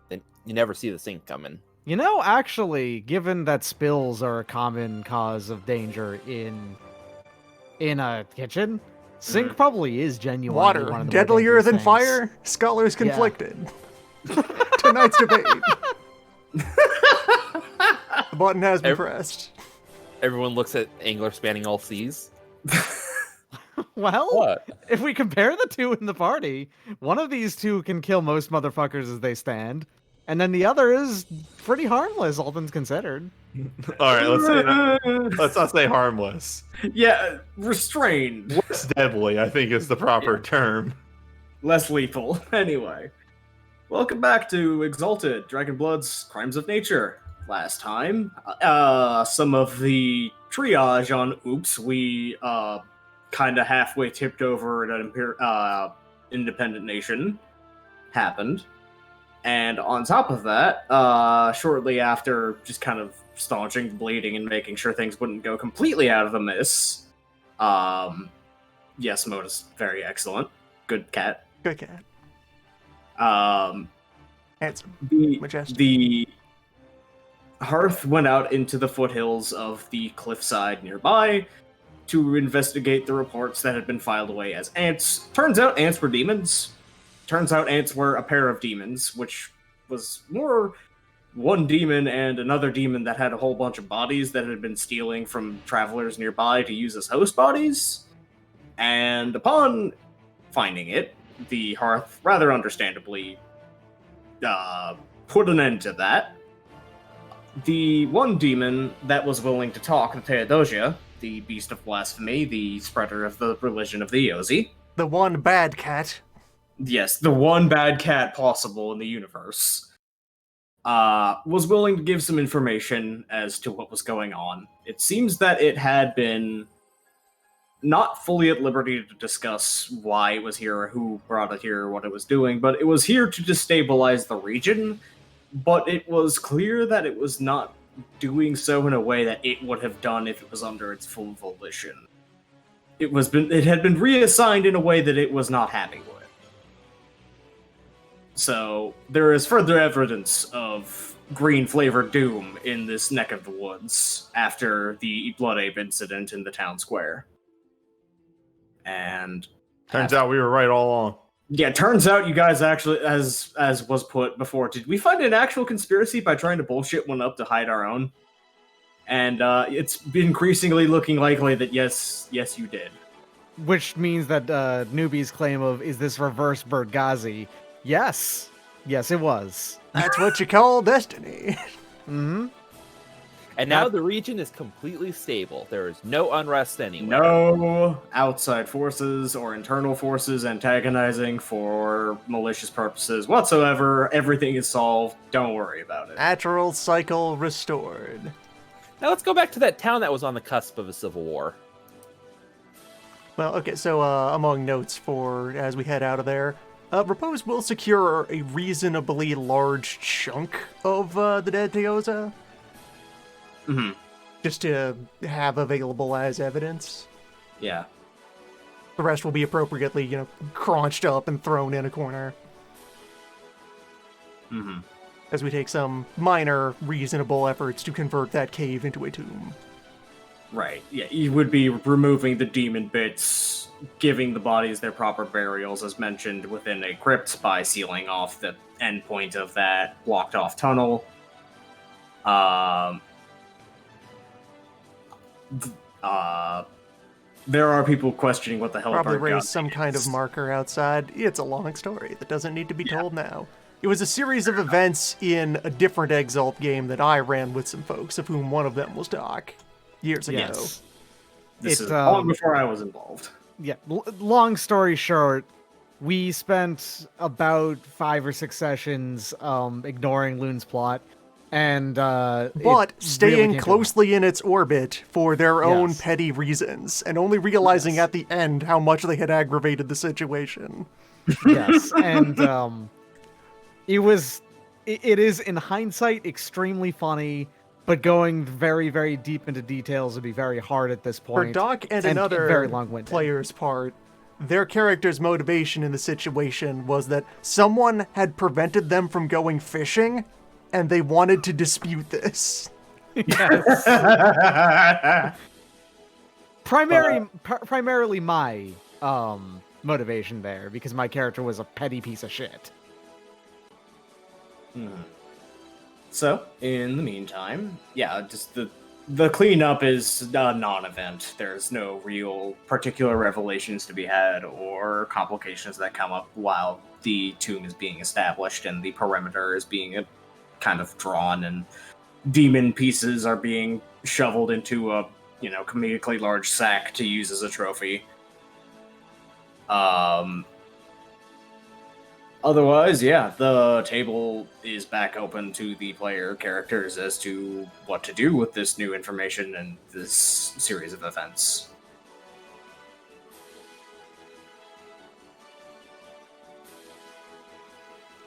then you never see the sink coming. You know, actually, given that spills are a common cause of danger in a kitchen, sink probably is genuinely Water, one of the more deadlier dangerous than things. fire? Scholars conflicted. Tonight's debate. The button has been pressed. Everyone looks at Angler spanning all seas. Well, What? if we compare the two in the party, one of these two can kill most motherfuckers as they stand, and then the other is pretty harmless, all things considered. All right, let's say that. Let's not say harmless. Yeah, restrained. Less deadly, I think, is the proper term. Less lethal. Anyway. Welcome back to Exalted, Dragonblood's Crimes of Nature. Last time, some of the triage on Oops, we kind of halfway tipped over an independent nation happened. And on top of that, shortly after just kind of staunching the bleeding and making sure things wouldn't go completely out of the miss, yes, Moda's very excellent. Good cat. Good cat. Handsome. Majestic. The Hearth went out into the foothills of the cliffside nearby to investigate the reports that had been filed away as ants. Turns out ants were demons. Turns out ants were a pair of demons, which was more one demon and another demon that had a whole bunch of bodies that had been stealing from travelers nearby to use as host bodies. And upon finding it, the Hearth rather understandably put an end to that. The one demon that was willing to talk, the Theodosia, the beast of blasphemy, the spreader of the religion of the Yozi. The one bad cat. Yes, the one bad cat possible in the universe. Was willing to give some information as to what was going on. It seems that it had been not fully at liberty to discuss why it was here, or who brought it here, or what it was doing, but it was here to destabilize the region. But it was clear that it was not doing so in a way that it would have done if it was under its full volition. It had been reassigned in a way that it was not happy with. So there is further evidence of green-flavored doom in this neck of the woods after the Blood Ape incident in the town square. And Turns out we were right all along. yeah, turns out you guys actually, as was put before, did we find an actual conspiracy by trying to bullshit one up to hide our own? And it's increasingly looking likely that yes, you did. Which means that Newbie's claim of, is this reverse Bergazi? Yes, it was. That's what you call destiny. Mm-hmm. And now the region is completely stable. There is no unrest anywhere. No outside forces or internal forces antagonizing for malicious purposes whatsoever. Everything is solved. Don't worry about it. Natural cycle restored. Now let's go back to that town that was on the cusp of a civil war. Well, okay, so among notes for as we head out of there, Repose will secure a reasonably large chunk of the dead Teoza. Mm-hmm. Just to have available as evidence. Yeah. The rest will be appropriately, crunched up and thrown in a corner. Mm-hmm. As we take some minor, reasonable efforts to convert that cave into a tomb. Right. Yeah, you would be removing the demon bits, giving the bodies their proper burials, as mentioned, within a crypt by sealing off the endpoint of that blocked-off tunnel. There are people questioning what the hell Probably Bergazi raise some kind of is. marker outside. It's a long story that doesn't need to be told now. It was a series of events in a different Exalt game that I ran with some folks, of whom one of them was Doc, years ago. Yes. This is long before I was involved. Yeah, long story short, we spent about 5 or 6 sessions ignoring Loon's plot, and but staying closely in its orbit for their own petty reasons, and only realizing at the end how much they had aggravated the situation. Yes, and it is in hindsight extremely funny, but going very, very deep into details would be very hard at this point. For Doc and another very long-winded player's part, their character's motivation in the situation was that someone had prevented them from going fishing, and they wanted to dispute this. Primarily my motivation there, because my character was a petty piece of shit. So, in the meantime, yeah, just the cleanup is a non-event. There's no real particular revelations to be had or complications that come up while the tomb is being established and the perimeter is being kind of drawn and demon pieces are being shoveled into a, comedically large sack to use as a trophy. Otherwise, yeah, the table is back open to the player characters as to what to do with this new information and this series of events.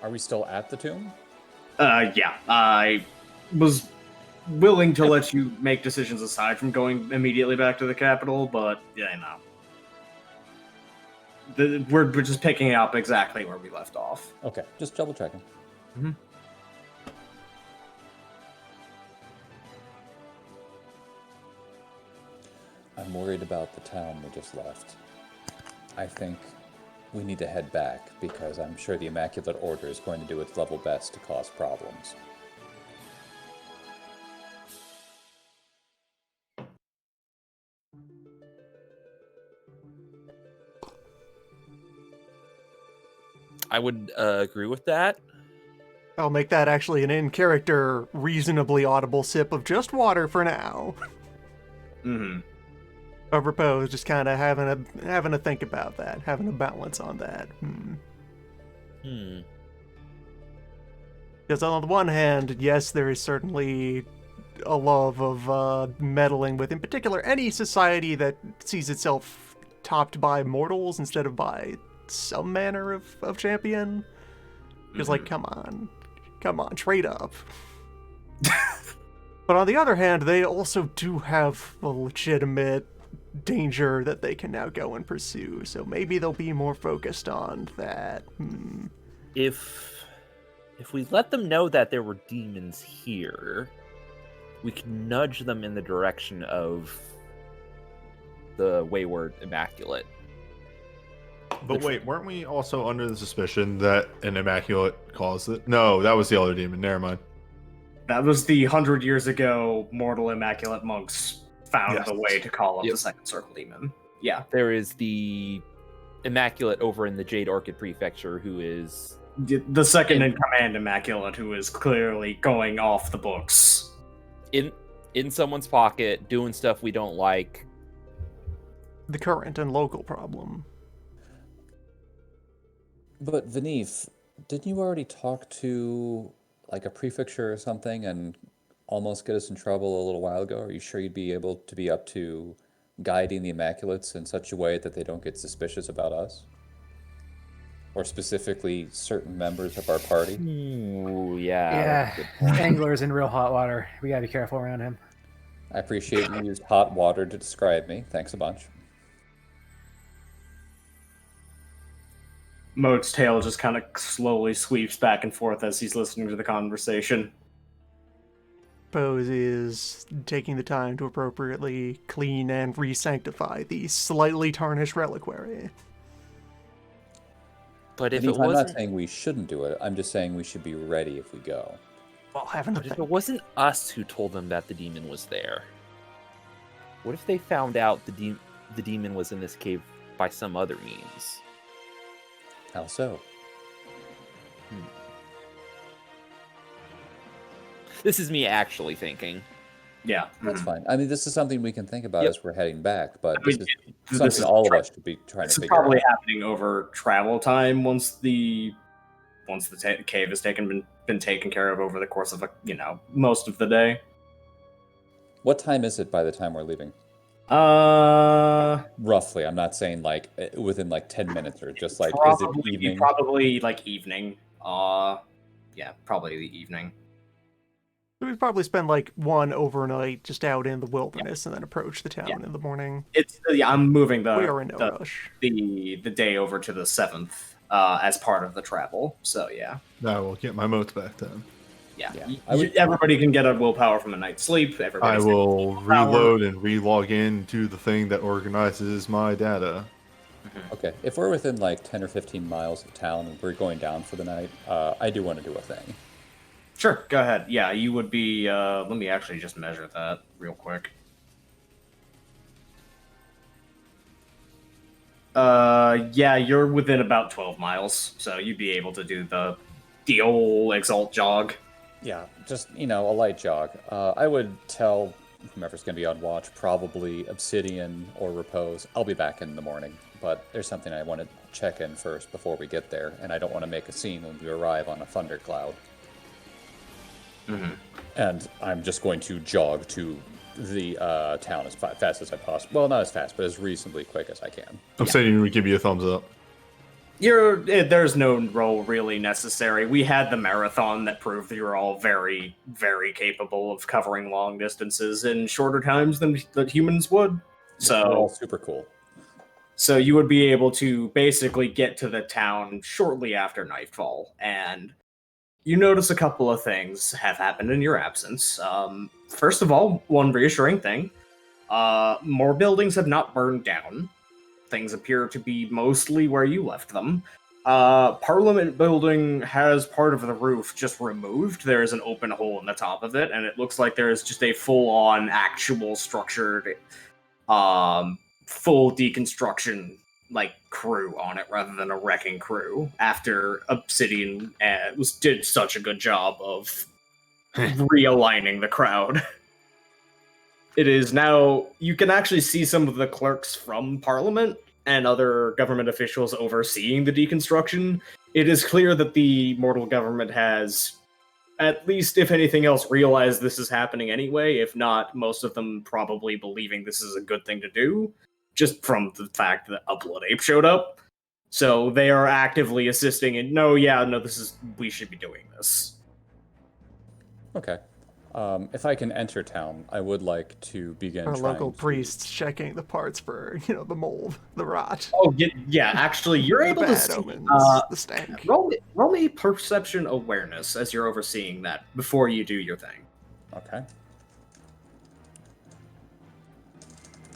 Are we still at the tomb? Yeah, I was willing to let you make decisions aside from going immediately back to the capital, but, we're just picking up exactly where we left off. Okay, just double checking. Mm-hmm. I'm worried about the town we just left. I think we need to head back because I'm sure the Immaculate Order is going to do its level best to cause problems. I would agree with that. I'll make that actually an in-character, reasonably audible sip of just water for now. Mm-hmm. Of repose, just kind of having a think about that, having a balance on that. Because on the one hand, yes, there is certainly a love of meddling with, in particular, any society that sees itself topped by mortals instead of by some manner of champion. Because, like, come on, trade up. But on the other hand, they also do have a legitimate danger that they can now go and pursue, so maybe they'll be more focused on that. If we let them know that there were demons here, we can nudge them in the direction of the Wayward Immaculate. But wait, weren't we also under the suspicion that an Immaculate caused it? No, that was the other demon. Never mind. That was the 100 years ago mortal Immaculate monks found the way to call up the Second Circle Demon. Yeah. There is the Immaculate over in the Jade Orchid Prefecture who is... The second in command Immaculate, who is clearly going off the books. In someone's pocket, doing stuff we don't like. The current and local problem. But Vanif, didn't you already talk to like a prefecture or something and almost get us in trouble a little while ago? Are you sure you'd be able to be up to guiding the Immaculates in such a way that they don't get suspicious about us? Or specifically certain members of our party? Ooh, yeah. Yeah, Angler's in real hot water. We gotta be careful around him. I appreciate you used hot water to describe me. Thanks a bunch. Mode's tail just kind of slowly sweeps back and forth as he's listening to the conversation. Pose is taking the time to appropriately clean and re-sanctify the slightly tarnished reliquary. But if Vanif, it wasn't... I'm not saying we shouldn't do it. I'm just saying we should be ready if we go. Well, But if it wasn't us who told them that the demon was there, what if they found out the demon was in this cave by some other means? How so? This is me actually thinking. Yeah. That's fine. I mean, this is something we can think about as we're heading back, but I mean, this is something all of us should be trying to figure out. This is probably happening over travel time once the cave has been taken care of over the course of most of the day. What time is it by the time we're leaving? Roughly. I'm not saying like within like 10 minutes or just like is it evening? Probably like evening. Yeah, probably the evening. We'd probably spend like one overnight just out in the wilderness and then approach the town Yeah. in the morning. I'm moving We are in no rush. the day over to the 7th as part of the travel. So yeah. I will get my motes back then. Yeah. Yeah, Everybody can get a willpower from a night's sleep. I will willpower. reload and re-log in to the thing that organizes my data. Okay, if we're within like 10 or 15 miles of town and we're going down for the night, I do want to do a thing. Sure, go ahead. Yeah, you would be. Let me actually just measure that real quick. Yeah, you're within about 12 miles, so you'd be able to do the old Exalt jog. Yeah, just, a light jog. I would tell whomever's going to be on watch, probably Obsidian or Repose. I'll be back in the morning, but there's something I want to check in first before we get there, and I don't want to make a scene when we arrive on a thundercloud. Mm-hmm. And I'm just going to jog to the town as fast as I possibly. Well, not as fast, but as reasonably quick as I can. I'm saying we give you a thumbs up. There's no role really necessary. We had the marathon that proved that you're all very, very capable of covering long distances in shorter times than humans would. We're all So, super cool. so you would be able to basically get to the town shortly after nightfall, and you notice a couple of things have happened in your absence. First of all, one reassuring thing: more buildings have not burned down. Things appear to be mostly where you left them. Parliament building has part of the roof just removed. There is an open hole in the top of it, and it looks like there is just a full-on, actual, structured, full deconstruction crew on it rather than a wrecking crew. After Obsidian did such a good job of realigning the crowd. It is now, you can actually see some of the clerks from Parliament and other government officials overseeing the deconstruction. It is clear that the mortal government has, at least if anything else, realized this is happening anyway. If not, most of them probably believing this is a good thing to do, just from the fact that a blood ape showed up. So they are actively assisting in, we should be doing this. Okay. If I can enter town, I would like to begin Our trying local to... priests checking the parts for, the mold, the rot, Oh, yeah, actually, you're the able to bad see, omens, the stank. roll me perception awareness as you're overseeing that before you do your thing. Okay.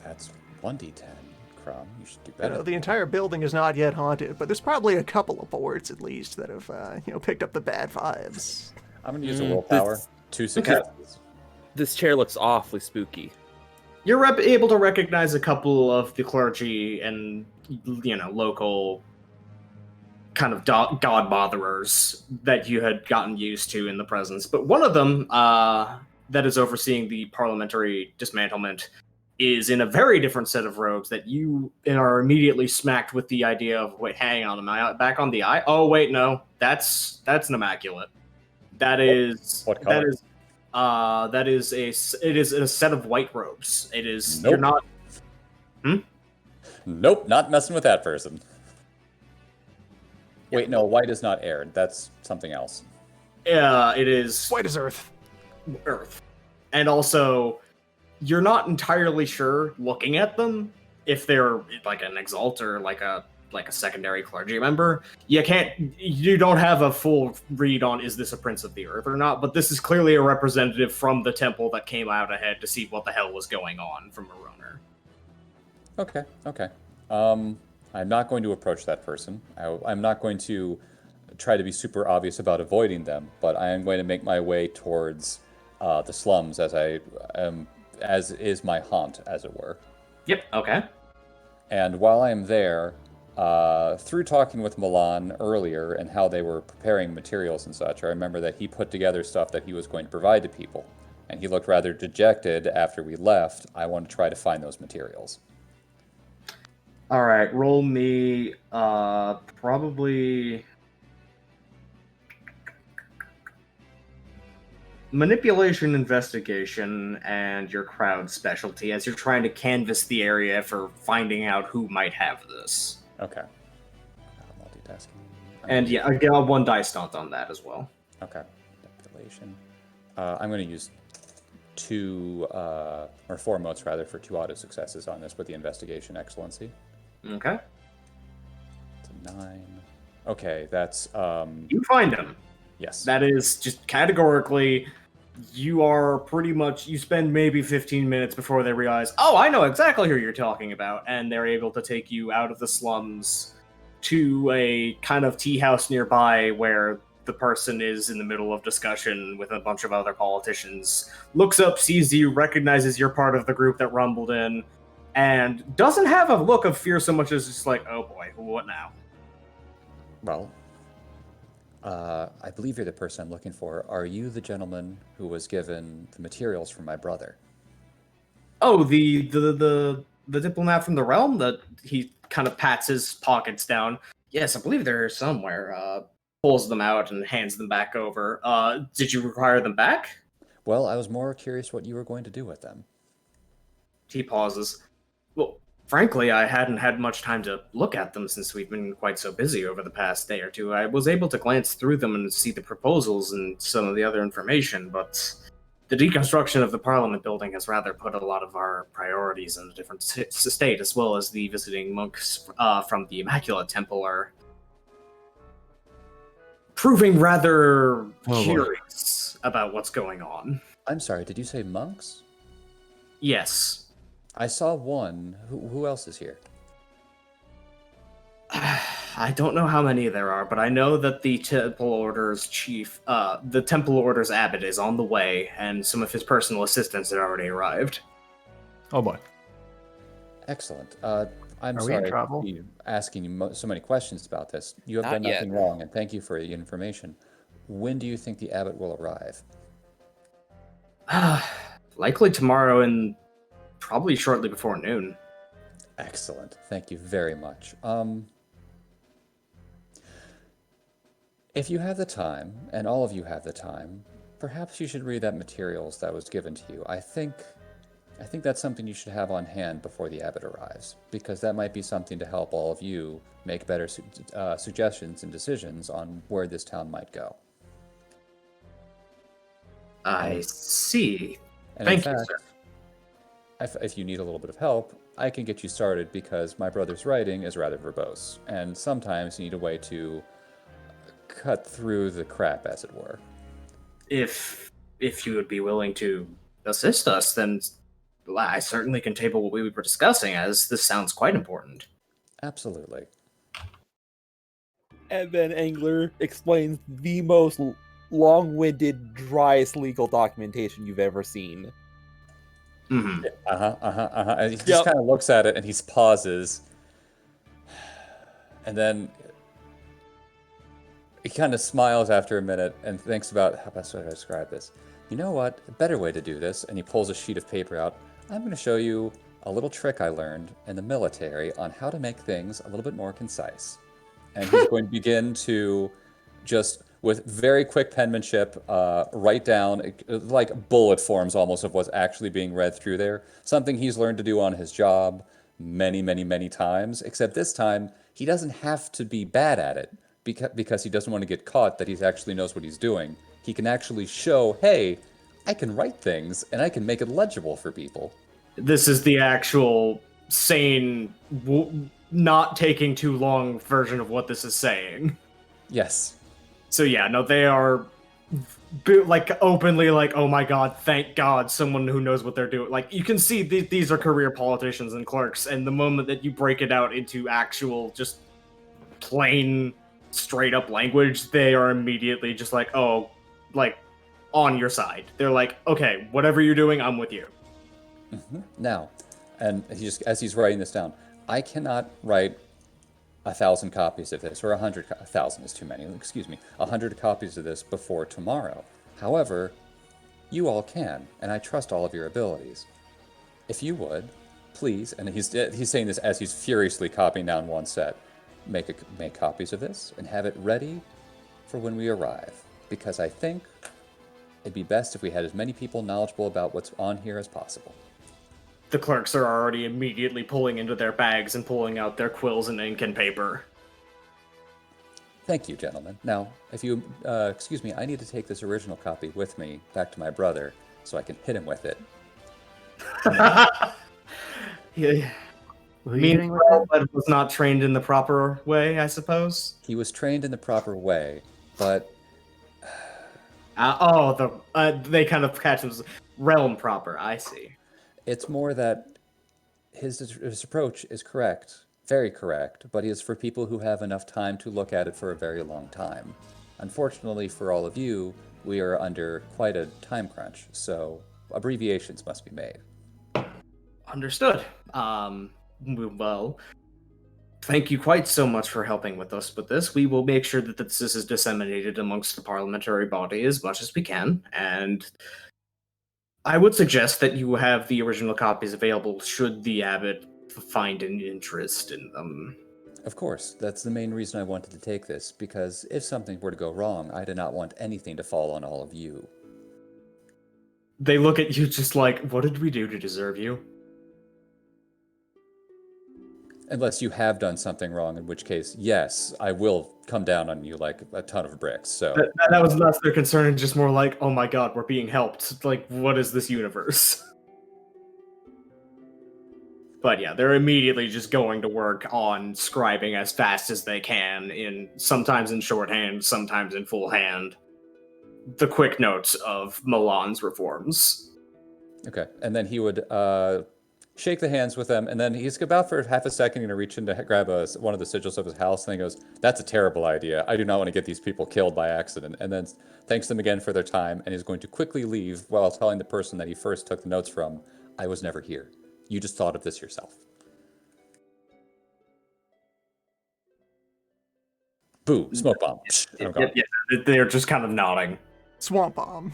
That's 1d10, Crom. You should do better. The entire building is not yet haunted, but there's probably a couple of boards at least that have, picked up the bad vibes. I'm going to use a willpower. 2 successes. This chair looks awfully spooky. You're able to recognize a couple of the clergy and, local kind of god botherers that you had gotten used to in the presence. But one of them, that is overseeing the parliamentary dismantlement, is in a very different set of robes that you are immediately smacked with the idea of, wait, hang on, am I back on the eye? Oh, wait, no, that's an immaculate. That is What color? it is a set of white robes. It is Nope. You're not. Nope, not messing with that person. Wait, no, white is not aired. That's something else. It is White as earth. earth, and also you're not entirely sure looking at them if they're like an exalt or like a secondary clergy member. You don't have a full read on is this a prince of the earth or not, but this is clearly a representative from the temple that came out ahead to see what the hell was going on from Mariner. Okay. I'm not going to approach that person. I'm not going to try to be super obvious about avoiding them, but I am going to make my way towards the slums as is my haunt, as it were. Yep, okay. And while I'm there, through talking with Milan earlier and how they were preparing materials and such, I remember that he put together stuff that he was going to provide to people. And he looked rather dejected after we left. I want to try to find those materials. All right, roll me probably manipulation, investigation, and your crowd specialty as you're trying to canvass the area for finding out who might have this. Okay. Multitasking. And yeah, I get one dice stunt on that as well. Okay. Manipulation. I'm going to use 2 or 4 motes rather for 2 auto successes on this with the investigation excellency. Okay. It's a 9. Okay, that's You find him. yes. That is just categorically, you are pretty much, you spend maybe 15 minutes before they realize, oh, I know exactly who you're talking about, and they're able to take you out of the slums to a kind of tea house nearby where the person is in the middle of discussion with a bunch of other politicians, looks up, sees you, recognizes you're part of the group that rumbled in, and doesn't have a look of fear so much as just like, oh boy, what now? Well, I believe you're the person I'm looking for. Are you the gentleman who was given the materials from my brother? Oh, the diplomat from the realm. That he kind of pats his pockets down. Yes, I believe they're somewhere. Pulls them out and hands them back over. Did you require them back? Well, I was more curious what you were going to do with them. He pauses. Well, frankly, I hadn't had much time to look at them since we've been quite so busy over the past day or two. I was able to glance through them and see the proposals and some of the other information, but the deconstruction of the Parliament building has rather put a lot of our priorities in a different state, as well as the visiting monks from the Immaculate Temple are proving rather curious about what's going on. I'm sorry, did you say monks? Yes. I saw one. Who else is here? I don't know how many there are, but I know that the Temple Order's chief, the Temple Order's abbot is on the way, and some of his personal assistants had already arrived. Oh boy. Excellent. I'm Are we in sorry trouble? to be asking you so many questions about this. You have Not done nothing yet. wrong, and thank you for the information. When do you think the abbot will arrive? Likely tomorrow and probably shortly before noon. Excellent. Thank you very much. If you have the time, and all of you have the time, perhaps you should read that materials that was given to you. I think that's something you should have on hand before the abbot arrives, because that might be something to help all of you make better suggestions and decisions on where this town might go. I see. And Thank in you, fact, sir. if you need a little bit of help, I can get you started because my brother's writing is rather verbose, and sometimes you need a way to cut through the crap, as it were. If you would be willing to assist us, then I certainly can table what we were discussing, as this sounds quite important. Absolutely. And then Angler explains the most long-winded, driest legal documentation you've ever seen. Mm-hmm. And he just kind of looks at it and he pauses. And then he kind of smiles after a minute and thinks about how best would I describe this. You know what? A better way to do this. And he pulls a sheet of paper out. I'm going to show you a little trick I learned in the military on how to make things a little bit more concise. And he's going to begin to just, with very quick penmanship, write down like bullet forms almost of what's actually being read through there. Something he's learned to do on his job many, many, many times, except this time he doesn't have to be bad at it because he doesn't want to get caught that he actually knows what he's doing. He can actually show, hey, I can write things and I can make it legible for people. This is the actual sane, not taking too long version of what this is saying. Yes. So yeah, no, they are like openly like, oh my god, thank god, someone who knows what they're doing. Like, you can see these are career politicians and clerks, and the moment that you break it out into actual, just plain, straight up language, they are immediately just like, oh, like, on your side. They're like, okay, whatever you're doing, I'm with you. Mm-hmm. Now, and he just, as he's writing this down, I cannot write 1,000 copies of this, or 1,000 is too many, excuse me, 100 copies of this before tomorrow. However, you all can, and I trust all of your abilities. If you would, please, and he's saying this as he's furiously copying down one set, make copies of this and have it ready for when we arrive, because I think it'd be best if we had as many people knowledgeable about what's on here as possible. The clerks are already immediately pulling into their bags and pulling out their quills and ink and paper. Thank you, gentlemen. Now, if you excuse me, I need to take this original copy with me back to my brother so I can hit him with it. Yeah. Who are you doing with Meanwhile, that? Ed was not trained in the proper way, I suppose. He was trained in the proper way, but They kind of catch him as realm proper. I see. it's more that his approach is correct, very correct, but he is for people who have enough time to look at it for a very long time. Unfortunately for all of you, we are under quite a time crunch, so abbreviations must be made. Understood. Well, thank you quite so much for helping with us with this. We will make sure that this is disseminated amongst the parliamentary body as much as we can, and I would suggest that you have the original copies available should the abbot find an interest in them. Of course, that's the main reason I wanted to take this, because if something were to go wrong, I did not want anything to fall on all of you. They look at you just like, what did we do to deserve you? Unless you have done something wrong, in which case, yes, I will come down on you like a ton of bricks, so... That was less their concern, just more like, oh my god, we're being helped. Like, what is this universe? But yeah, they're immediately just going to work on scribing as fast as they can, sometimes in shorthand, sometimes in full hand, the quick notes of Milan's reforms. Okay, and then he would shake the hands with them, and then he's about for half a second to reach in to grab one of the sigils of his house, and then he goes, "That's a terrible idea. I do not want to get these people killed by accident." And then thanks them again for their time, and he's going to quickly leave while telling the person that he first took the notes from, "I was never here. You just thought of this yourself." Boo, smoke bomb. I'm gone. Yeah, they're just kind of nodding. Swamp bomb.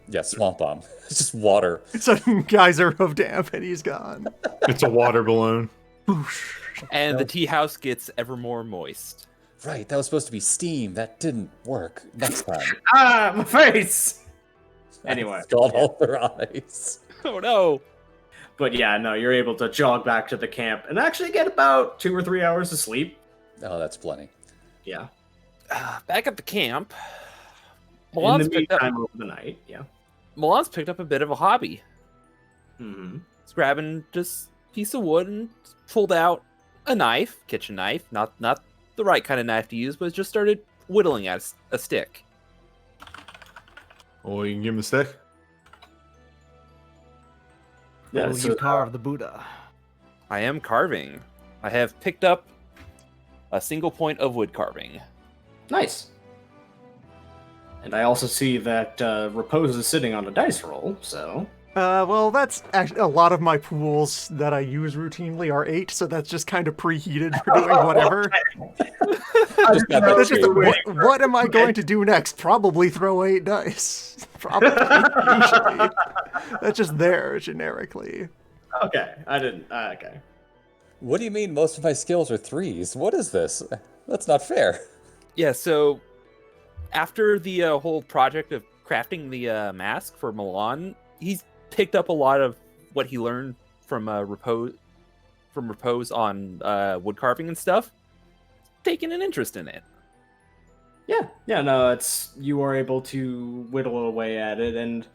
Yeah, swamp bomb. It's just water. It's a geyser of damp, and he's gone. It's a water balloon. Whoosh. And the tea house gets ever more moist. Right, that was supposed to be steam. That didn't work. Next time. Ah, my face! Anyway. Scald all their eyes. Oh no! But yeah, no, you're able to jog back to the camp and actually get about 2 or 3 hours of sleep. Oh, that's plenty. Yeah. Back at the camp, In Milan's the picked up meantime, over the night, yeah. Milan's picked up a bit of a hobby. Mm-hmm. He's grabbing just a piece of wood and pulled out a knife, kitchen knife, not the right kind of knife to use, but just started whittling at a stick. Well, you can give him the stick. Yeah, Will so, you carve the Buddha? I am carving. I have picked up a single point of wood carving. nice. And I also see that Repose is sitting on a dice roll, so... Well, that's actually a lot of my pools that I use routinely are 8, so that's just kind of preheated for doing whatever. Just got that That's just straight. what am I going to do next? Probably throw 8 dice. Probably, usually. That's just there generically. Okay, I didn't... okay. What do you mean most of my skills are 3s? What is this? That's not fair. Yeah, so after the whole project of crafting the mask for Milan, he's picked up a lot of what he learned from Repose on wood carving and stuff. Taking an interest in it. Yeah, no, you are able to whittle away at it, and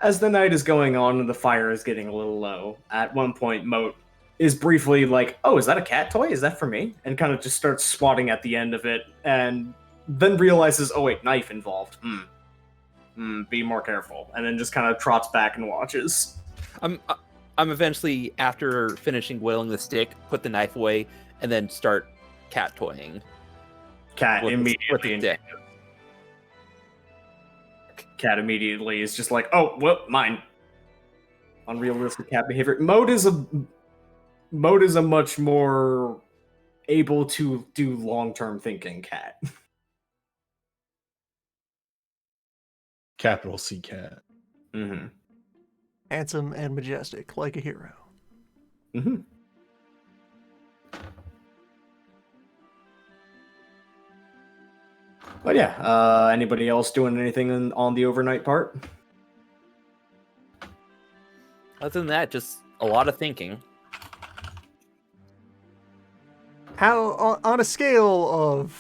as the night is going on and the fire is getting a little low, at one point Moat is briefly like, oh, is that a cat toy? Is that for me? And kind of just starts swatting at the end of it, and then realizes, oh wait, knife involved. Be more careful. And then just kind of trots back and watches. I'm eventually, after finishing whittling the stick, put the knife away and then start cat toying. Cat with immediately. the stick. Cat immediately is just like, oh, well, mine. Unrealistic cat behavior. Moat is a much more able to do long-term thinking cat. Capital C cat. Mm-hmm. Handsome and majestic, like a hero. Mm-hmm. But yeah, anybody else doing anything on the overnight part? Other than that, just a lot of thinking. How, on a scale of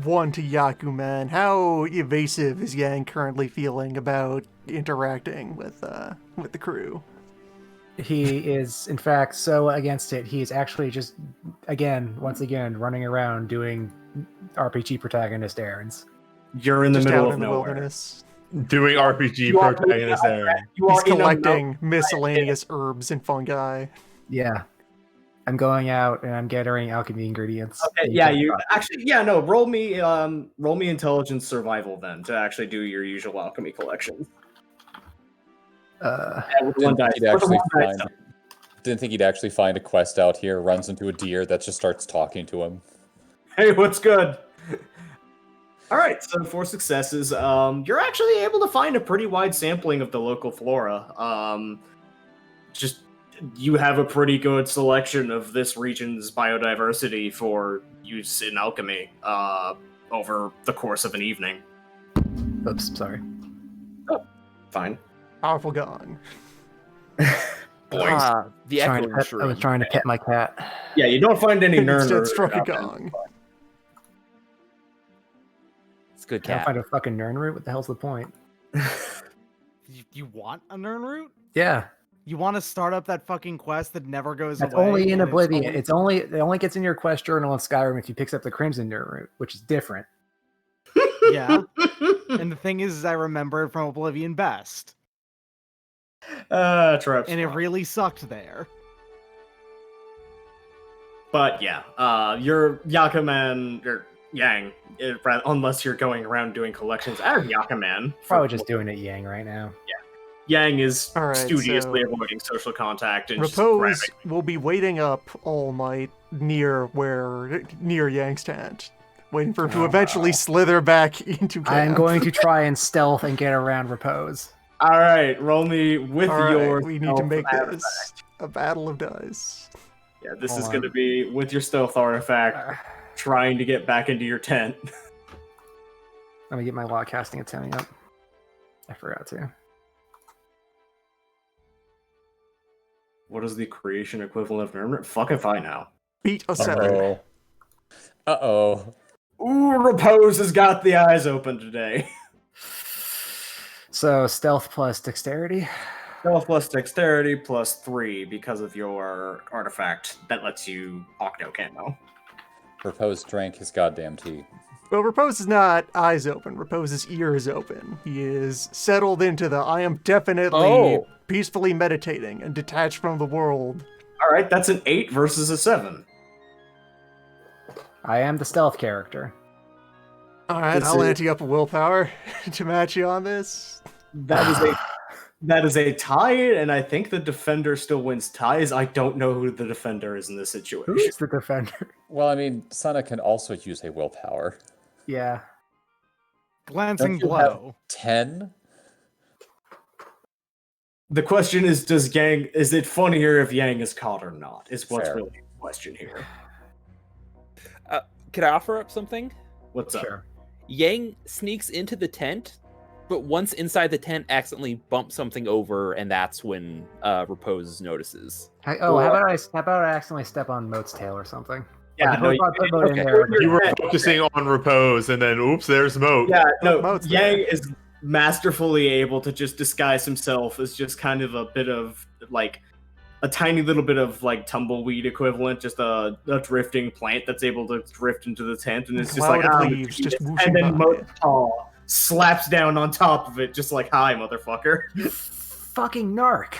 one to Yakuman. How evasive is Yang currently feeling about interacting with the crew? He is, in fact, so against it. He's actually just, once again, running around doing RPG protagonist errands. You're in the Just middle out of in the nowhere. wilderness. Doing RPG You are- protagonist there. You He's are in a collecting miscellaneous herbs and fungi. Yeah. I'm going out and I'm gathering alchemy ingredients. Okay, yeah, you actually, yeah, no. Roll me intelligence survival then to actually do your usual alchemy collections. With one dice. Didn't think he'd actually find a quest out here. Runs into a deer that just starts talking to him. Hey, what's good? All right, so 4 successes. You're actually able to find a pretty wide sampling of the local flora. Just you have a pretty good selection of this region's biodiversity for use in alchemy over the course of an evening. Oops, sorry. Oh, fine. Powerful gong. The echoing I was shroom. trying to pet my cat. Yeah, you don't find any Instead Nern. struck a gong. It's a good I don't cat. find a fucking Nern root. What the hell's the point? You want a Nern root? Yeah, You want to start up that fucking quest that never goes that's away? only in and Oblivion. It only gets in your quest journal in Skyrim if you picks up the Crimson Nern root, which is different. Yeah. And the thing is, I remember it from Oblivion best. Traps. And it really sucked there. But yeah, your Yakuman or Yang, unless you're going around doing collections as Yakuman. Probably just doing it Yang right now. Yang is All right, studiously so- avoiding social contact and just Repose grabbing. will be waiting up all night near Yang's tent, waiting for him to eventually slither back into camp. I'm going to try and stealth and get around Repose. All right, roll me with All right, your. we need to stealth make artifact. this a battle of dice. Yeah, this Hold is on. going to be with your stealth artifact, trying to get back into your tent. Let me get my law casting attempt up. I forgot to. What is the creation equivalent of Nuremberg? Fuck if I know. Beat a 7. Uh-oh. Uh-oh. Ooh, Repose has got the eyes open today. So stealth plus dexterity. Stealth plus dexterity plus 3 because of your artifact that lets you octo camo. Repose drank his goddamn tea. Well, Repose is not eyes open. Repose's ears open. He is settled into the I am definitely peacefully meditating and detached from the world. All right, that's an 8 versus a 7. I am the stealth character. All right, This I'll is- ante up a willpower to match you on this. That is a tie, and I think the defender still wins ties. I don't know who the defender is in this situation. Who's the defender? Well, I mean, Sana can also use a willpower. Yeah. Glancing Don't you have blow. 10? The question is, is it funnier if Yang is caught or not? Is what's Fair. really the question here. Can I offer up something? What's up? Sure. Yang sneaks into the tent, but once inside the tent, accidentally bumps something over, and that's when Repose notices. How about I accidentally step on Moat's tail or something? Yeah, no, If I put Moat in there. You were focusing on Repose, and then oops, there's Moat. Yeah, no, Moat's Yang there. is masterfully able to just disguise himself as just kind of a bit of like a tiny little bit of like tumbleweed equivalent, just a drifting plant that's able to drift into the tent, and it's just Cloud like of "Ah, leaves just whooshing and then by. Moat's paw slaps down on top of it, just like hi, motherfucker. You fucking narc.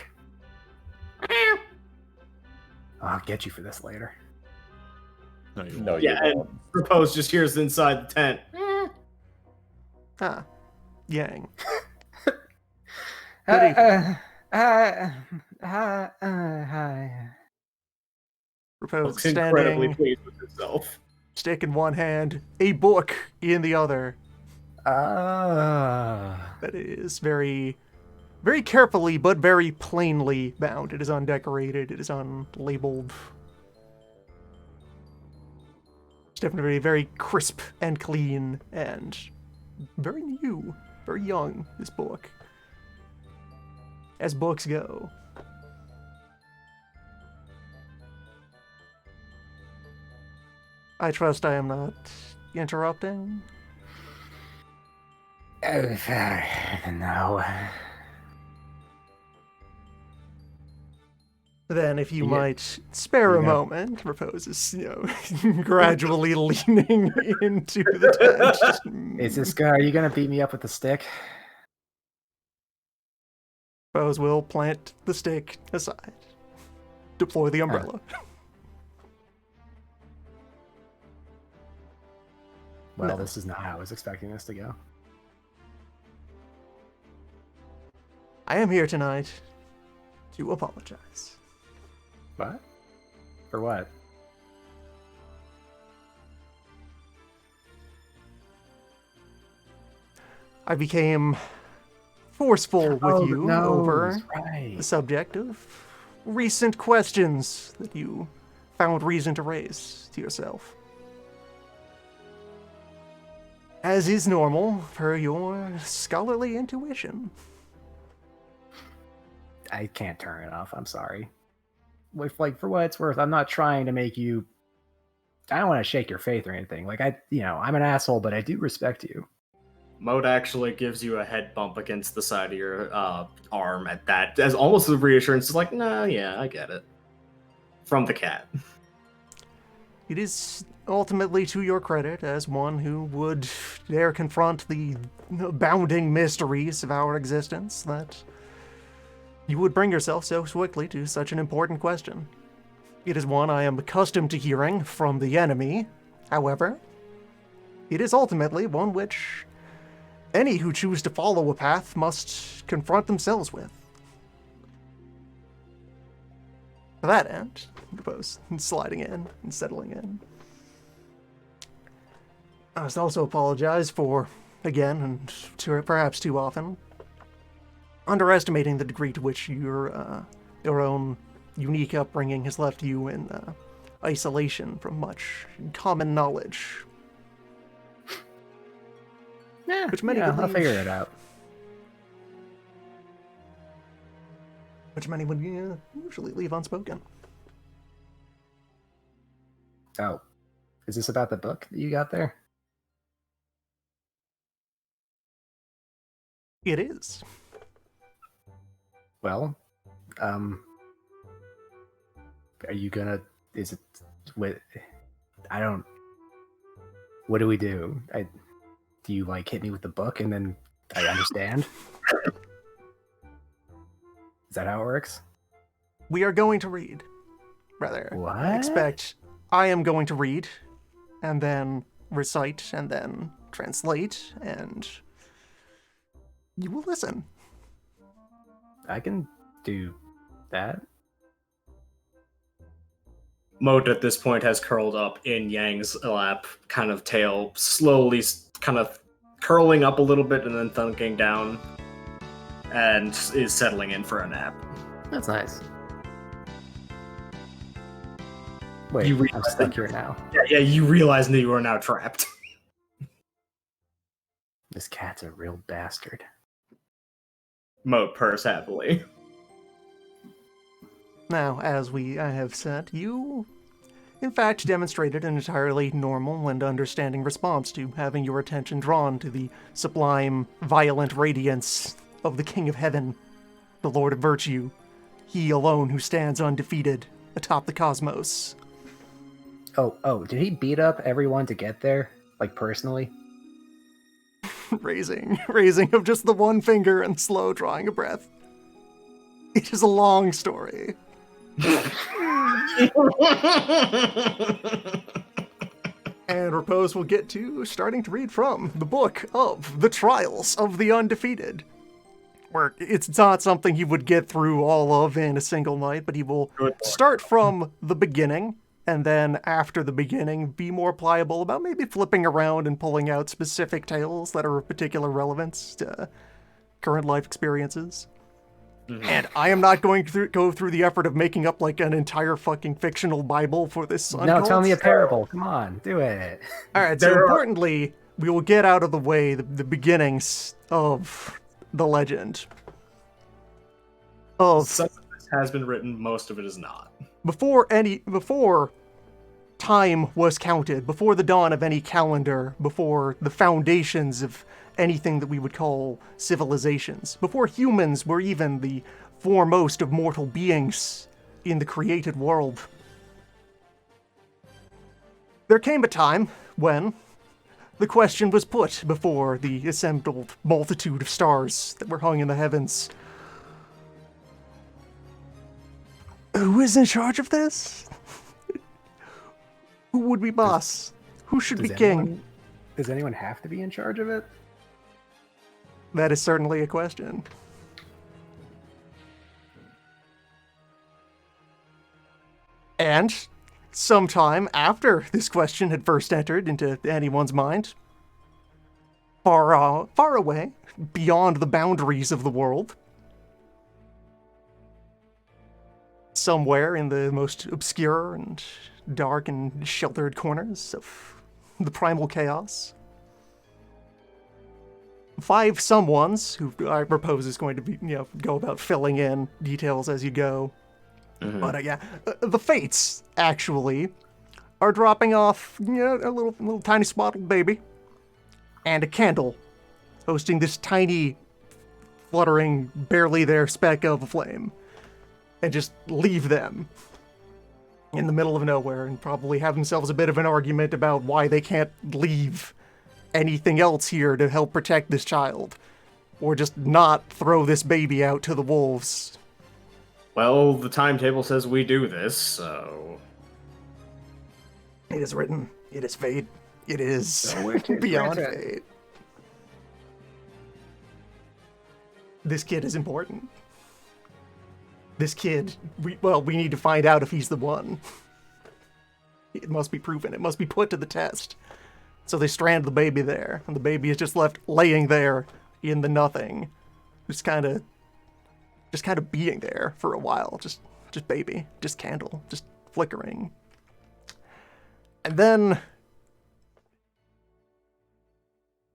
I'll get you for this later. No, you No, won't. you Yeah, and won't. Repose just hears inside the tent. Ah, Yang. Hi. Repose Looks incredibly standing, pleased with himself. stick in one hand, a book in the other. That is very, very carefully but very plainly bound. It is undecorated. It is unlabeled. It's definitely very crisp and clean and very new, very young, this book. As books go. I trust I am not interrupting? No. Then, if you Yeah. might spare You a gotta- moment, proposes, gradually leaning into the tent. Is this guy? Are you gonna beat me up with the stick? Propose will plant the stick aside. Deploy the umbrella. Well, No. this is not how I was expecting this to go. I am here tonight to apologize. What? For what? I became forceful with Oh, you no, over right. the subject of recent questions that you found reason to raise to yourself. As is normal for your scholarly intuition. I can't turn it off. I'm sorry. With for what it's worth, I'm not trying to make you. I don't want to shake your faith or anything. I'm an asshole, but I do respect you. Moat actually gives you a head bump against the side of your arm at that, as almost a reassurance. It's like, no, yeah, I get it. From the cat. It is ultimately to your credit as one who would dare confront the abounding mysteries of our existence that you would bring yourself so quickly to such an important question. It is one I am accustomed to hearing from the enemy. However, it is ultimately one which any who choose to follow a path must confront themselves with. To that end, I propose sliding in and settling in. I must also apologize for, again, and perhaps too often, underestimating the degree to which your own unique upbringing has left you in isolation from much common knowledge. Yeah, Which many I'll believe- figure it out. Which many would usually leave unspoken. Oh, is this about the book that you got there? It is. Well, are you gonna? Is it? What? I don't. What do we do? Do you hit me with the book and then I understand? Is that how it works? We are going to read. Rather, What? I expect I am going to read, and then recite, and then translate, and you will listen. I can do that. Moat at this point has curled up in Yang's lap, kind of tail slowly kind of curling up a little bit and then thunking down, and is settling in for a nap. That's nice. Wait, You I'm realize stuck that- here now. Yeah, you realize that you are now trapped. This cat's a real bastard. Moat purrs happily. Now, as I have said, you, in fact, demonstrated an entirely normal and understanding response to having your attention drawn to the sublime, violent radiance of the King of Heaven, the Lord of Virtue, he alone who stands undefeated atop the cosmos. Oh, did he beat up everyone to get there? Personally? raising of just the one finger and slow drawing a breath. It is a long story. And Repose will get to starting to read from the book of The Trials of the Undefeated. Where it's not something he would get through all of in a single night, but he will start from the beginning, and then after the beginning, be more pliable about maybe flipping around and pulling out specific tales that are of particular relevance to current life experiences. Mm-hmm. And I am not going to go through the effort of making up an entire fucking fictional Bible for this. No, tell me a parable. Come on, do it. All right, so importantly, we will get out of the way the beginnings of the legend. Of Some of this has been written, most of it is not. before time was counted, before the dawn of any calendar, before the foundations of anything that we would call civilizations, before humans were even the foremost of mortal beings in the created world, there came a time when the question was put before the assembled multitude of stars that were hung in the heavens. Who is in charge of this? Who would be boss? Who should be king? Does anyone have to be in charge of it? That is certainly a question. And sometime after this question had first entered into anyone's mind, far away, beyond the boundaries of the world, somewhere in the most obscure and dark and sheltered corners of the primal chaos, 5 someones, who I propose is going to be, go about filling in details as you go. Mm-hmm. But the Fates, actually, are dropping off, a little tiny swaddled baby and a candle, hosting this tiny, fluttering, barely there speck of a flame, and just leave them in the middle of nowhere and probably have themselves a bit of an argument about why they can't leave anything else here to help protect this child, or just not throw this baby out to the wolves. Well, the timetable says we do this, so... It is written. It is fate. It is beyond fate. This kid is important. This kid, we need to find out if he's the one. It must be proven. It must be put to the test. So they strand the baby there, and the baby is just left laying there in the nothing, just kind of being there for a while, just baby, just candle, just flickering. And then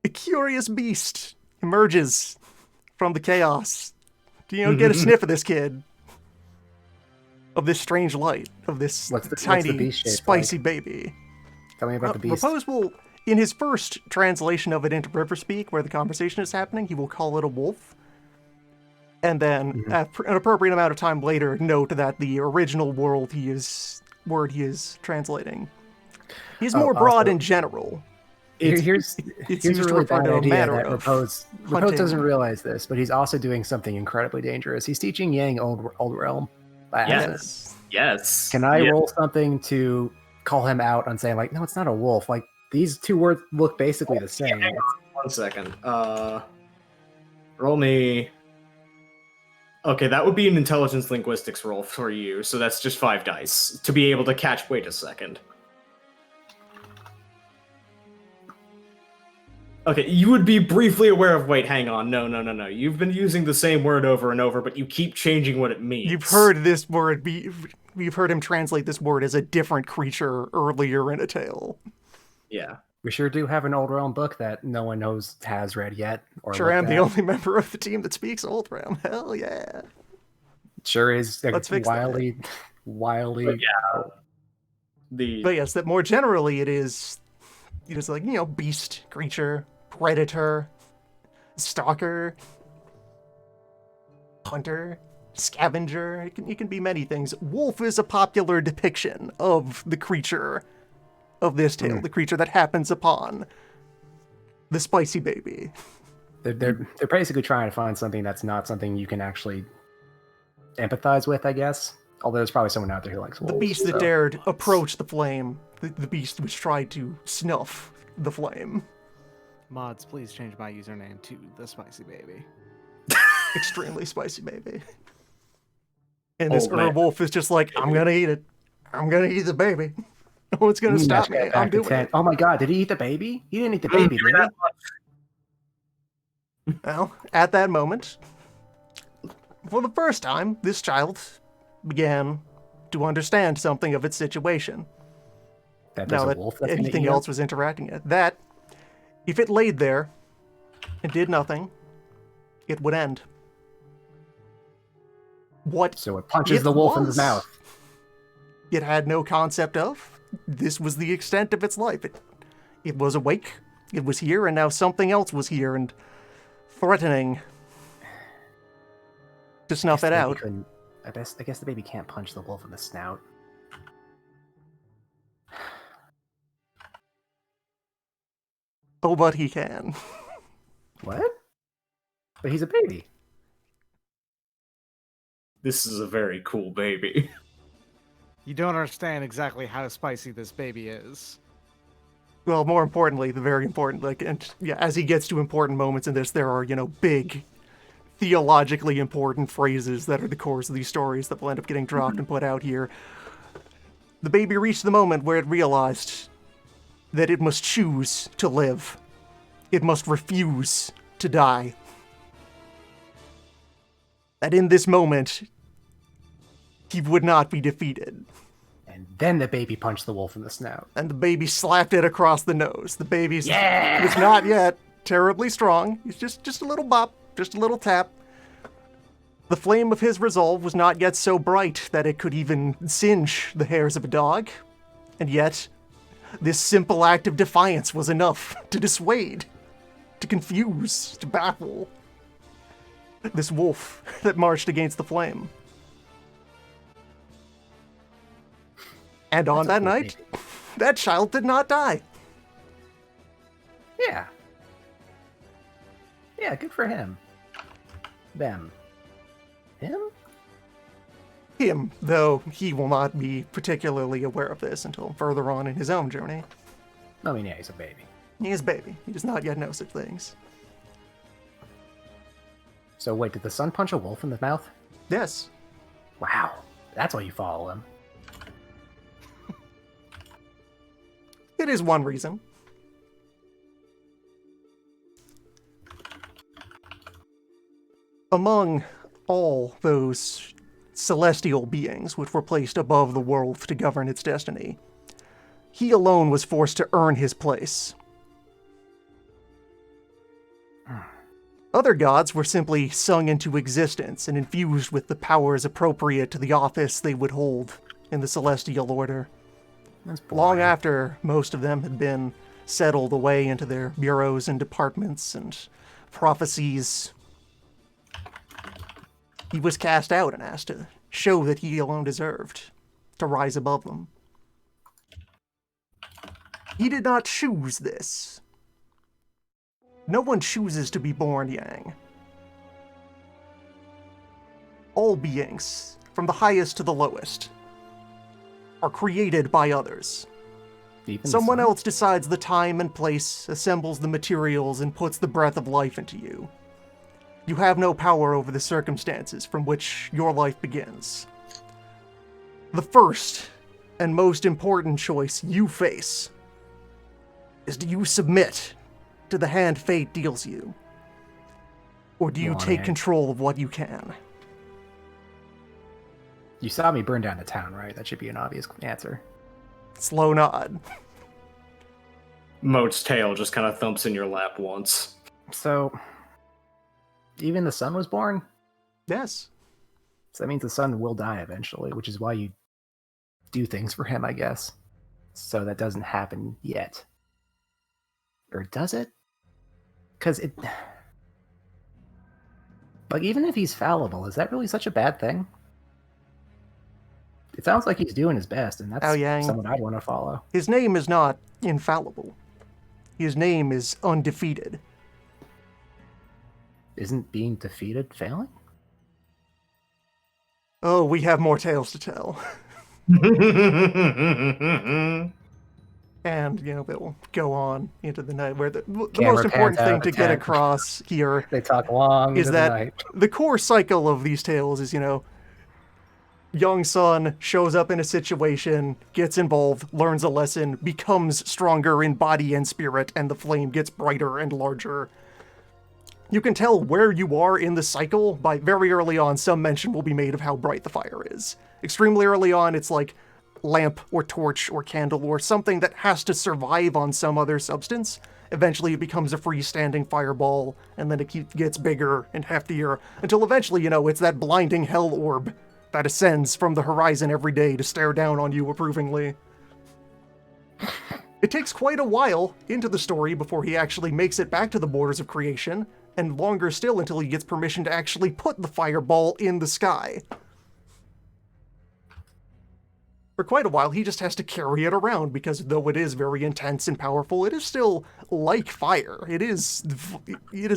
a curious beast emerges from the chaos to, get a sniff of this kid, of this strange light, of this tiny, spicy baby. Tell me about the beast. Repose will, in his first translation of it into River Speak, where the conversation is happening, he will call it a wolf. And then, an appropriate amount of time later, note that the original word he is translating is more broad in general. Here's a really bad idea that Repose doesn't realize this, but he's also doing something incredibly dangerous. He's teaching Yang Old Realm by accident. Yes. Can I roll something to call him out on saying, like, no, it's not a wolf. Like, these two words look basically the same. 1 second. Roll me... Okay, that would be an intelligence linguistics roll for you, so that's just 5 dice to be able to catch... Wait a second. Okay, you would be briefly aware of... Wait, hang on. No. You've been using the same word over and over, but you keep changing what it means. You've heard this word You've heard him translate this word as a different creature earlier in a tale. Yeah. We sure do have an Old Realm book that no one has read yet. Or sure am the only member of the team that speaks Old Realm. Hell yeah. Sure is. Let's fix wildly. But yeah. But yes, that more generally it is like, beast, creature, predator, stalker, hunter, scavenger. It can be many things. Wolf is a popular depiction of the creature of this tale, the creature that happens upon the spicy baby. They're basically trying to find something that's not something you can actually empathize with, I guess. Although there's probably someone out there who likes wolves. The beast that dared approach the flame. The beast which tried to snuff the flame. Mods, please change my username to the spicy baby. Extremely spicy baby. And this wolf is just like, I'm gonna eat it. I'm gonna eat the baby. No one's gonna stop me. I'm doing it. Oh my god, did he eat the baby? He didn't eat the baby, did he? Well, at that moment, for the first time, this child began to understand something of its situation. Now that anything else was interacting it. That, if it laid there and did nothing, it would end. So it punches the wolf in the mouth. It had no concept of, this was the extent of its life. It was awake, it was here, and now something else was here and threatening to snuff it out. I guess the baby can't punch the wolf in the snout. Oh, but he can. What? But he's a baby. This is a very cool baby. You don't understand exactly how spicy this baby is. Well, more importantly, the very important, like, and yeah, as he gets to important moments in this, there are, big, theologically important phrases that are the cores of these stories that will end up getting dropped and put out here. The baby reached the moment where it realized that it must choose to live. It must refuse to die. That in this moment, he would not be defeated. And then the baby punched the wolf in the snout. And the baby slapped it across the nose. The baby's Yeah! was not yet terribly strong. He's just a little bop, just a little tap. The flame of his resolve was not yet so bright that it could even singe the hairs of a dog. And yet, this simple act of defiance was enough to dissuade, to confuse, to baffle this wolf that marched against the flame. And on that night, that child did not die. Yeah. Yeah, good for him. Them. Him? Him, though he will not be particularly aware of this until further on in his own journey. I mean, yeah, he's a baby. He is a baby. He does not yet know such things. So wait, did the sun punch a wolf in the mouth? Yes. Wow. That's why you follow him. It is one reason. Among all those celestial beings which were placed above the world to govern its destiny, he alone was forced to earn his place. Other gods were simply sung into existence and infused with the powers appropriate to the office they would hold in the celestial order. That's Long boring. after most of them had been settled away into their bureaus and departments and prophecies, he was cast out and asked to show that he alone deserved to rise above them. He did not choose this. No one chooses to be born Yang. All beings, from the highest to the lowest, are created by others. Even the Someone sun? else decides the time and place, assembles the materials, and puts the breath of life into you. You have no power over the circumstances from which your life begins. The first and most important choice you face is, do you submit to the hand fate deals you? Or do you Go on, take Hank. control of what you can? You saw me burn down the town, right? That should be an obvious answer. Slow nod. Moat's tail just kind of thumps in your lap once. So, even the sun was born? Yes. So that means the sun will die eventually, which is why you do things for him, I guess. So that doesn't happen yet. Or does it? Because it... Like, even if he's fallible, is that really such a bad thing? It sounds like he's doing his best, and that's Ao Yang. someone I'd want to follow. His name is not infallible. His name is undefeated. Isn't being defeated failing? Oh, we have more tales to tell. And, we'll go on into the night where the Camera most important pans thing out to the get tent. across here They talk long is into the that night. the core cycle of these tales is, young son shows up in a situation, gets involved, learns a lesson, becomes stronger in body and spirit, and the flame gets brighter and larger. You can tell where you are in the cycle by very early on. Some mention will be made of how bright the fire is. Extremely early on, it's like lamp or torch or candle or something that has to survive on some other substance. Eventually it becomes a freestanding fireball, and then it gets bigger and heftier, until eventually, it's that blinding hell orb that ascends from the horizon every day to stare down on you approvingly. It takes quite a while into the story before he actually makes it back to the borders of creation, and longer still until he gets permission to actually put the fireball in the sky. For quite a while, he just has to carry it around because though it is very intense and powerful, it is still like fire. It is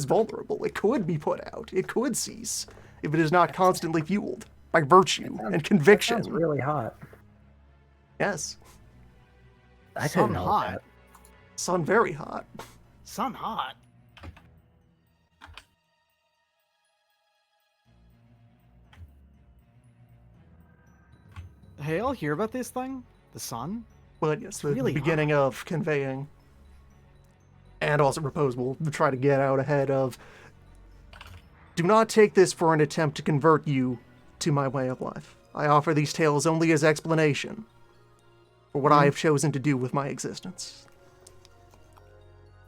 vulnerable. It could be put out. It could cease if it is not constantly fueled by virtue and conviction. That sounds really hot. Yes. I Sun couldn't hold hot. that. Sun very hot. Sun hot. Hey, I'll hear about this thing. The sun. But yes, the really beginning of conveying. And also propose we'll try to get out ahead of. Do not take this for an attempt to convert you to my way of life. I offer these tales only as explanation for what I have chosen to do with my existence.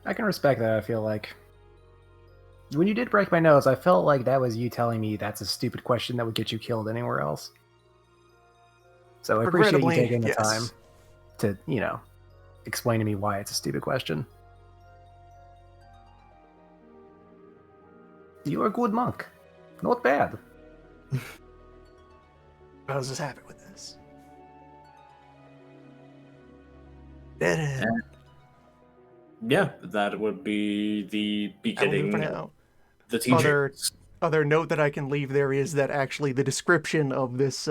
I can respect that, I feel like. When you did break my nose, I felt like that was you telling me that's a stupid question that would get you killed anywhere else. So I appreciate you Regrettably, taking the yes. time to, explain to me why it's a stupid question. You're a good monk. Not bad. How does this happen with this? Dead end. Yeah, that would be the I will do it beginning for of now. the teachings. Other note that I can leave there is that actually the description of this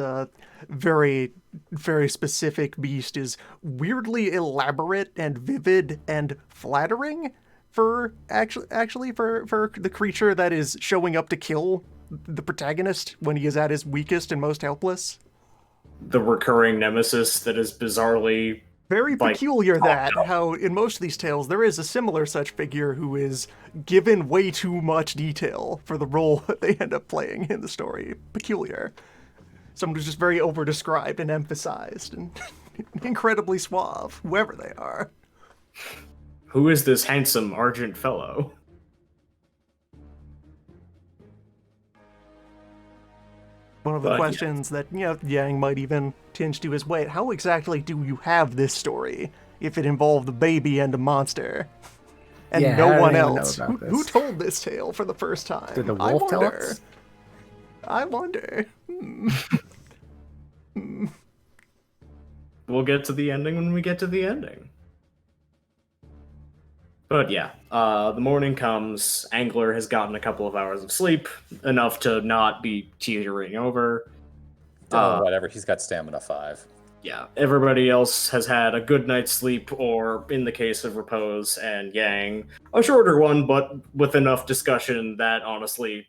very, very specific beast is weirdly elaborate and vivid and flattering for actually for the creature that is showing up to kill the protagonist when he is at his weakest and most helpless. The recurring nemesis that is bizarrely Very like, peculiar that, out. how in most of these tales there is a similar such figure who is given way too much detail for the role that they end up playing in the story. Peculiar. Someone who's just very over-described and emphasized and incredibly suave, whoever they are. Who is this handsome argent fellow? One of the But, yeah. questions that, Yang might even tinge to is, wait, how exactly do you have this story if it involved a baby and a monster? And Yeah, no how did one anyone know else. about Who this? told this tale for the first time? Did the I wolf tell wonder. us? I wonder. We'll get to the ending when we get to the ending. But yeah, the morning comes. Angler has gotten a couple of hours of sleep, enough to not be teetering over. Whatever, he's got stamina 5. Yeah, everybody else has had a good night's sleep, or in the case of Repose and Yang, a shorter one, but with enough discussion that honestly,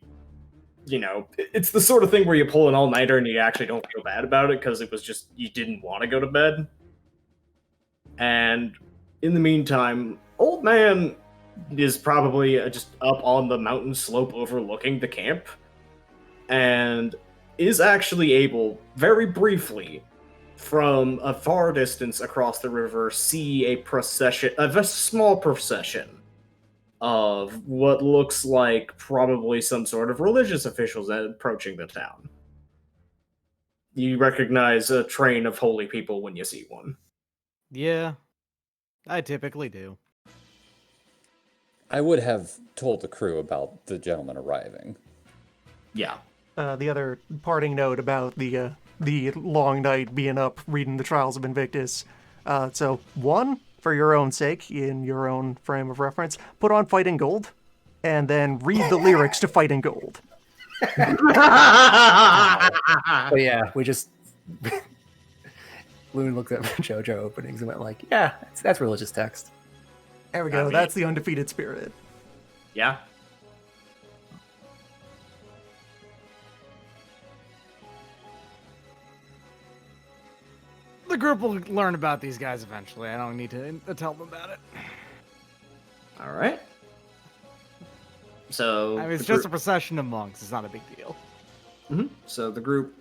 it's the sort of thing where you pull an all-nighter and you actually don't feel bad about it because it was just you didn't want to go to bed. And in the meantime, Old Man is probably just up on the mountain slope overlooking the camp, and is actually able, very briefly, from a far distance across the river, see a small procession of what looks like probably some sort of religious officials approaching the town. You recognize a train of holy people when you see one. Yeah, I typically do. I would have told the crew about the gentleman arriving. Yeah. The other parting note about the long night being up reading the Trials of Invictus. So, one, for your own sake, in your own frame of reference, put on Fighting Gold, and then read the lyrics to Fighting Gold. But yeah, we just Loon looked at JoJo openings and went like, "Yeah, that's religious text." There we I go. mean- That's the undefeated spirit. Yeah. The group will learn about these guys eventually. I don't need to tell them about it. All right. So I mean, it's the just a group- procession of monks. It's not a big deal. So the group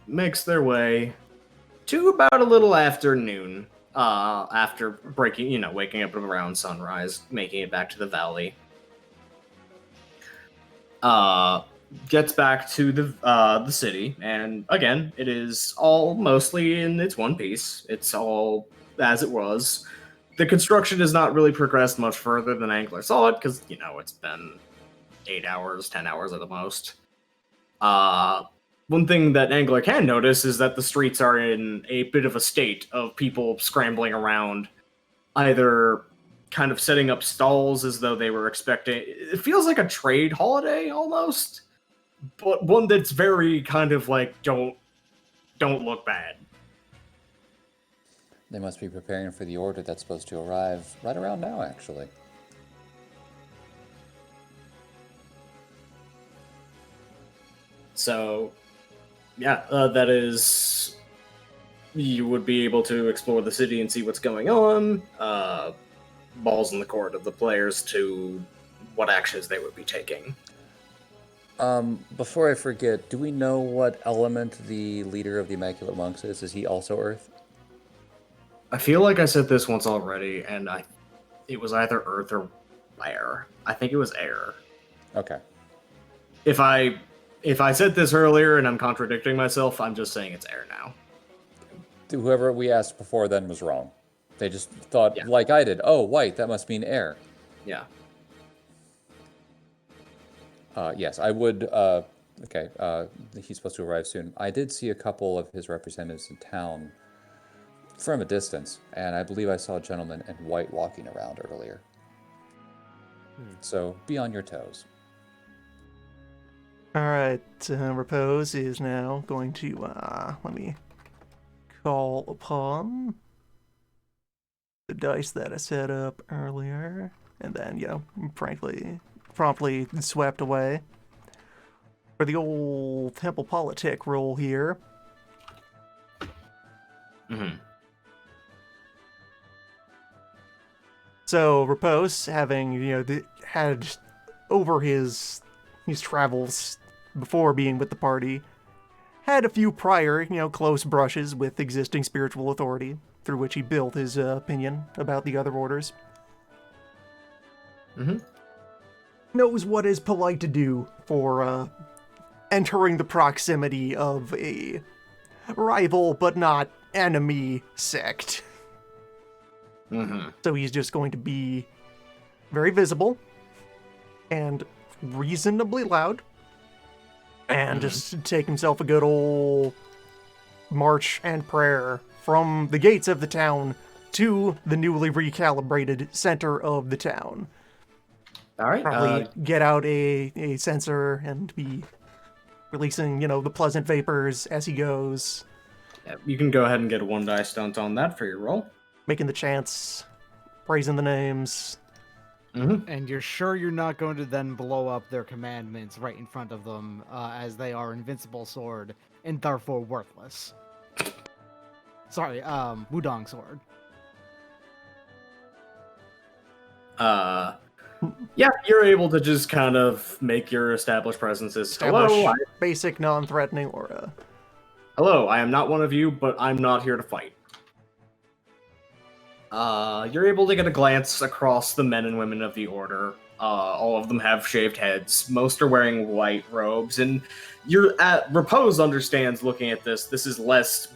makes their way to about a little after noon. After waking up around sunrise, making it back to the valley. Gets back to the city, and again, it is all mostly in its one piece. It's all as it was. the construction has not really progressed much further than Angler saw it, because, it's been 8 hours, 10 hours at the most. One thing that Angler can notice is that the streets are in a bit of a state of people scrambling around, either kind of setting up stalls as though they were expecting. It feels like a trade holiday almost, but one that's very kind of like don't look bad. They must be preparing for the order that's supposed to arrive right around now, actually. So, yeah, that is. You would be able to explore the city and see what's going on. Balls in the court of the players to what actions they would be taking. Before I forget, do we know what element the leader of the Immaculate Monks is? Is he also Earth? I feel like I said this once already, and it was either Earth or air. I think it was air. Okay. If I said this earlier and I'm contradicting myself, I'm just saying it's air now. Whoever we asked before then was wrong. They just thought, Yeah. like I did, oh, white, that must mean air. Yeah. Yes, I would. Okay, he's supposed to arrive soon. I did see a couple of his representatives in town from a distance, and I believe I saw a gentleman in white walking around earlier. So be on your toes. All right, Repose is now going to let me call upon the dice that I set up earlier, and then promptly swept away for the old Temple Politic roll here. Mm-hmm. So Repose, having had over his travels before being with the party, had a few prior close brushes with existing spiritual authority, through which he built his opinion about the other orders. Mm-hmm. Knows what is polite to do for entering the proximity of a rival but not enemy sect. Mm-hmm. So he's just going to be very visible and reasonably loud, and just take himself a good old march and prayer from the gates of the town to the newly recalibrated center of the town. All right. Probably get out a sensor and be releasing, the pleasant vapors as he goes. Yeah, you can go ahead and get a 1 die stunt on that for your roll. Making the chants, praising the names. Mm-hmm. And you're sure you're not going to then blow up their commandments right in front of them, as they are invincible sword and therefore worthless. Sorry, Wudong sword. Yeah, you're able to just kind of make your established presences. Establish basic non-threatening aura. Hello, I am not one of you, but I'm not here to fight. You're able to get a glance across the men and women of the Order. All of them have shaved heads. Most are wearing white robes, and Repose understands looking at this is less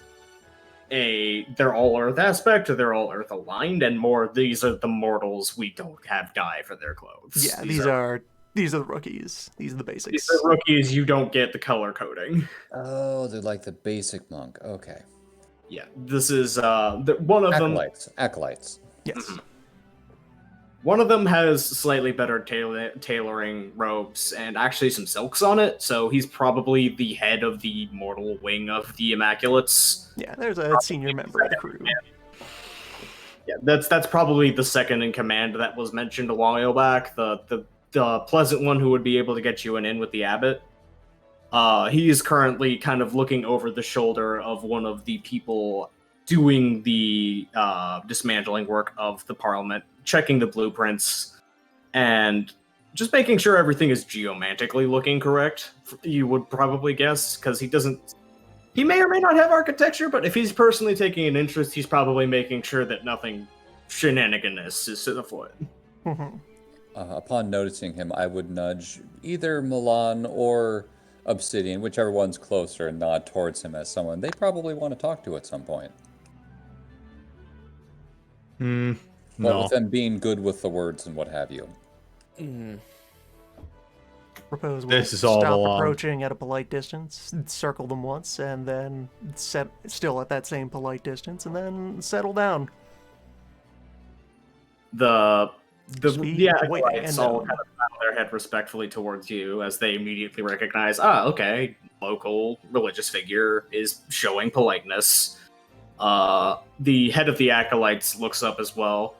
they're all Earth aspect, or they're all Earth aligned, and more these are the mortals we don't have dye for their clothes. Yeah, these are the rookies. These are the basics. These are rookies, you don't get the color coding. Oh, they're like the basic monk. Okay. Yeah, this is one of them. Acolytes. Yes. Mhm. One of them has slightly better tailoring robes and actually some silks on it, so he's probably the head of the mortal wing of the Immaculates. Yeah, there's a senior member of the crew. Yeah, that's probably the second in command that was mentioned a while back. The pleasant one who would be able to get you an in with the abbot. He is currently kind of looking over the shoulder of one of the people doing the dismantling work of the Parliament, checking the blueprints, and just making sure everything is geomantically looking correct. You would probably guess, because he may or may not have architecture, but if he's personally taking an interest, he's probably making sure that nothing shenaniganous is afoot. Mhm. Upon noticing him, I would nudge either Milan or Obsidian, whichever one's closer, and nod towards him as someone they probably want to talk to at some point. Well, No. with them being good with the words and what have you. Propose we'll This is all stop along. approaching at a polite distance, circle them once, and then still at that same polite distance, and then settle down. The Just be yeah, waiting acolytes and all known. kind of bow their head respectfully towards you as they immediately recognize, okay, local religious figure is showing politeness. The head of the acolytes looks up as well.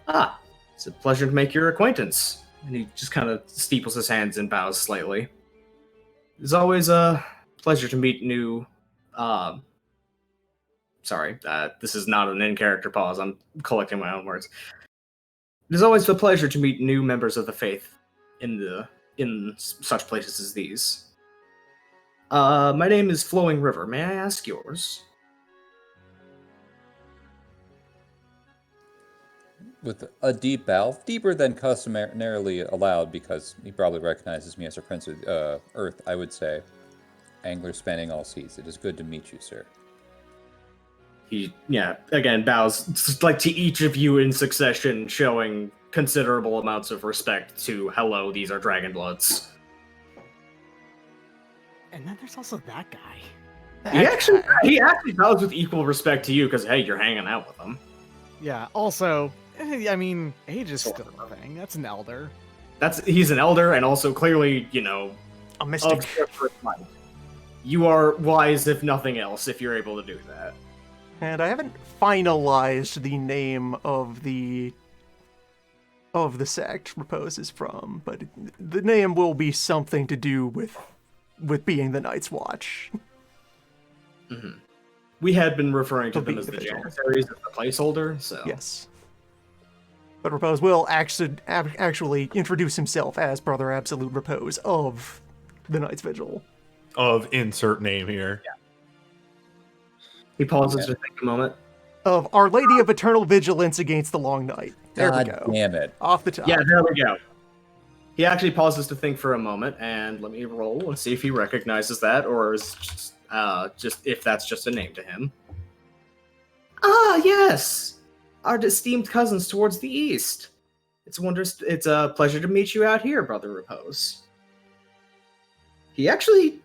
It's a pleasure to make your acquaintance. And he just kind of steeples his hands and bows slightly. It's always a pleasure to meet new. This is not an in-character pause. I'm collecting my own words. It is always a pleasure to meet new members of the faith in such places as these. My name is Flowing River. May I ask yours? With a deep bow, deeper than customarily allowed, because he probably recognizes me as a prince of Earth, I would say. Angler spanning all seas. It is good to meet you, sir. He, again, bows like to each of you in succession, showing considerable amounts of respect to, hello, these are Dragonbloods. And then there's also that guy. He actually bows with equal respect to you, because, hey, you're hanging out with him. Yeah, also, I mean, age is still a thing. That's an elder. He's an elder, and also clearly, A mystic. of different life. You are wise, if nothing else, if you're able to do that. And I haven't finalized the name of the sect Repose is from, but the name will be something to do with being the Night's Watch. Mm-hmm. We had been referring to Of them the as the individual. Janissaries as the placeholder, so... Yes. But Repose will actually introduce himself as Brother Absolute Repose of the Night's Vigil. Of insert name here. Yeah. He pauses to think a moment. Of Our Lady of Eternal Vigilance against the Long Night. There God we go. damn it. Off the top. Yeah, there we go. He actually pauses to think for a moment, and let me roll and see if he recognizes that, or is just if that's just a name to him. Ah, yes! Our esteemed cousins towards the east. It's a pleasure to meet you out here, Brother Repose. He actually...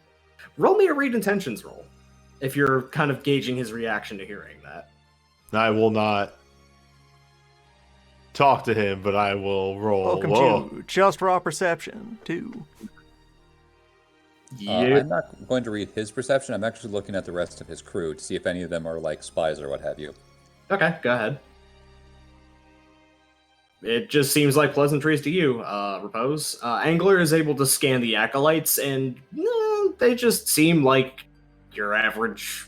Roll me a read intentions roll, if you're kind of gauging his reaction to hearing that. I will not talk to him, but I will roll. Welcome to Just Raw Perception 2. I'm not going to read his perception. I'm actually looking at the rest of his crew to see if any of them are like spies or what have you. Okay, go ahead. It just seems like pleasantries to you, Repose. Angler is able to scan the acolytes, and they just seem like your average,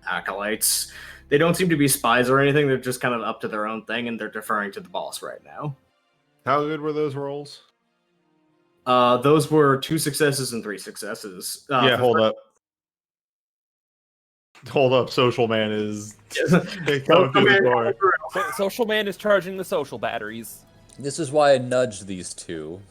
acolytes. They don't seem to be spies or anything. They're just kind of up to their own thing, and they're deferring to the boss right now. How good were those rolls? Those were 2 successes and 3 successes. Hold up. Hold up, Social Man is coming through the door. Social Man is charging the social batteries. This is why I nudged these two.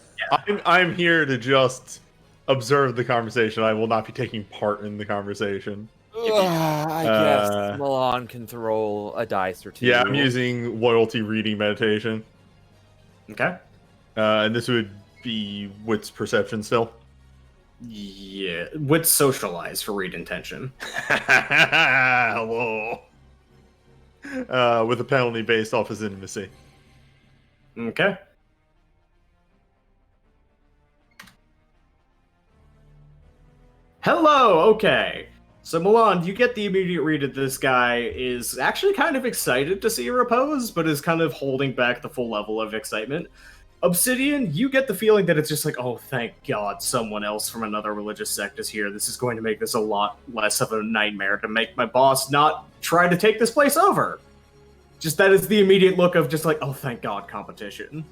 I'm here to just observe the conversation. I will not be taking part in the conversation. I guess Milan can throw a dice or two. Yeah, I'm using loyalty reading meditation. Okay. And this would be wits perception still. Yeah, with socialize for read intention. Hello. With a penalty based off his intimacy. Okay. Hello, okay. So Milan, you get the immediate read that this guy is actually kind of excited to see Repose, but is kind of holding back the full level of excitement. Obsidian, you get the feeling that it's just like, oh, thank God someone else from another religious sect is here. This is going to make this a lot less of a nightmare to make my boss not try to take this place over. Just that is the immediate look of just like, oh, thank God, competition.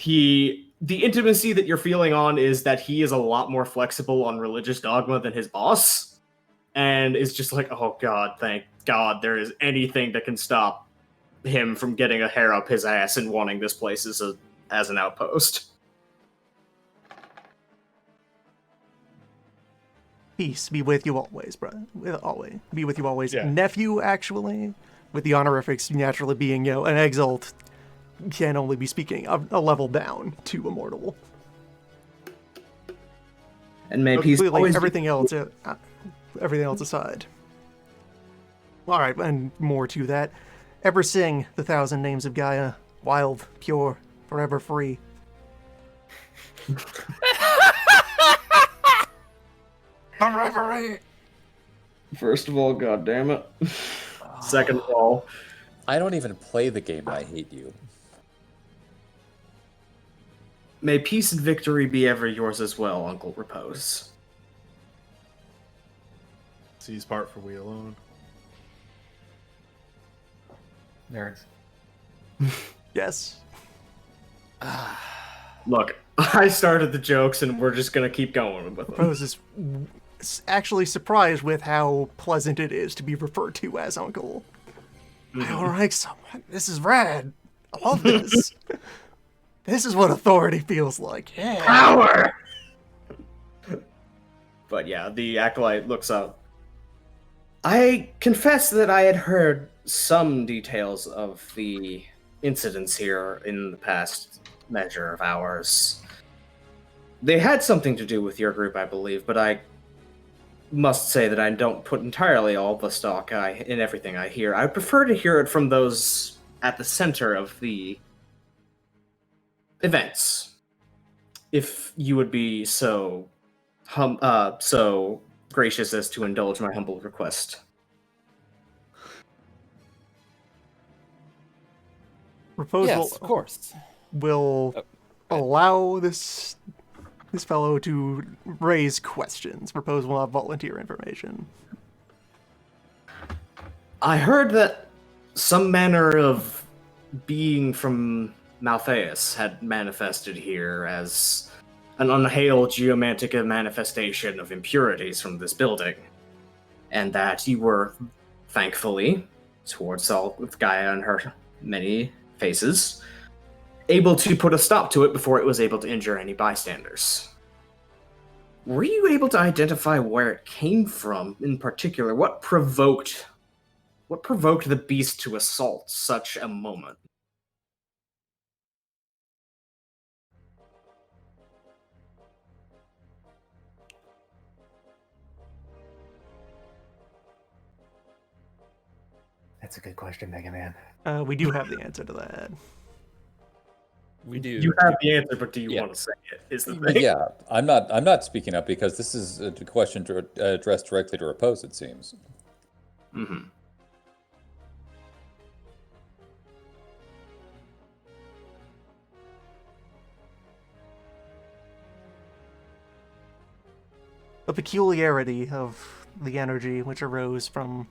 The intimacy that you're feeling on is that he is a lot more flexible on religious dogma than his boss. And is just like, oh God, thank God there is anything that can stop him from getting a hair up his ass and wanting this place as an outpost. Peace be with you always, brother. Always. Be with you always. Yeah. Nephew, actually. with the honorifics naturally being, an exalt can only be speaking a level down to immortal. And may But peace clearly, always everything else aside. All right, and more to that. Ever sing the 1,000 Names of Gaia, wild, pure, forever free? First of all, god damn it. Second of all, I don't even play the game, and I hate you. may peace and victory be ever yours as well, Uncle Repose. C's part for we alone. Nerds. Yes. Look, I started the jokes and we're just gonna keep going with them. Rose is actually surprised with how pleasant it is to be referred to as Uncle. I like someone. This is rad. I love this. This is what authority feels like. Yeah. Power! But yeah, the acolyte looks up. I confess that I had heard some details of the incidents here in the past measure of hours. They had something to do with your group, I believe, but I must say that I don't put entirely all the stock in everything I hear. I prefer to hear it from those at the center of the events. If you would be so gracious as to indulge my humble request. Proposal Yes, of course. will allow this fellow to raise questions. Proposal will not volunteer information. I heard that some manner of being from Malphaeus had manifested here as an unhailed geomantic manifestation of impurities from this building, and that you were, thankfully, towards all with Gaia and her many faces, able to put a stop to it before it was able to injure any bystanders. Were you able to identify where it came from in particular? What provoked the beast to assault such a moment? That's a good question, Mega Man. We do have the answer to that. We do. You have the answer, but do you Yeah. want to say it? Is the thing. Yeah, I'm not speaking up because this is a question addressed directly to Repose, it seems. Mm-hmm. A peculiarity of the energy which arose from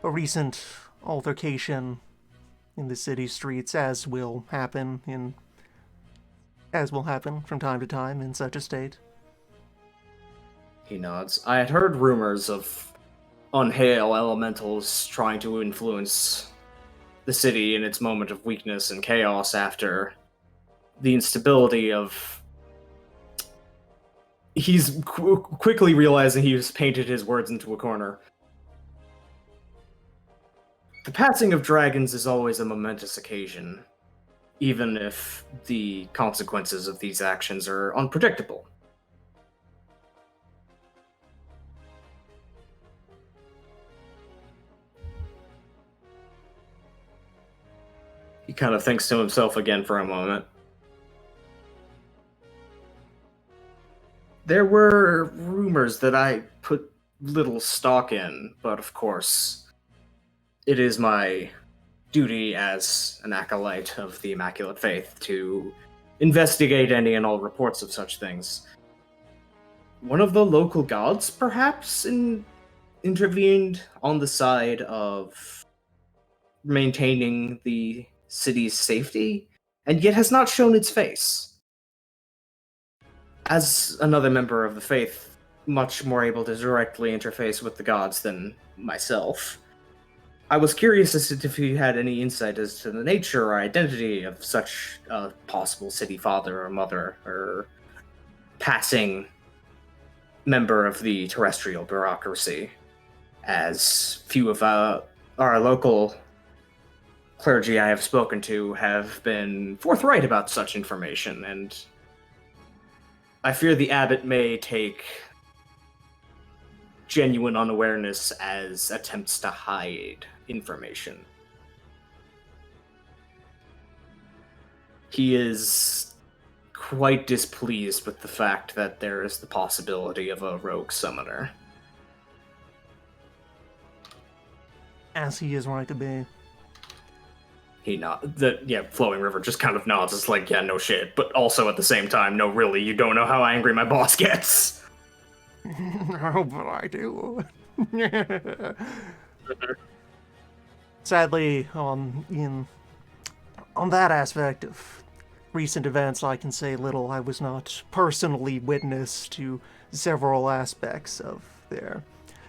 a recent altercation in the city streets, as will happen from time to time in such a state. He nods. I had heard rumors of unhail elementals trying to influence the city in its moment of weakness and chaos after the instability of... He's quickly realizing he's painted his words into a corner. The passing of dragons is always a momentous occasion, even if the consequences of these actions are unpredictable. He kind of thinks to himself again for a moment. There were rumors that I put little stock in, but of course, it is my duty as an acolyte of the Immaculate Faith to investigate any and all reports of such things. One of the local gods, perhaps, intervened on the side of maintaining the city's safety, and yet has not shown its face. As another member of the faith, much more able to directly interface with the gods than myself, I was curious as to if you had any insight as to the nature or identity of such a possible city father or mother or passing member of the terrestrial bureaucracy, as few of our local clergy I have spoken to have been forthright about such information, and I fear the abbot may take genuine unawareness as attempts to hide information. He is quite displeased with the fact that there is the possibility of a rogue summoner. As he is right to be. Flowing River just kind of nods. It's like, yeah, no shit. But also at the same time, no, really, you don't know how angry my boss gets. Oh, but I do. Sadly, on that aspect of recent events, I can say little. I was not personally witness to several aspects of their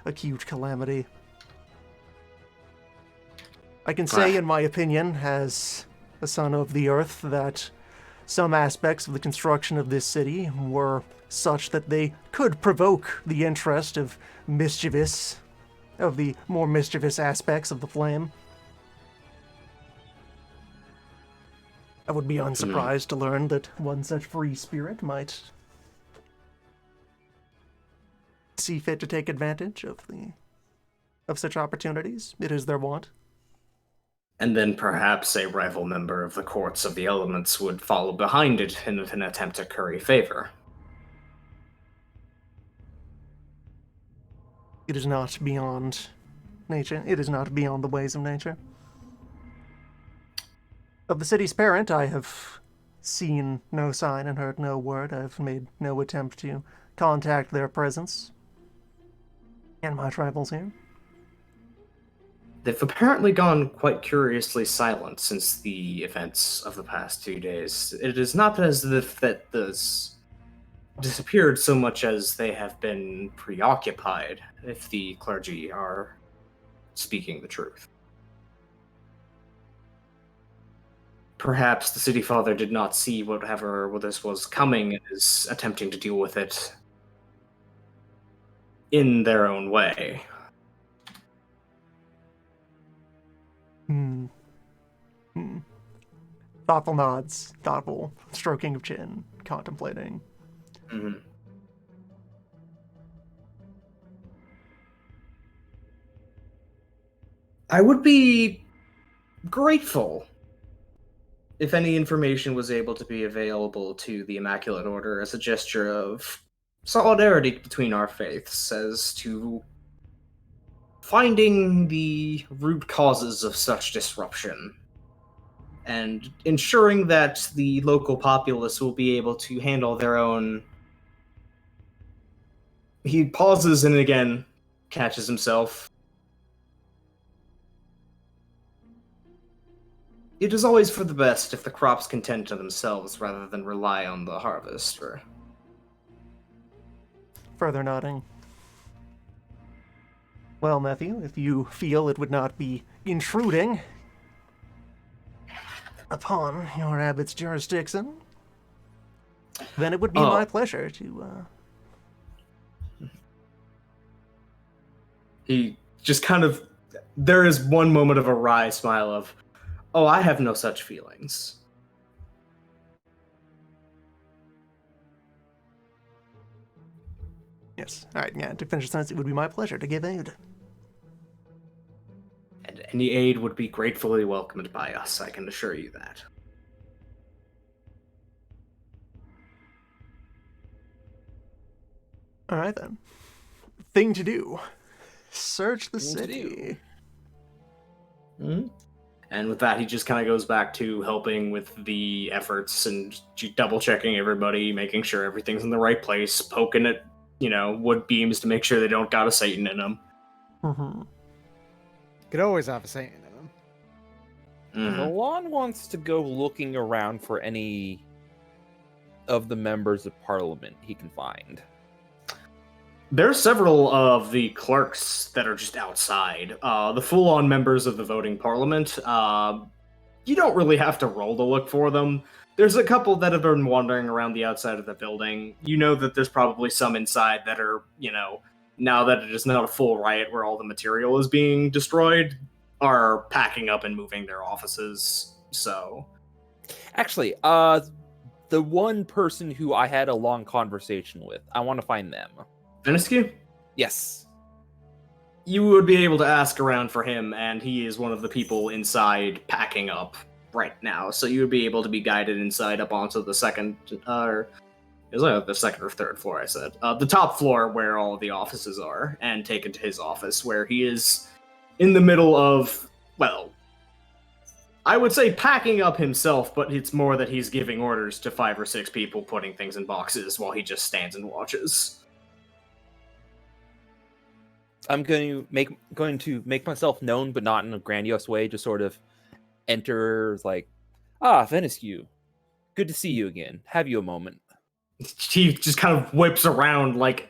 acute calamity. I can say, in my opinion, as a son of the earth, that some aspects of the construction of this city were such that they could provoke the interest of the more mischievous aspects of the flame. I would be unsurprised to learn that one such free spirit might see fit to take advantage of such opportunities. It is their wont. And then perhaps a rival member of the Courts of the Elements would follow behind it in an attempt to curry favor. It is not beyond nature. It is not beyond the ways of nature. Of the city's parent, I have seen no sign and heard no word. I have made no attempt to contact their presence and my travels here. They've apparently gone quite curiously silent since the events of the past 2 days. It is not as if that this disappeared so much as they have been preoccupied, if the clergy are speaking the truth. Perhaps the city father did not see whatever this was coming and is attempting to deal with it in their own way. Thoughtful nods, thoughtful stroking of chin, contemplating. Mm-hmm. I would be grateful if any information was able to be available to the Immaculate Order as a gesture of solidarity between our faiths, as to finding the root causes of such disruption and ensuring that the local populace will be able to handle their own. He pauses and again catches himself. It is always for the best if the crops can tend to themselves rather than rely on the harvester. Further nodding. Well, nephew, if you feel it would not be intruding upon your abbot's jurisdiction, then it would be my pleasure to, He just kind of... There is one moment of a wry smile of, oh, I have no such feelings. Yes. All right, yeah, to finish the sentence, it would be my pleasure to give aid. And any aid would be gratefully welcomed by us, I can assure you that. All right, then. Thing to do. Search the city. Mm-hmm. And with that, he just kind of goes back to helping with the efforts and double-checking everybody, making sure everything's in the right place, poking at, wood beams to make sure they don't got a Satan in them. Mm-hmm. Could always have a Satan in them. Mm-hmm. Milan wants to go looking around for any of the members of Parliament he can find. There are several of the clerks that are just outside. The full-on members of the voting parliament, you don't really have to roll to look for them. There's a couple that have been wandering around the outside of the building. You know that there's probably some inside that are, now that it is not a full riot where all the material is being destroyed, are packing up and moving their offices. So Actually, the one person who I had a long conversation with, I want to find them. Vinescu, Yes. you would be able to ask around for him, and he is one of the people inside packing up right now. So you would be able to be guided inside up onto the second, is it the second or third floor? I said the top floor where all of the offices are, and taken to his office where he is in the middle of, well, I would say packing up himself, but it's more that he's giving orders to 5 or 6 people, putting things in boxes while he just stands and watches. I'm going to make myself known, but not in a grandiose way. Just sort of enter, like, Veniscu, good to see you again. Have you a moment? He just kind of whips around like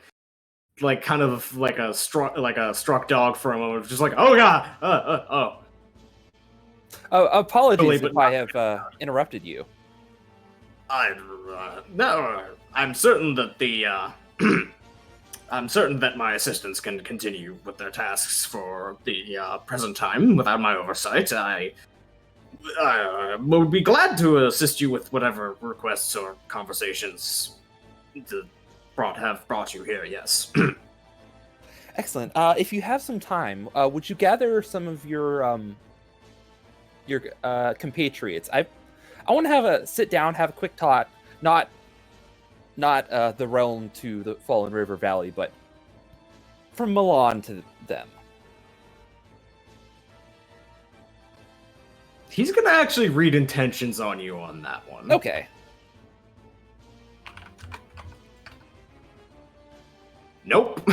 kind of like a struck dog for a moment, just like, oh god, oh. Apologies But if I have interrupted you. No, I'm certain that I'm certain that my assistants can continue with their tasks for the present time without my oversight. I would be glad to assist you with whatever requests or conversations have brought you here. Yes. Excellent. If you have some time, would you gather some of your compatriots? I want to have a sit down, have a quick talk. Not the realm to the Fallen River Valley, but from Milan to them. He's gonna actually read intentions on you on that one. Okay. Nope.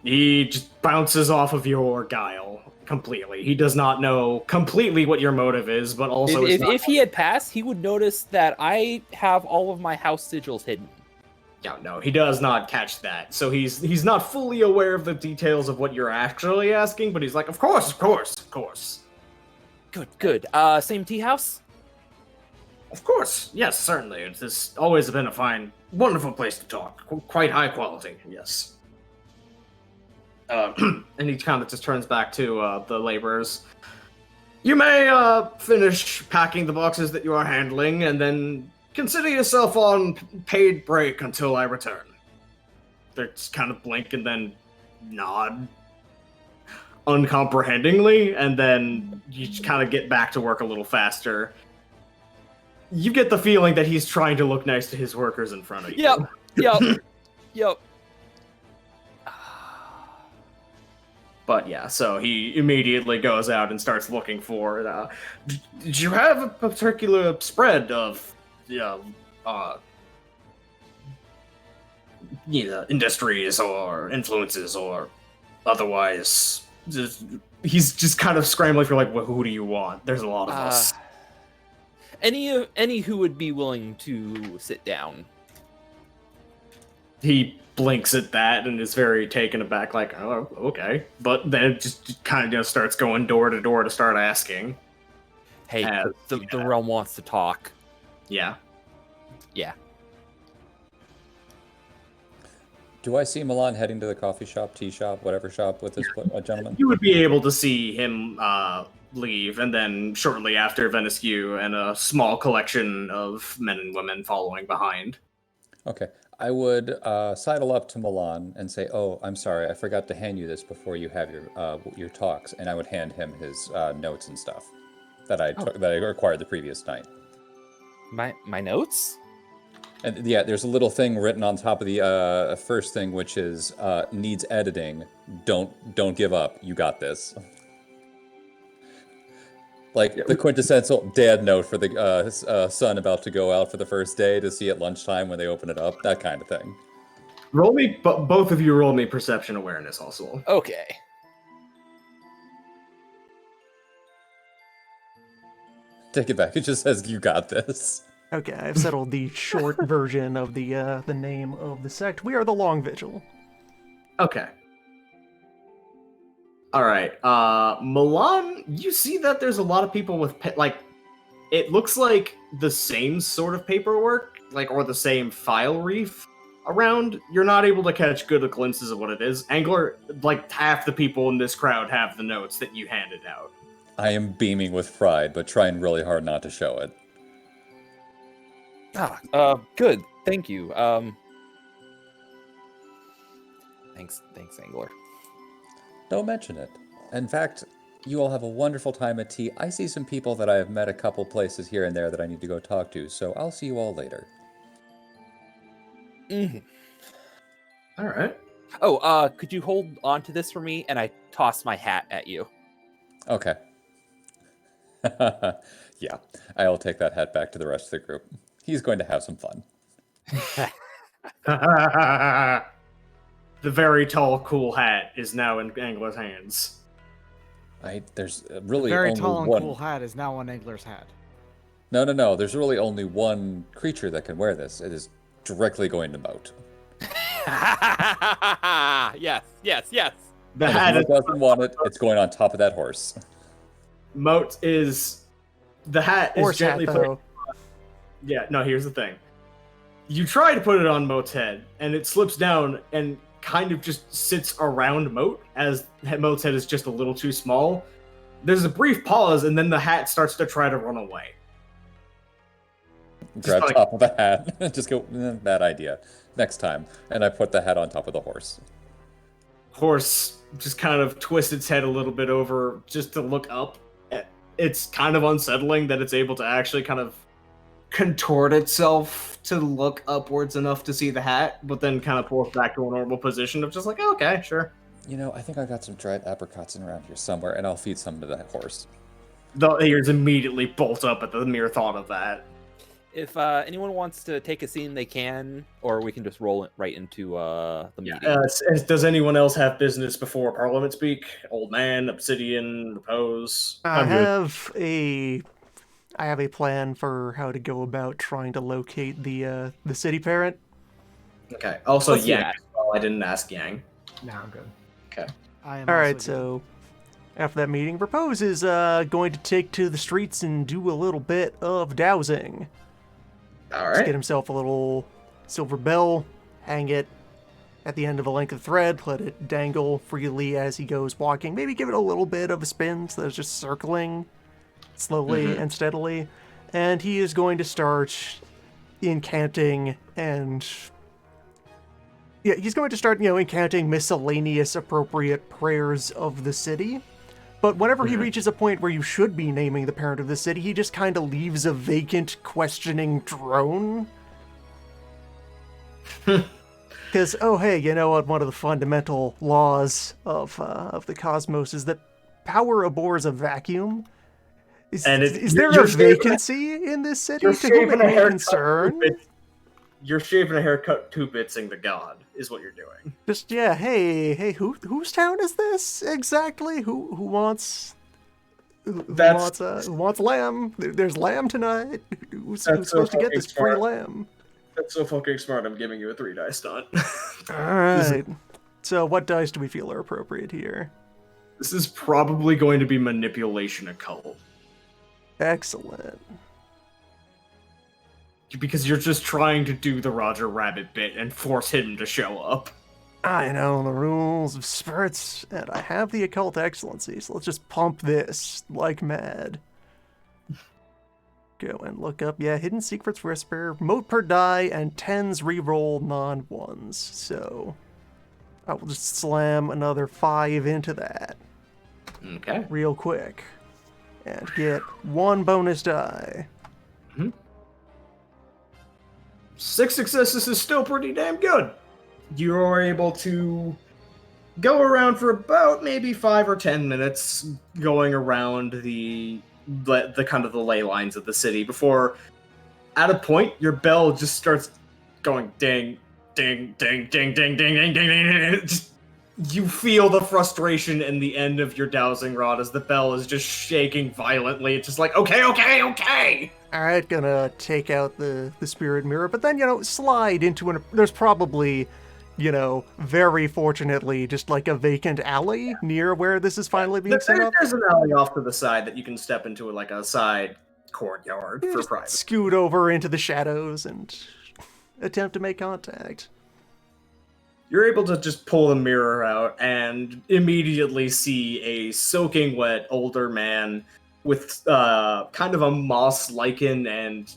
He just bounces off of your guile completely. He does not know completely what your motive is, but also if he had passed, he would notice that I have all of my house sigils hidden. Yeah, no, he does not catch that. So he's not fully aware of the details of what you're actually asking, but he's like, of course. Good. Same tea house? Of course, yes, certainly. It's always been a fine, wonderful place to talk. Quite high quality, yes. And he kind of just turns back to the laborers. You may finish packing the boxes that you are handling, and then consider yourself on paid break until I return. They just kind of blink and then nod uncomprehendingly, and then you just kind of get back to work a little faster. You get the feeling that he's trying to look nice to his workers in front of you. Yep. But yeah, so he immediately goes out and starts looking for. Did you have a particular spread of, industries or influences or otherwise? He's just kind of scrambling for like, well, who do you want? There's a lot of us. Any who would be willing to sit down. He blinks at that and is very taken aback, like, oh, okay. But then just kind of starts going door to door to start asking. Hey, the realm wants to talk. Yeah. Do I see Milan heading to the coffee shop, tea shop, whatever shop with this gentleman? You would be able to see him leave, and then shortly after, Veniscu and a small collection of men and women following behind. Okay. I would sidle up to Milan and say, "Oh, I'm sorry, I forgot to hand you this before you have your talks," and I would hand him his notes and stuff that I acquired the previous night. My notes? And yeah, there's a little thing written on top of the first thing, which is needs editing. Don't give up. You got this. Like the quintessential dad note for the son about to go out for the first day to see at lunchtime when they open it up. That kind of thing. Roll me, both of you roll me perception awareness also. Okay. Take it back. It just says you got this. Okay, I've settled the short version of the name of the sect. We are the Long Vigil. Okay. All right. Milan, you see that there's a lot of people with it looks like the same sort of paperwork, or the same file reef around, you're not able to catch good glimpses of what it is. Angler, like half the people in this crowd have the notes that you handed out. I am beaming with pride, but trying really hard not to show it. Good. Thank you. Thanks, Angler. Don't mention it. In fact, you all have a wonderful time at tea. I see some people that I have met a couple places here and there that I need to go talk to, so I'll see you all later. Mm-hmm. All right. Oh, could you hold on to this for me? And I toss my hat at you. Okay. Yeah, I'll take that hat back to the rest of the group. He's going to have some fun. The very tall, cool hat is now in Angler's hands. There's really Very only tall and one... cool hat is now on Angler's hat. No. There's really only one creature that can wear this. It is directly going to Moat. Yes. The And hat if is Moat doesn't want it, it's going on top of that horse. Moat is the hat is Horse hat, gently though. put. Yeah, no. Here's the thing. You try to put it on Moat's head, and it slips down and kind of just sits around Moat, as Moat's head is just a little too small. There's a brief pause, and then the hat starts to try to run away. Grab like- top of the hat. Just go, bad idea. Next time. And I put the hat on top of the horse. Horse just kind of twists its head a little bit over just to look up. It's kind of unsettling that it's able to actually kind of contort itself to look upwards enough to see the hat, but then kind of pulls back to a normal position of just like, oh, okay, sure. You know, I think I got some dried apricots in around here somewhere, and I'll feed some to that horse. The ears immediately bolt up at the mere thought of that. If anyone wants to take a scene, they can, or we can just roll it right into the meeting. Does anyone else have business before Parliament speak? Old man, Obsidian, Repose. I I'm good. have a plan for how to go about trying to locate the city parent. Okay. Also, Let's do Yang. that. Well, I didn't ask Yang. No, I'm good. Okay. I am All also right, good. so after that meeting, Repose is going to take to the streets and do a little bit of dowsing. All Just get right. himself a little silver bell, hang it at the end of a length of thread, let it dangle freely as he goes walking. Maybe give it a little bit of a spin so that it's just circling slowly and steadily. And he is going to start incanting and... Yeah, he's going to start, incanting miscellaneous appropriate prayers of the city. But whenever he reaches a point where you should be naming the parent of the city, he just kind of leaves a vacant, questioning drone. Because, oh hey, you know what? One of the fundamental laws of the cosmos is that power abhors a vacuum. Is there you're a vacancy in this city You're to whom it shaving a may haircut. concern? You're shaving a haircut, two-bitsing the god, is what you're doing. Just yeah, hey, whose town is this exactly? Who wants who wants lamb? There's lamb tonight. Who's so supposed to get fucking this free smart. lamb? That's so fucking smart. I'm giving you a 3-dice stunt. All right. So what dice do we feel are appropriate here? This is probably going to be manipulation occult. Excellent. Because you're just trying to do the Roger Rabbit bit and force him to show up. I know the rules of spirits, and I have the occult excellency, so let's just pump this like mad. Go and look up, Hidden Secrets Whisper, mote per die, and 10s reroll non-ones. So I will just slam another 5 into that Okay. real quick and get 1 bonus die. 6 successes is still pretty damn good. You are able to go around for about maybe 5 or 10 minutes, going around the kind of the ley lines of the city before, at a point, your bell just starts going ding, ding, ding, ding, ding, ding, ding, ding, ding, ding. Just, you feel the frustration in the end of your dowsing rod as the bell is just shaking violently. It's just like, okay. Alright, gonna take out the spirit mirror, but then, slide into there's probably, very fortunately, just like a vacant alley near where this is finally being set up. There's an alley off to the side that you can step into, like a side courtyard for Just private. scoot over into the shadows and attempt to make contact. You're able to just pull the mirror out and immediately see a soaking wet older man with kind of a moss lichen and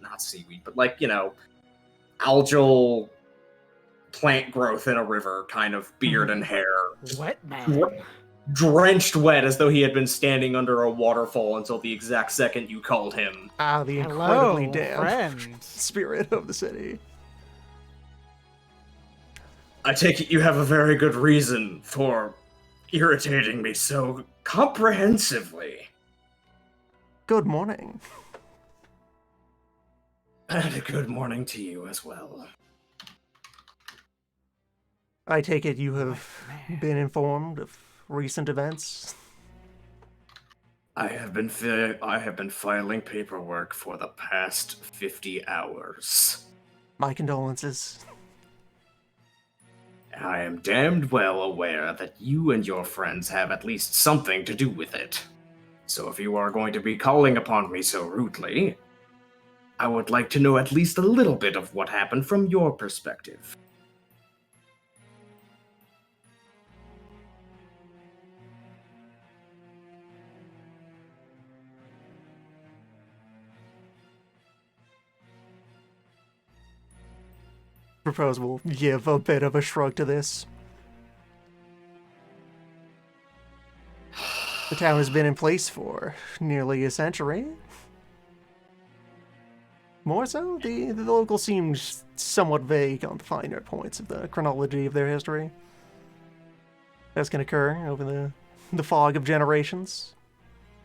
not seaweed, but algal plant growth in a river kind of beard and hair. Just Wet man. drenched wet as though he had been standing under a waterfall until the exact second you called him. Ah, the incredibly Hello, damp friend. spirit of the city. I take it you have a very good reason for irritating me so comprehensively. Good morning. And a good morning to you as well. I take it you have Man. been informed of recent events? I have been filing paperwork for the past 50 hours. My condolences. I am damned well aware that you and your friends have at least something to do with it. So if you are going to be calling upon me so rudely, I would like to know at least a little bit of what happened from your perspective. Propose will give a bit of a shrug to this. The town has been in place for nearly a century. More so, the locals seemed somewhat vague on the finer points of the chronology of their history. As can occur over the fog of generations.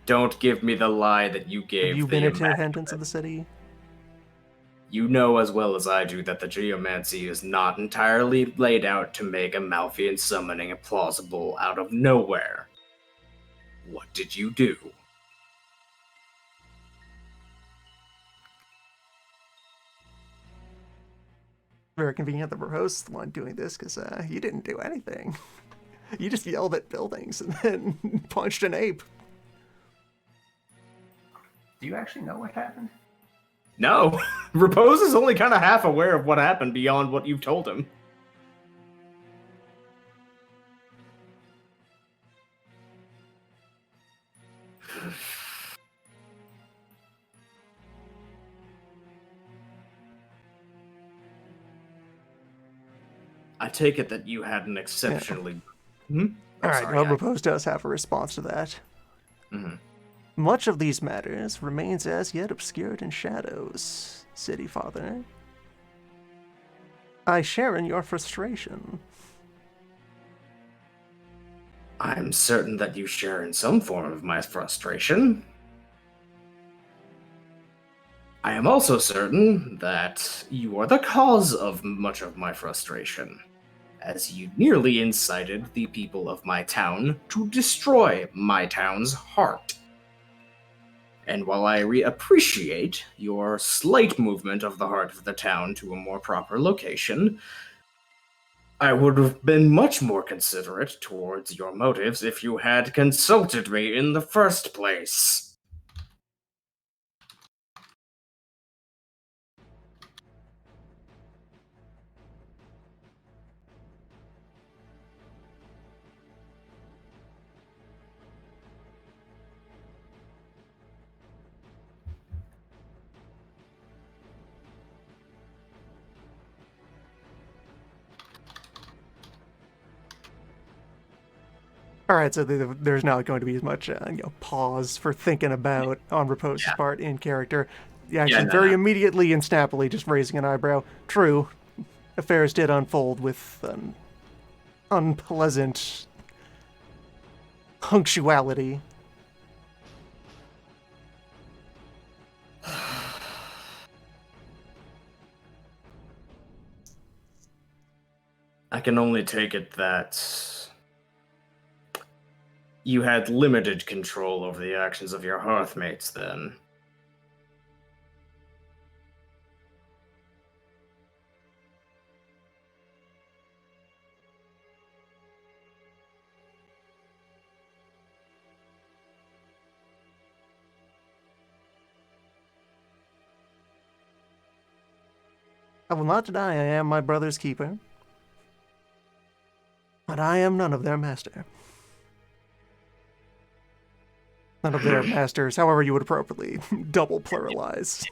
Don't give me the lie that you gave Have you the been in Immaculate. attendance of the city? You know as well as I do that the geomancy is not entirely laid out to make a Malfian summoning plausible out of nowhere. What did you do? Very convenient that Propose is the one doing this, because you didn't do anything. You just yelled at buildings and then punched an ape. Do you actually know what happened? No, Repose is only kind of half aware of what happened beyond what you've told him. I take it that you had an exceptionally... Hmm? Oh, Alright, sorry, well, Propose does have a response to that. Mhm. Much of these matters remains as yet obscured in shadows, City Father. I share in your frustration. I'm certain that you share in some form of my frustration. I am also certain that you are the cause of much of my frustration, as you nearly incited the people of my town to destroy my town's heart. And while I appreciate your slight movement of the heart of the town to a more proper location, I would have been much more considerate towards your motives if you had consulted me in the first place. Alright, so there's not going to be as much pause for thinking about on Repose's part in character. Yeah, actually, very immediately and snappily just raising an eyebrow. True, affairs did unfold with an unpleasant punctuality. I can only take it that you had limited control over the actions of your hearthmates then. I will not deny I am my brother's keeper. But I am none of their master. None of their masters, however you would appropriately double pluralize.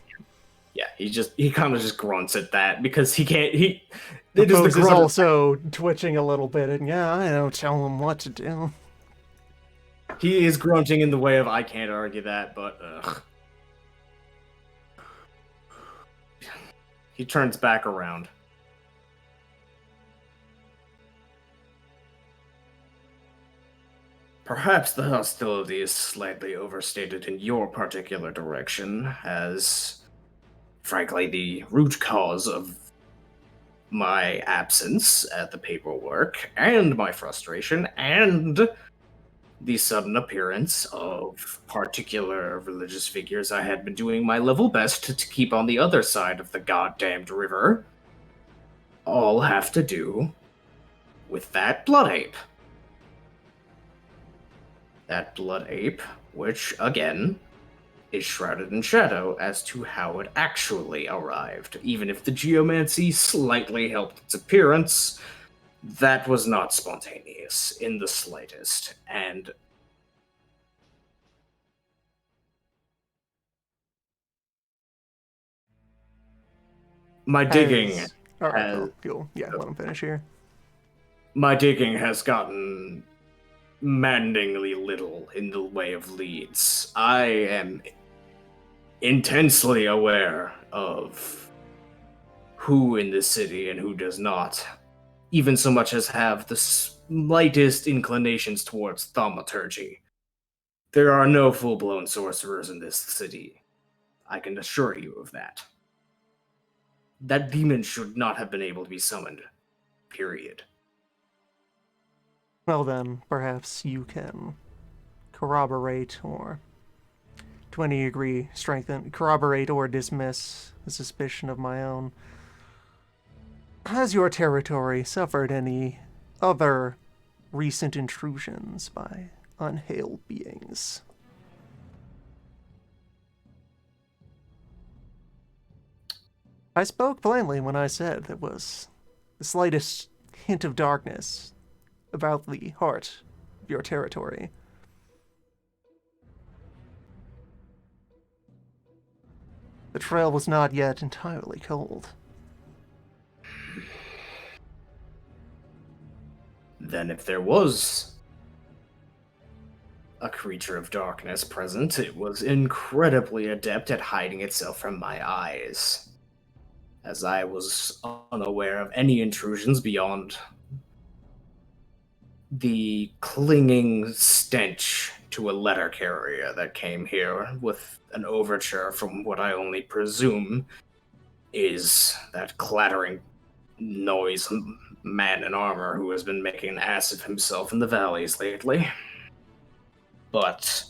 Yeah, he kind of just grunts at that because he can't. The It is the pose is grunt. also twitching a little bit, and yeah, I don't tell him what to do. He is grunting in the way of I can't argue that, but ugh. He turns back around. Perhaps the hostility is slightly overstated in your particular direction, as, frankly, the root cause of my absence at the paperwork, and my frustration, and the sudden appearance of particular religious figures I had been doing my level best to keep on the other side of the goddamned river, all have to do with that blood ape. That blood ape, which, again, is shrouded in shadow as to how it actually arrived. Even if the geomancy slightly helped its appearance, that was not spontaneous in the slightest. And my digging All right, has, cool. Yeah, let him finish here. my digging has gotten maddeningly little in the way of leads. I am intensely aware of who in this city and who does not, even so much as have the slightest inclinations towards thaumaturgy. There are no full-blown sorcerers in this city. I can assure you of that. That demon should not have been able to be summoned. Period. Well then, perhaps you can corroborate or, to any degree, corroborate or dismiss a suspicion of my own. Has your territory suffered any other recent intrusions by unhailed beings? I spoke plainly when I said there was the slightest hint of darkness about the heart of your territory. The trail was not yet entirely cold. Then if there was a creature of darkness present, it was incredibly adept at hiding itself from my eyes, as I was unaware of any intrusions beyond the clinging stench to a letter carrier that came here with an overture from what I only presume is that clattering noise man in armor who has been making an ass of himself in the valleys lately. But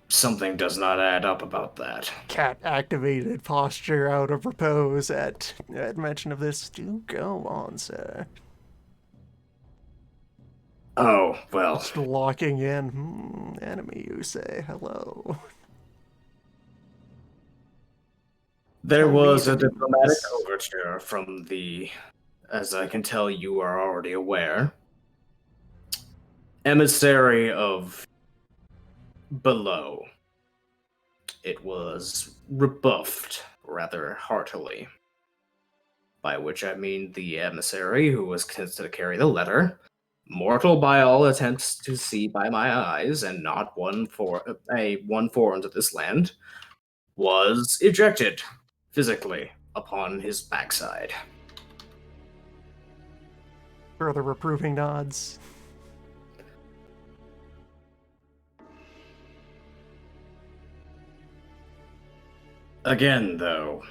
something does not add up about that. Cat activated posture out of repose at mention of this. Do go on, sir. Oh, well. Just locking in. Enemy, you say. Hello. There Tell me was the a diplomatic news. overture from the, as I can tell you are already aware, emissary of below. It was rebuffed rather heartily. By which I mean the emissary who was considered to carry the letter, mortal by all attempts to see by my eyes, and not one foreign to this land, was ejected physically upon his backside. Further approving nods. Again, though,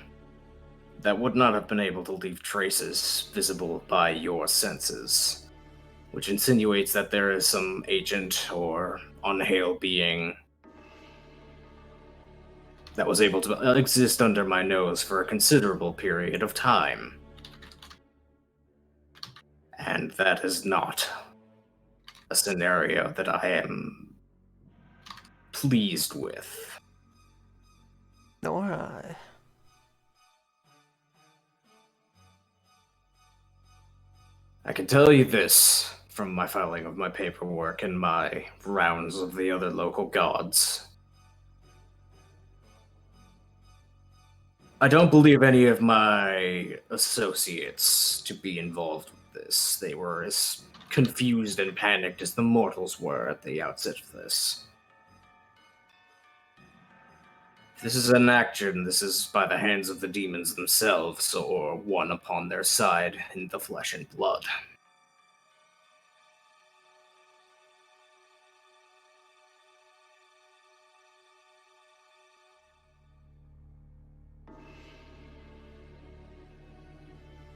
that would not have been able to leave traces visible by your senses, which insinuates that there is some agent or unhailed being that was able to exist under my nose for a considerable period of time. And that is not a scenario that I am pleased with. Nor I. I can tell you this from my filing of my paperwork and my rounds of the other local gods. I don't believe any of my associates to be involved with this. They were as confused and panicked as the mortals were at the outset of this. This is an action. This is by the hands of the demons themselves, or one upon their side in the flesh and blood.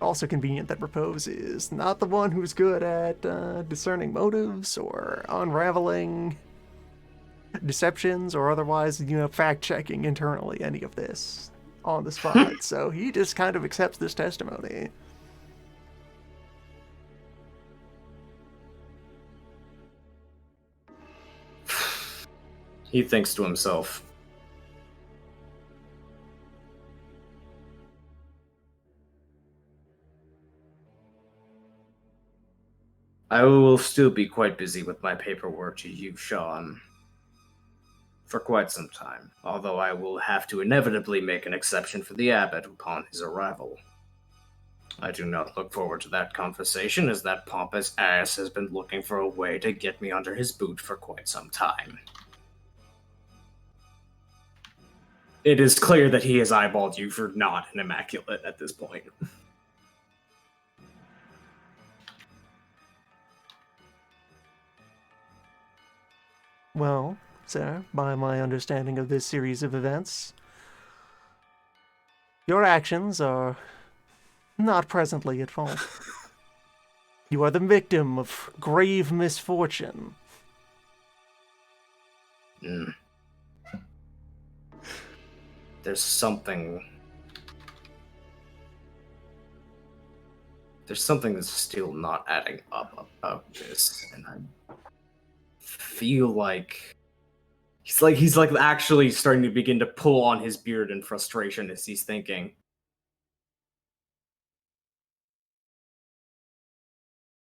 Also convenient that Repose is not the one who's good at discerning motives or unraveling deceptions or otherwise, fact-checking internally any of this on the spot. So he just kind of accepts this testimony. He thinks to himself, I will still be quite busy with my paperwork to you, Sean, for quite some time, although I will have to inevitably make an exception for the abbot upon his arrival. I do not look forward to that conversation, as that pompous ass has been looking for a way to get me under his boot for quite some time. It is clear that he has eyeballed you for not an immaculate at this point. Well, sir, by my understanding of this series of events, your actions are not presently at fault. You are the victim of grave misfortune. Mm. There's something that's still not adding up about this, and I feel like he's like actually starting to begin to pull on his beard in frustration as he's thinking.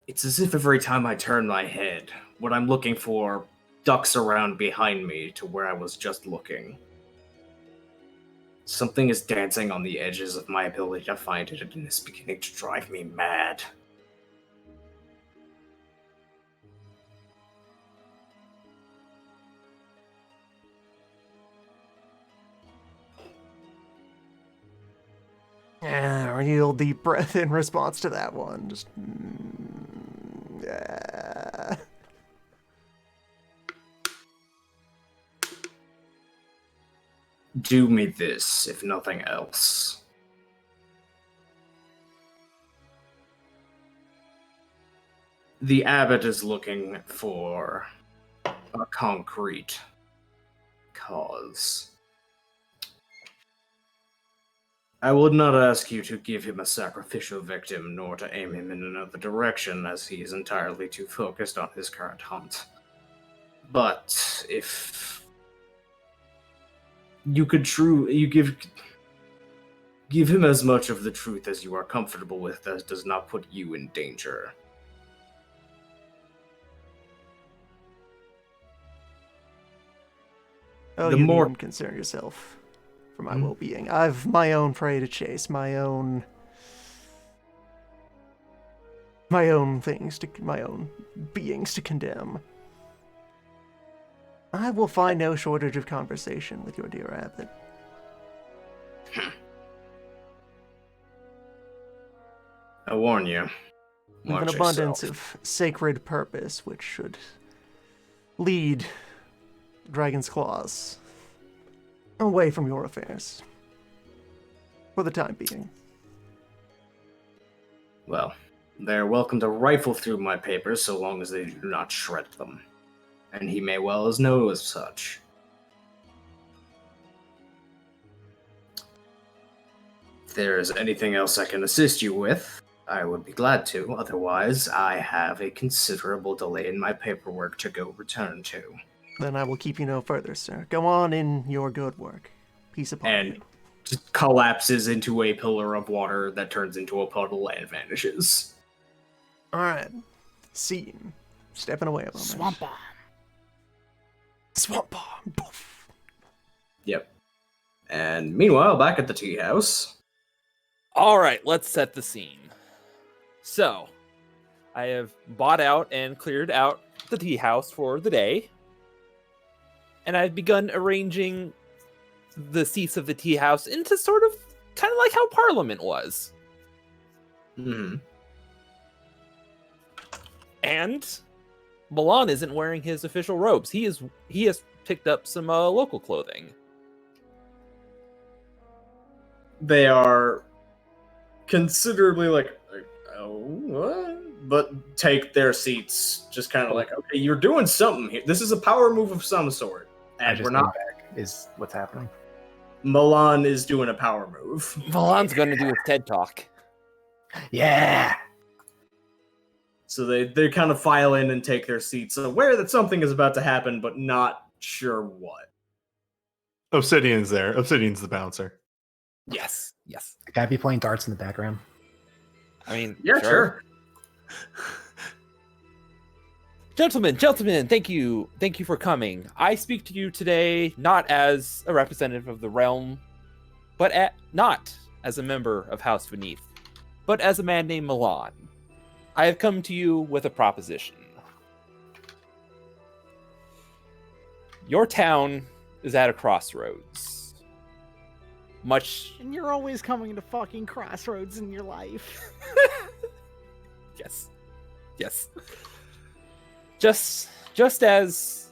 It's as if every time I turn my head, what I'm looking for ducks around behind me to where I was just looking. Something is dancing on the edges of my ability to find it, and it's beginning to drive me mad. A real deep breath in response to that one. Just. Do me this, if nothing else. The abbot is looking for a concrete cause. I would not ask you to give him a sacrificial victim, nor to aim him in another direction, as he is entirely too focused on his current hunt. But if you could give him as much of the truth as you are comfortable with, that does not put you in danger. Oh, The you more- needn't concern yourself for my well-being. I've my own prey to chase, my own beings to condemn. I will find no shortage of conversation with your dear abbot. I warn you. With an Watch abundance yourself. of sacred purpose, which should lead Dragon's Claws away from your affairs. For the time being. Well, they're welcome to rifle through my papers so long as they do not shred them. And he may well as know as such. If there is anything else I can assist you with, I would be glad to. Otherwise, I have a considerable delay in my paperwork to go return to. Then I will keep you no further, sir. Go on in your good work. Peace upon you. And just collapses into a pillar of water that turns into a puddle and vanishes. All right. Scene. Stepping away a moment. Swamp bomb. Swamp bomb. Poof. Yep. And meanwhile, back at the tea house. All right, let's set the scene. So, I have bought out and cleared out the tea house for the day. And I've begun arranging the seats of the tea house into sort of kind of like how Parliament was. Hmm. And Milan isn't wearing his official robes. He has picked up some local clothing. They are considerably like, oh, what? But take their seats, just kind of like, okay, you're doing something here. This is a power move of some sort, I and just we're not. came back is what's happening. Milan is doing a power move. Milan's going to do his TED Talk. Yeah. So they kind of file in and take their seats, aware that something is about to happen, but not sure what. Obsidian's there. Obsidian's the bouncer. Yes. Could I be playing darts in the background? I mean, Yeah, sure. Gentlemen, thank you for coming. I speak to you today not as a representative of the realm, but not as a member of House Beneath, but as a man named Milan. I have come to you with a proposition. Your town is at a crossroads. And you're always coming to fucking crossroads in your life. Yes. Just as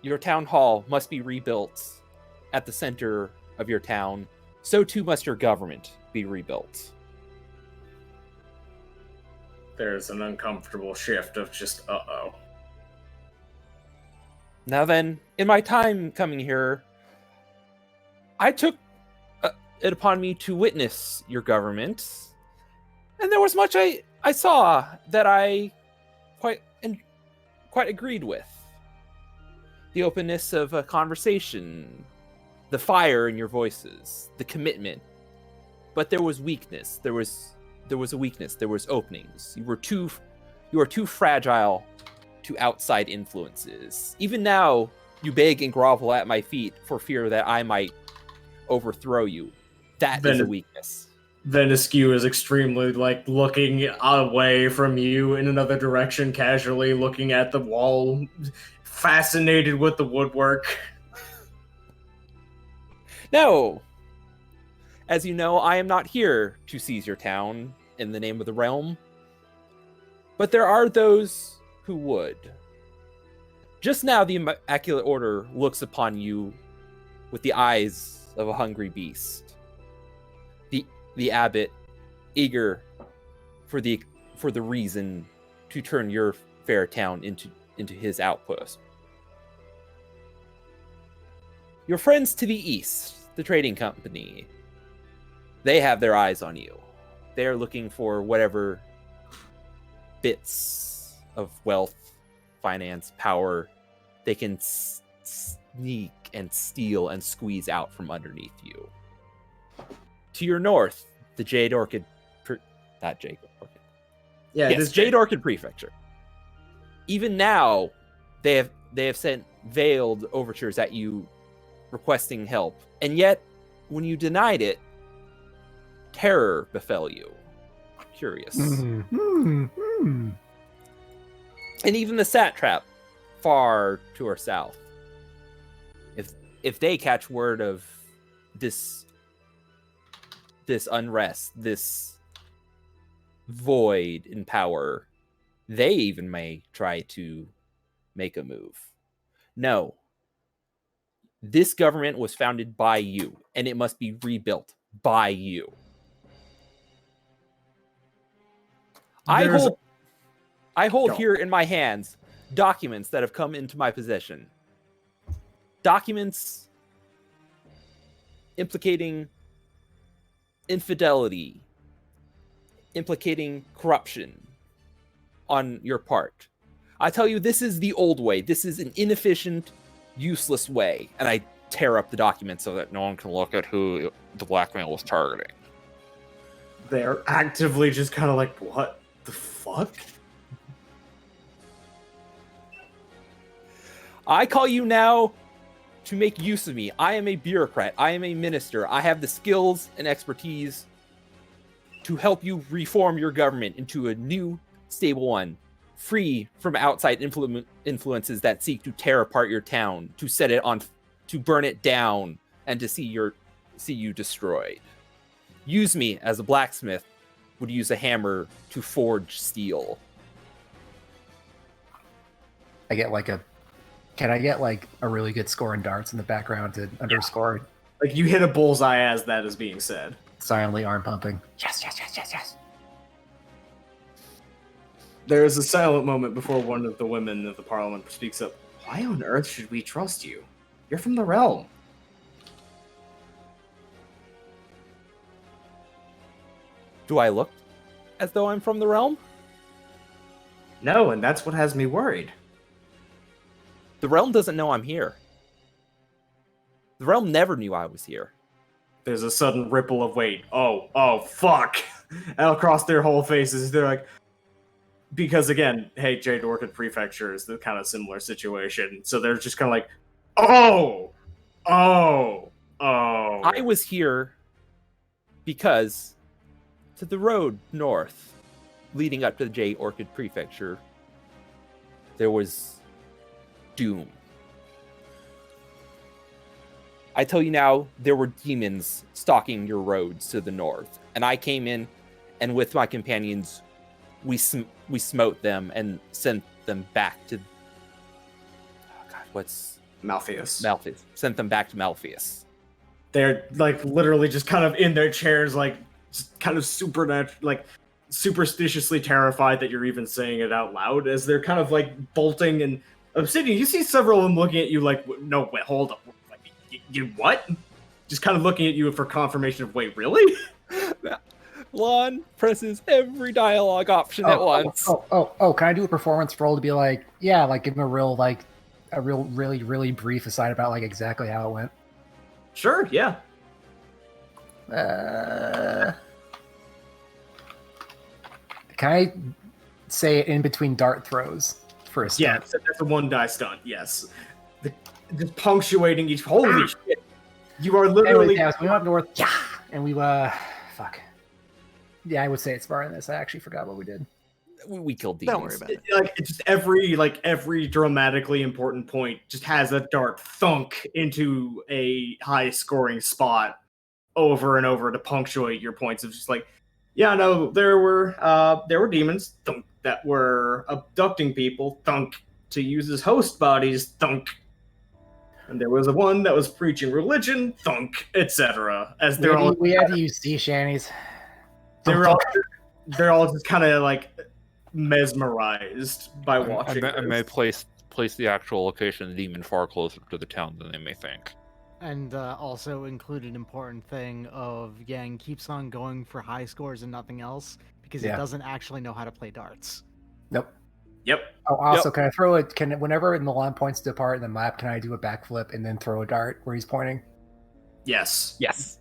your town hall must be rebuilt at the center of your town, so too must your government be rebuilt. There's an uncomfortable shift of just, uh-oh. Now then, in my time coming here, I took it upon me to witness your government, and there was much I saw that I quite agreed with. The openness of a conversation, the fire in your voices, the commitment. But there was weakness. There was a weakness. There was openings. You are too fragile to outside influences. Even now, you beg and grovel at my feet for fear that I might overthrow you. That is a weakness. Veniscu is extremely, looking away from you in another direction, casually looking at the wall, fascinated with the woodwork. No! As you know, I am not here to seize your town in the name of the realm. But there are those who would. Just now, the Immaculate Order looks upon you with the eyes of a hungry beast. The abbot, eager for the reason to turn your fair town into his outpost. Your friends to the east, the trading company, they have their eyes on you. They are looking for whatever bits of wealth, finance, power they can sneak and steal and squeeze out from underneath you. To your north, the Jade Orchid... not Jade Orchid. Yeah, yes, Jade Orchid Prefecture. Even now, they have sent veiled overtures at you requesting help. And yet, when you denied it, terror befell you. Curious. And even the satrap, far to our south. If they catch word of this unrest, this void in power, they even may try to make a move. No. This government was founded by you, and it must be rebuilt by you. I hold here in my hands documents that have come into my possession. Documents implicating infidelity, implicating corruption on your part. I tell you, this is the old way. This is an inefficient, useless way. And I tear up the document so that no one can look at who the blackmail was targeting. They're actively just kind of like, what the fuck? I call you now to make use of me. I am a bureaucrat. I am a minister. I have the skills and expertise to help you reform your government into a new, stable one, free from outside influences that seek to tear apart your town, to set it on, to burn it down, and to see you destroyed. Use me as a blacksmith would use a hammer to forge steel. Can I get like a really good score in darts in the background to underscore Like you hit a bullseye as that is being said. silently arm pumping? Yes, yes, yes, yes, yes. There is a silent moment before one of the women of the parliament speaks up. Why on earth should we trust you? You're from the realm. Do I look as though I'm from the realm? No, and that's what has me worried. The realm doesn't know I'm here. The realm never knew I was here. There's a sudden ripple of weight. Oh, fuck. All across their whole faces, they're like, because again, hey, Jade Orchid Prefecture is the kind of similar situation. So they're just kind of like, oh. I was here because to the road north, leading up to the Jade Orchid Prefecture, there was doom. I tell you now, there were demons stalking your roads to the north, and I came in, and with my companions, we smote them and sent them back to. Oh God, what's Malpheus. Malpheus? Sent them back to Malpheus. They're like literally just kind of in their chairs, like just kind of like superstitiously terrified that you're even saying it out loud, as they're kind of like bolting. And Obsidian, you see several of them looking at you like, no, wait, hold up. You what? Just kind of looking at you for confirmation of, wait, really? Lon presses every dialogue option at once. Can I do a performance roll to be like, yeah, like give him a real really, really brief aside about like exactly how it went? Sure, yeah. Can I say it in between dart throws for a Yeah, stunt? that's a one die stunt, yes. Just punctuating each. Holy shit. You are literally. Anyways, yeah, so we went up north, yeah, and we fuck. Yeah, I would say it's far in this. I actually forgot what we did. We killed demons. Don't worry about it. Like it's just every dramatically important point just has a dart thunk into a high scoring spot over and over to punctuate your points of just like, yeah, no, there were demons thunk, that were abducting people, thunk, to use as host bodies, thunk. And there was one that was preaching religion, thunk, etc. As We had to use sea shanties. they're all just kind of like mesmerized by watching. And they place the actual location of the demon far closer to the town than they may think. And also include an important thing of Yang keeps on going for high scores and nothing else because he Yeah. doesn't actually know how to play darts. Nope. Yep. Oh, also, can I throw it? Whenever Milan points to a part in the map, can I do a backflip and then throw a dart where he's pointing? Yes. Yes.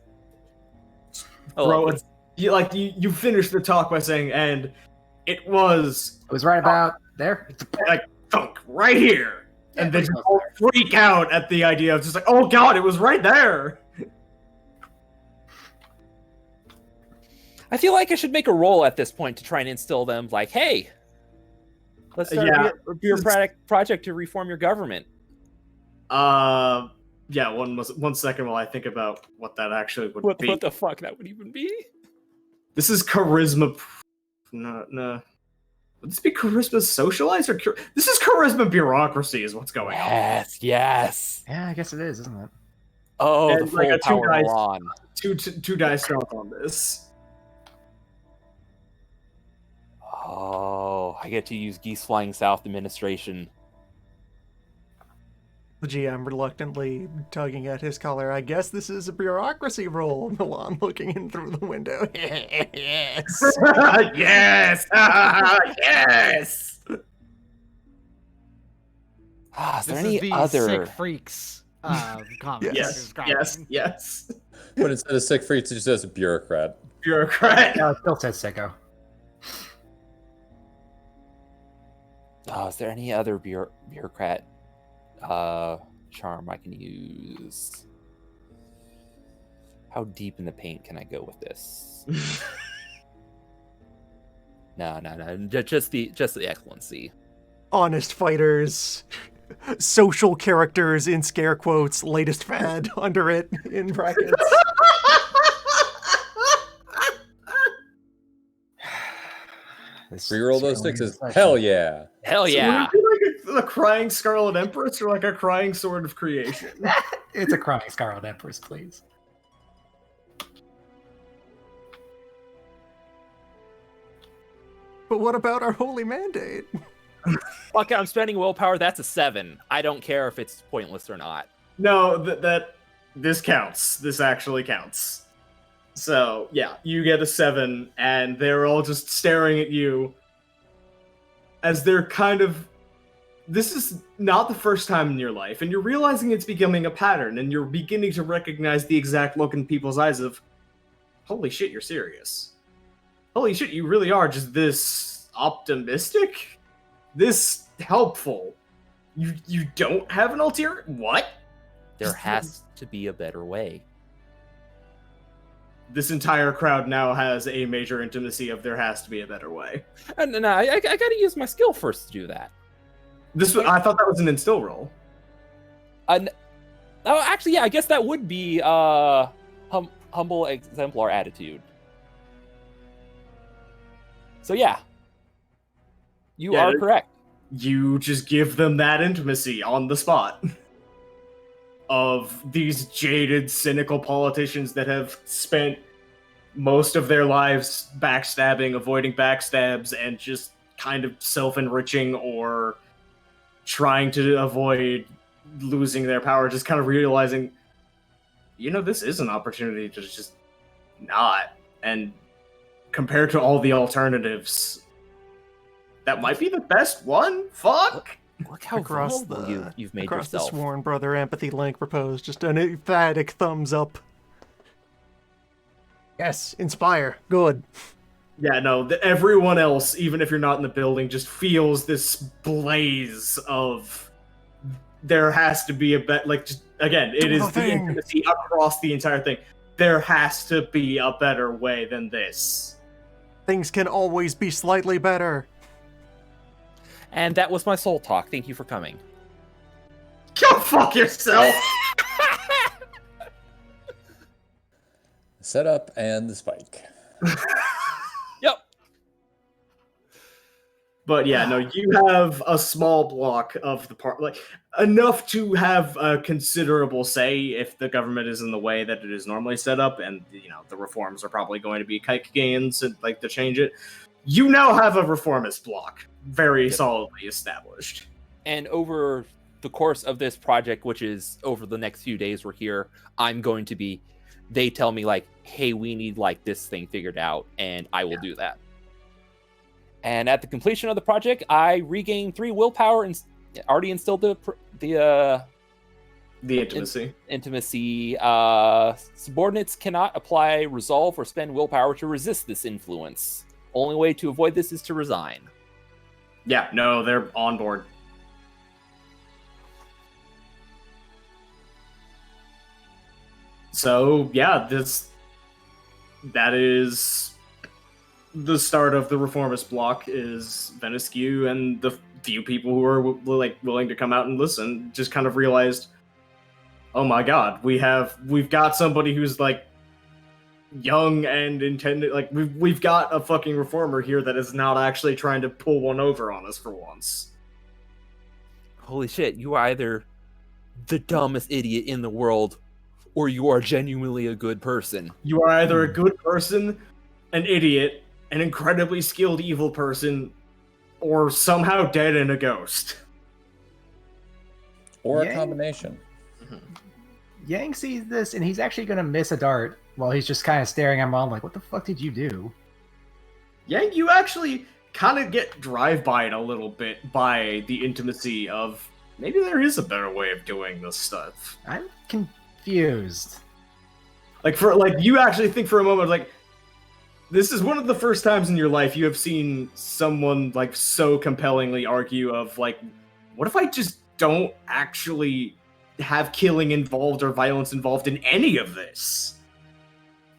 Bro, you finished the talk by saying, and it was It was right about there. like thunk right here. Yeah, And they pretty just close all freak out at the idea of just like, oh god, it was right there. I feel like I should make a roll at this point to try and instill them, like, hey, let's start a bureaucratic project to reform your government. Yeah, one second while I think about what that actually would What be. the fuck that would even be? This is charisma. No. Would this be charisma socialized or this is charisma bureaucracy? Is what's going on. Yes. Yeah, I guess it is, isn't it? Oh, And the full like a power two-dice- Milan. Two dice strength on this. Oh, I get to use Geese Flying South administration. The GM reluctantly tugging at his collar. I guess this is a bureaucracy roll. Milan looking in through the window. Yes. Yes, yes. Is there This any is the other? Sick Freaks comment. Yes. But instead of sick freaks, it just says bureaucrat. Bureaucrat. No, it still says sicko. Oh, is there any other bureaucrat Charm I can use. How deep in the paint can I go with this? No. Just the excellency. Honest fighters, social characters in scare quotes, latest fad under it in brackets. Reroll those sixes. Hell yeah. Hell So yeah. would it be like a crying Scarlet Empress or like a crying Sword of Creation? It's a crying Scarlet Empress, please. But what about our holy mandate? Fuck it, I'm spending willpower. That's a 7. I don't care if it's pointless or not. No, this counts. This actually counts. So yeah, you get a 7, and they're all just staring at you as they're kind of. This is not the first time in your life, and you're realizing it's becoming a pattern, and you're beginning to recognize the exact look in people's eyes of, holy shit, you're serious. Holy shit, you really are just this optimistic? This helpful? You don't have an ulterior? What? There has to be a better way. This entire crowd now has a major intimacy of there has to be a better way. And I gotta use my skill first to do that. I thought that was an instill roll. Oh, actually, yeah, I guess that would be humble exemplar attitude. So yeah, you Yeah, are correct. You just give them that intimacy on the spot. Of these jaded, cynical politicians that have spent most of their lives backstabbing, avoiding backstabs, and just kind of self-enriching or trying to avoid losing their power, just kind of realizing, this is an opportunity to just not. And compared to all the alternatives, that might be the best one? Fuck! Look how vulnerable you've made across yourself. the Sworn Brother empathy link proposed. Just an emphatic thumbs up. Yes, inspire. Good. Yeah, no, everyone else, even if you're not in the building, just feels this blaze of there has to be a better, again, it is the intimacy across the entire thing. There has to be a better way than this. Things can always be slightly better. And that was my soul talk. Thank you for coming. Go fuck yourself! Set up and the spike. Yep. But yeah, no, you have a small block of the part, enough to have a considerable say if the government is in the way that it is normally set up, and the reforms are probably going to be kike gains and to change it. You now have a reformist block, very solidly established. And over the course of this project, which is over the next few days we're here, they tell me hey, we need this thing figured out, and I will do that. And at the completion of the project, I regain 3 willpower and already instilled the intimacy. Intimacy. Subordinates cannot apply resolve or spend willpower to resist this influence. Only way to avoid this is to resign. Yeah, no, they're on board. So, yeah, that is the start of the reformist block. Is Veniscu and the few people who are willing to come out and listen just kind of realized, oh my god, we've got somebody who's young and intended, we've got a fucking reformer here that is not actually trying to pull one over on us for once. Holy shit, you are either the dumbest idiot in the world, or you are genuinely a good person. You are either a good person, an idiot, an incredibly skilled evil person, or somehow dead and a ghost. Or a combination. Yang sees this, and he's actually going to miss a dart while he's just kind of staring at Mom what the fuck did you do? Yang, you actually kind of get drive-by'd a little bit by the intimacy of maybe there is a better way of doing this stuff. I'm confused. You actually think for a moment, this is one of the first times in your life you have seen someone, so compellingly argue of, what if I just don't actually have killing involved or violence involved in any of this.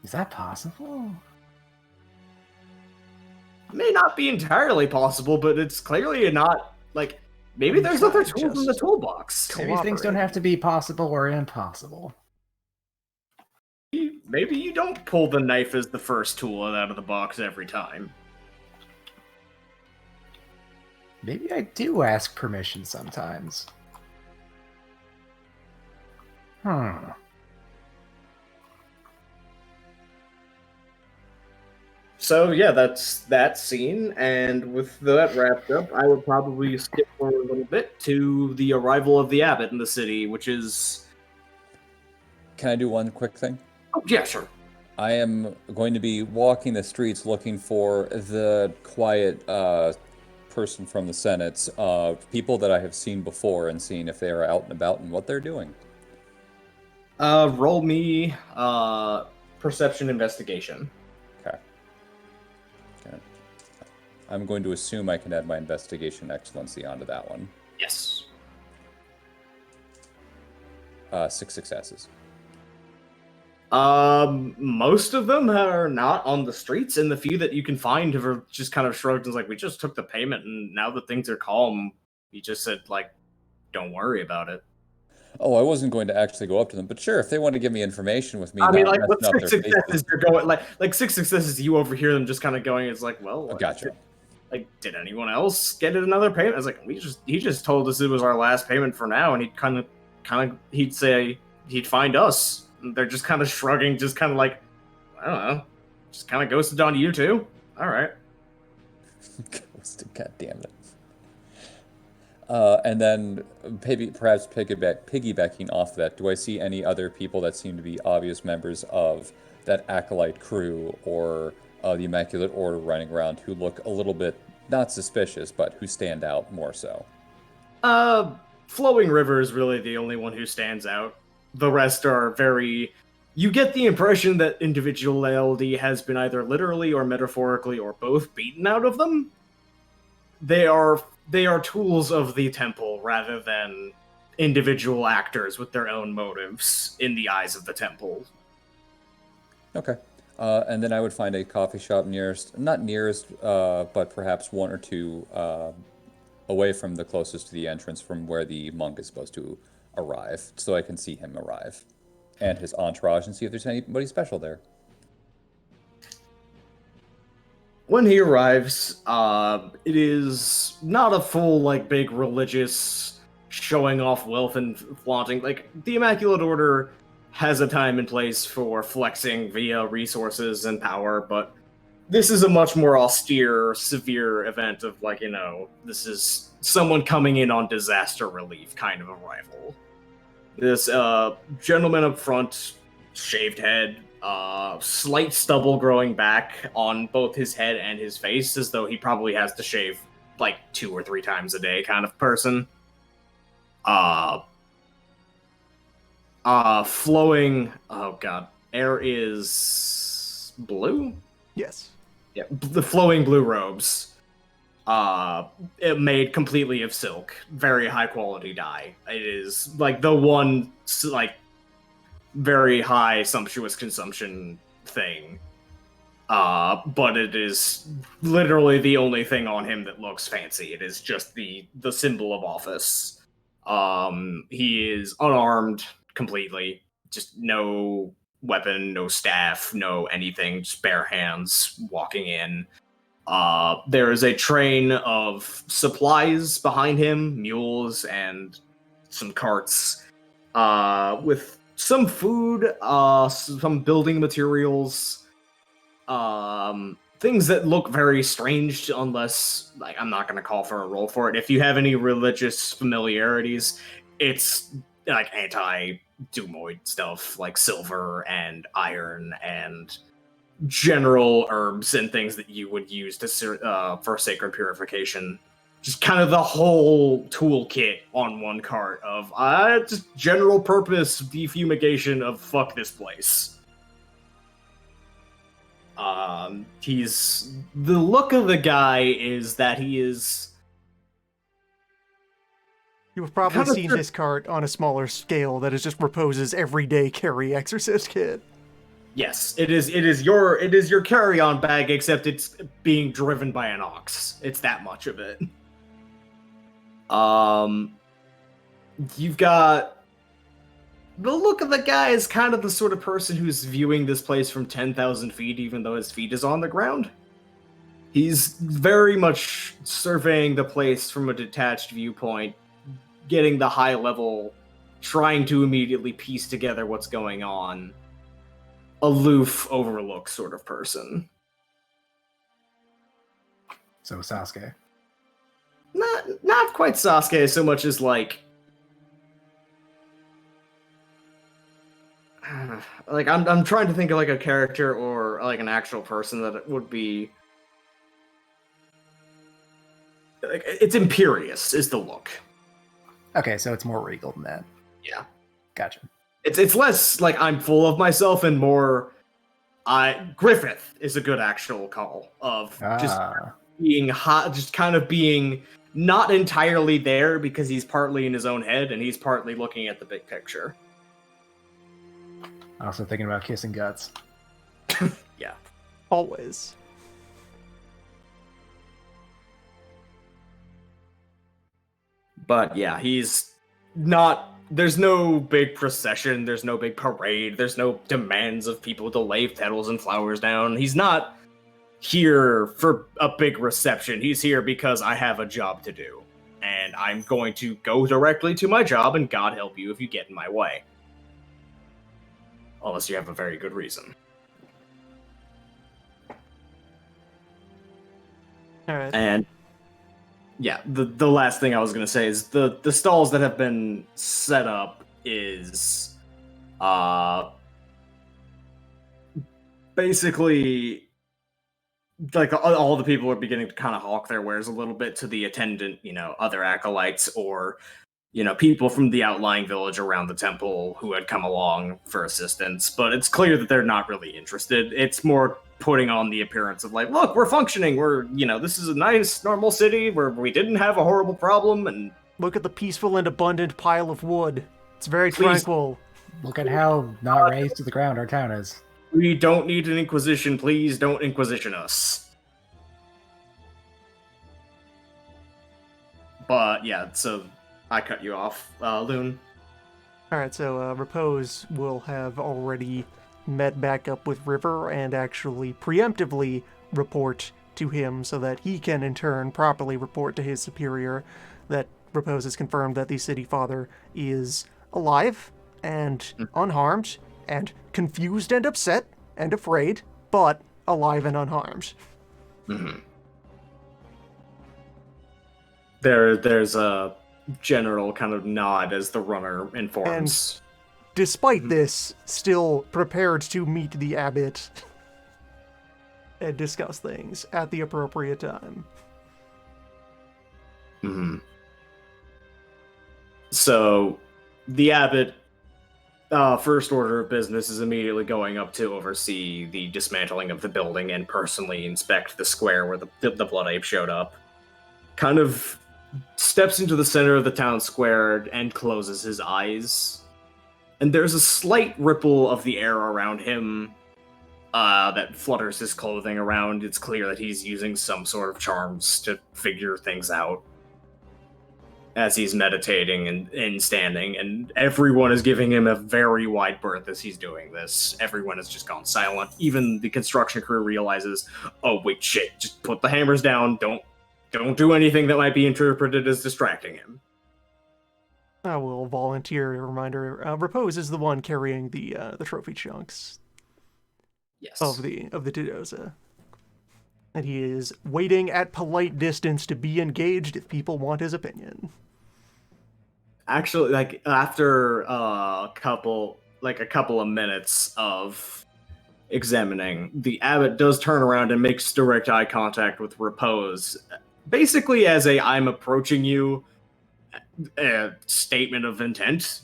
Is that possible? May not be entirely possible, but it's clearly not, like, maybe there's other tools in the toolbox. Maybe things don't have to be possible or impossible. Maybe you don't pull the knife as the first tool out of the box every time. Maybe I do ask permission sometimes. So yeah, that's that scene, and with that wrapped up, I would probably skip forward a little bit to the arrival of the abbot in the city, which is... Can I do one quick thing? Oh, yeah, sure. I am going to be walking the streets looking for the quiet person from the Senate, people that I have seen before, and seeing if they are out and about and what they're doing. Roll me perception investigation. Okay. I'm going to assume I can add my investigation excellency onto that one. Yes. 6 successes. Most of them are not on the streets, and the few that you can find have just kind of shrugged and was like, we just took the payment, and now that things are calm, he just said, like, don't worry about it. Oh, I wasn't going to actually go up to them, but sure, if they want to give me information with me, I mean, not like, with messing up 6 their successes, faces. you're going, like 6 successes, you overhear them just kind of going, it's like, well, Gotcha. did anyone else get another payment? I was like, he just told us it was our last payment for now, and he'd say he'd find us. And they're just kind of shrugging, just kind of like, I don't know, just kind of ghosted on you too. All right. Ghosted, God damn it. And then perhaps piggybacking off that, do I see any other people that seem to be obvious members of that acolyte crew or the Immaculate Order running around who look a little bit not suspicious, but who stand out more so? Flowing River is really the only one who stands out. The rest are very... You get the impression that individuality has been either literally or metaphorically or both beaten out of them. They are tools of the temple rather than individual actors with their own motives in the eyes of the temple. Okay. And then I would find a coffee shop not nearest, but perhaps one or two away from the closest to the entrance from where the monk is supposed to arrive, so I can see him arrive and his entourage and see if there's anybody special there. When he arrives, it is not a full, like, big religious showing off wealth and flaunting. Like, the Immaculate Order has a time and place for flexing via resources and power, but this is a much more austere, severe event of, like, you know, this is someone coming in on disaster relief kind of arrival. This gentleman up front, shaved head, slight stubble growing back on both his head and his face, as though he probably has to shave like 2 or 3 times a day kind of person. Flowing, oh god, air is blue? Yes. Yeah, the flowing blue robes. It made completely of silk, very high quality dye. It is like the one like very high sumptuous consumption thing. But it is literally the only thing on him that looks fancy. It is just the symbol of office. He is unarmed completely, just no weapon, no staff, no anything, just bare hands walking in. There is a train of supplies behind him, mules and some carts, with some food, some building materials, things that look very strange unless, like, I'm not going to call for a roll for it. If you have any religious familiarities, it's like anti-Dumoid stuff, like silver and iron and general herbs and things that you would use to for sacred purification. Just kind of the whole toolkit on one cart of just general purpose defumigation of fuck this place. The look of the guy is that he is You have probably Kinda seen sure- this cart on a smaller scale that is just Repose's everyday carry exorcist kit. Yes, it is. It is your carry-on bag, except it's being driven by an ox. It's that much of it. You've got the look of the guy is kind of the sort of person who's viewing this place from 10,000 feet, even though his feet is on the ground. He's very much surveying the place from a detached viewpoint, getting the high level, trying to immediately piece together what's going on. Aloof, overlook sort of person. So Sasuke. Not quite Sasuke so much as like I'm trying to think of like a character or like an actual person that it would be like it's imperious is the look. Okay, so it's more regal than that. Yeah. Gotcha. It's less like I'm full of myself and more Griffith is a good actual call of just being hot, just kind of being not entirely there because he's partly in his own head and he's partly looking at the big picture. Also thinking about kissing guts. Yeah. Always. But yeah, he's not. There's no big procession. There's no big parade. There's no demands of people to lay petals and flowers down. He's not here for a big reception. He's here because I have a job to do. And I'm going to go directly to my job, and God help you if you get in my way. Unless you have a very good reason. Alright. And yeah, the last thing I was gonna say is the stalls that have been set up is basically like all the people are beginning to kind of hawk their wares a little bit to the attendant, other acolytes or people from the outlying village around the temple who had come along for assistance, but it's clear that they're not really interested. It's more putting on the appearance of like, look, we're functioning. We're, this is a nice, normal city where we didn't have a horrible problem. And Look at the peaceful and abundant pile of wood. It's very Please. tranquil. Look at how not raised to the ground our town is. we don't need an inquisition. Please don't inquisition us. But yeah, so I cut you off, Loon. Alright, so Repose will have already met back up with River and actually preemptively report to him so that he can in turn properly report to his superior that Repose has confirmed that the City Father is alive and unharmed and confused and upset and afraid, but alive and unharmed. Mm-hmm. There's a general kind of nod as the runner informs. Despite this, still prepared to meet the abbot and discuss things at the appropriate time. Mm-hmm. So, the abbot, first order of business is immediately going up to oversee the dismantling of the building and personally inspect the square where the Blood Ape showed up. Kind of steps into the center of the town square and closes his eyes. And there's a slight ripple of the air around him that flutters his clothing around. It's clear that he's using some sort of charms to figure things out as he's meditating and standing, and everyone is giving him a very wide berth as he's doing this. Everyone has just gone silent. Even the construction crew realizes, oh wait, shit, just put the hammers down. Don't do anything that might be interpreted as distracting him. I will volunteer a reminder. Repose is the one carrying the trophy chunks Yes. of the Tidoza. And he is waiting at polite distance to be engaged if people want his opinion. Actually, like after a couple of minutes of examining, the abbot does turn around and makes direct eye contact with Repose, basically as a "I'm approaching you" statement of intent,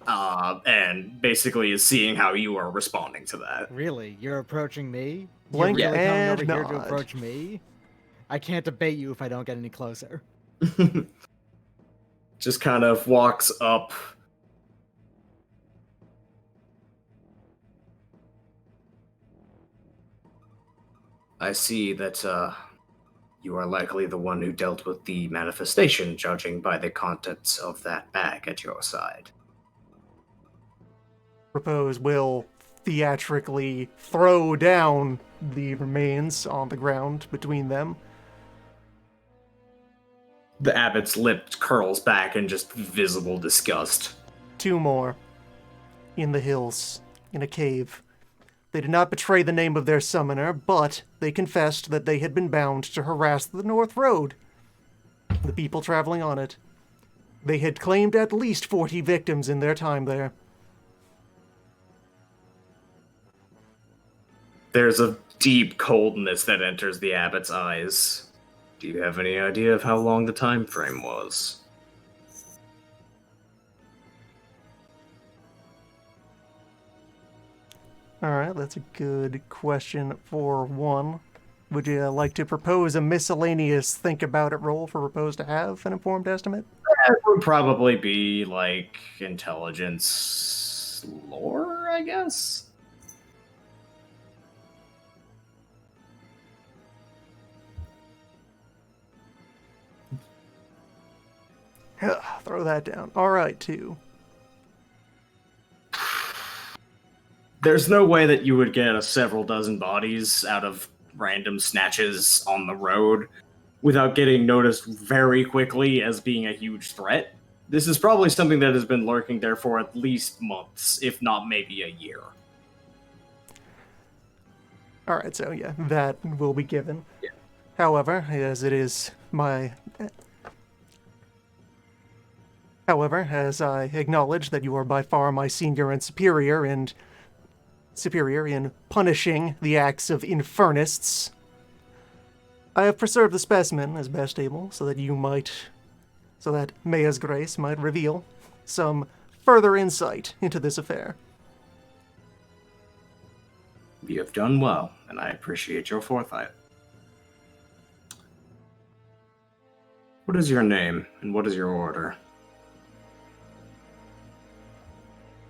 and basically is seeing how you are responding to that. Really? You're approaching me? Blank You're really coming and over here to nod. approach me? I can't debate you if I don't get any closer. just kind of walks up. I see that you are likely the one who dealt with the manifestation, judging by the contents of that bag at your side. Propose will theatrically throw down the remains on the ground between them. The abbot's lip curls back in just visible disgust. 2 more. In the hills, in a cave. They did not betray the name of their summoner, but they confessed that they had been bound to harass the North Road, the people traveling on it. They had claimed at least 40 victims in their time there. There's a deep coldness that enters the abbot's eyes. Do you have any idea of how long the time frame was? Alright, that's a good question for one. Would you like to propose a miscellaneous think about it roll for Repose to have an informed estimate? It would probably be like intelligence lore, I guess? Throw that down. Alright, 2. There's no way that you would get several dozen bodies out of random snatches on the road without getting noticed very quickly as being a huge threat. This is probably something that has been lurking there for at least months, if not maybe a year. Alright, so yeah, that will be given. Yeah. However, as it is my... However, as I acknowledge that you are by far my senior and superior in punishing the acts of infernists, I have preserved the specimen as best able so that Maya's Grace might reveal some further insight into this affair. You have done well, and I appreciate your foresight. What is your name, and what is your order?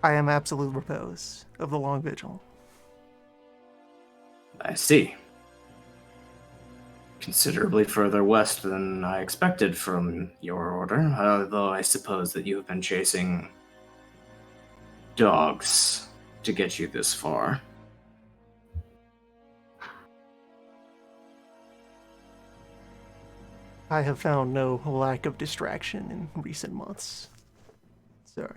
I am Absolute Repose of the Long Vigil. I see. Considerably further west than I expected from your order, although I suppose that you have been chasing dogs to get you this far. I have found no lack of distraction in recent months, sir.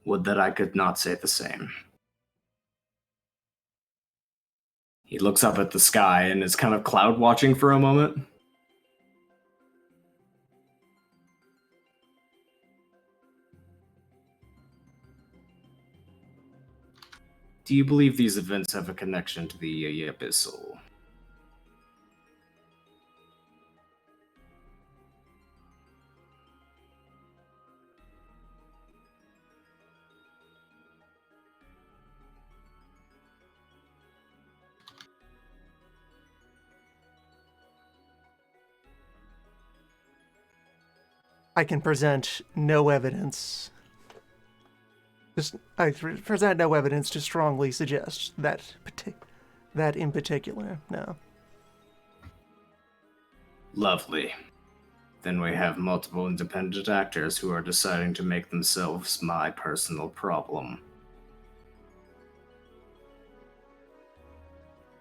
Would that I could not say the same. He looks up at the sky and is kind of cloud watching for a moment. Do you believe these events have a connection to the Abyssal? I can present no evidence. I present no evidence to strongly suggest that in particular. No. Lovely. Then we have multiple independent actors who are deciding to make themselves my personal problem.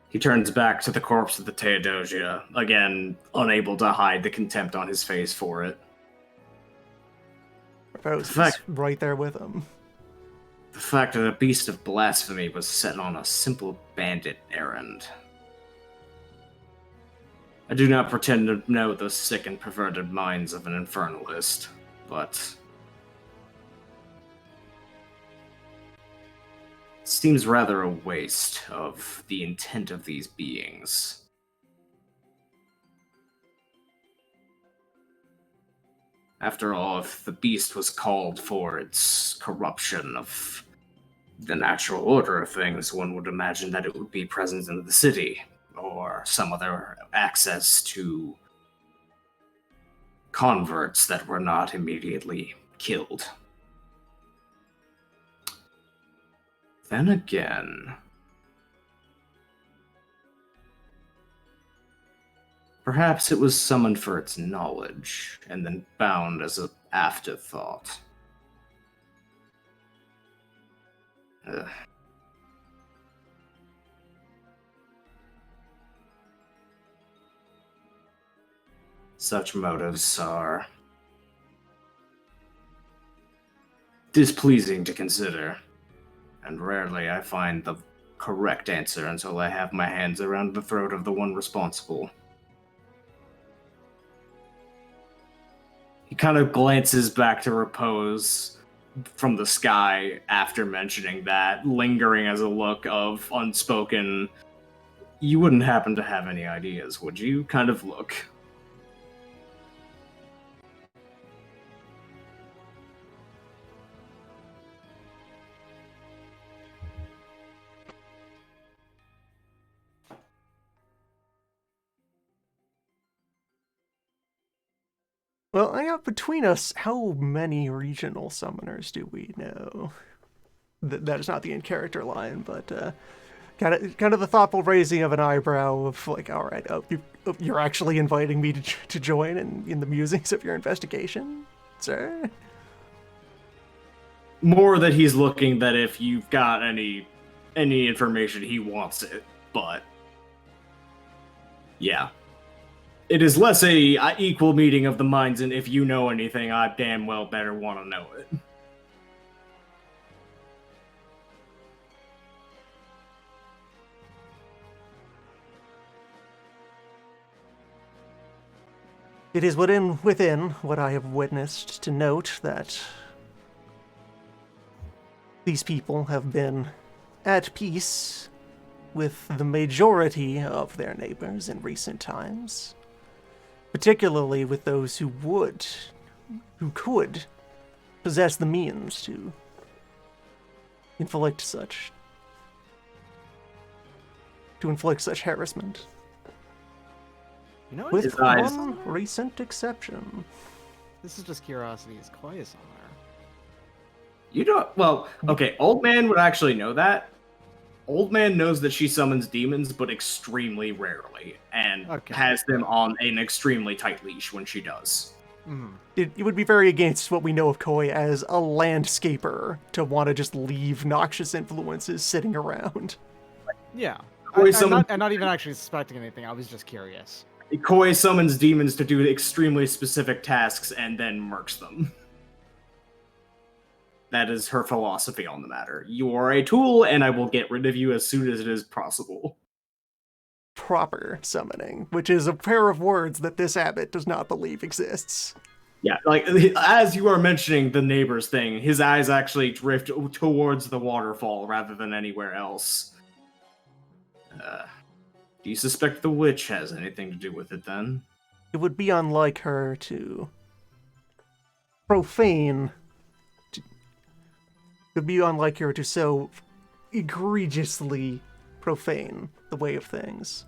He turns back to the corpse of the Theodosia, again, unable to hide the contempt on his face for it. Repose is right there with him. The fact that a beast of blasphemy was set on a simple bandit errand. I do not pretend to know the sick and perverted minds of an infernalist, but it seems rather a waste of the intent of these beings. After all, if the beast was called for its corruption of the natural order of things, one would imagine that it would be present in the city, or some other access to converts that were not immediately killed. Then again, perhaps it was summoned for its knowledge and then bound as an afterthought. Ugh. Such motives are displeasing to consider, and rarely I find the correct answer until I have my hands around the throat of the one responsible. He kind of glances back to repose from the sky after mentioning that, lingering as a look of unspoken, "You wouldn't happen to have any ideas, would you?" kind of look. Well, between us, how many regional summoners do we know? That is not the in-character line, but kind of the thoughtful raising of an eyebrow of like, all right, you're actually inviting me to join in the musings of your investigation, sir? More that he's looking that if you've got any information, he wants it, but yeah. It is less a equal meeting of the minds, and if you know anything, I damn well better want to know it. It is within what I have witnessed to note that these people have been at peace with the majority of their neighbors in recent times, particularly with those who could possess the means to inflict such harassment. You know, With it's one recent exception. This is just curiosity. Is Koya on there? You don't. Well, okay. Old man would actually know that. Old man knows that she summons demons, but extremely rarely, and has them on an extremely tight leash when she does. It would be very against what we know of Koi as a landscaper to want to just leave noxious influences sitting around. Yeah. Koi I'm not even actually suspecting anything. I was just curious. Koi summons demons to do extremely specific tasks and then murks them. That is her philosophy on the matter. You are a tool, and I will get rid of you as soon as it is possible. Proper summoning, which is a pair of words that this abbot does not believe exists. Yeah, like, as you are mentioning the neighbors thing, his eyes actually drift towards the waterfall rather than anywhere else. Do you suspect the witch has anything to do with it, then? It would be unlike her to profane. It would be unlike her to so egregiously profane the way of things.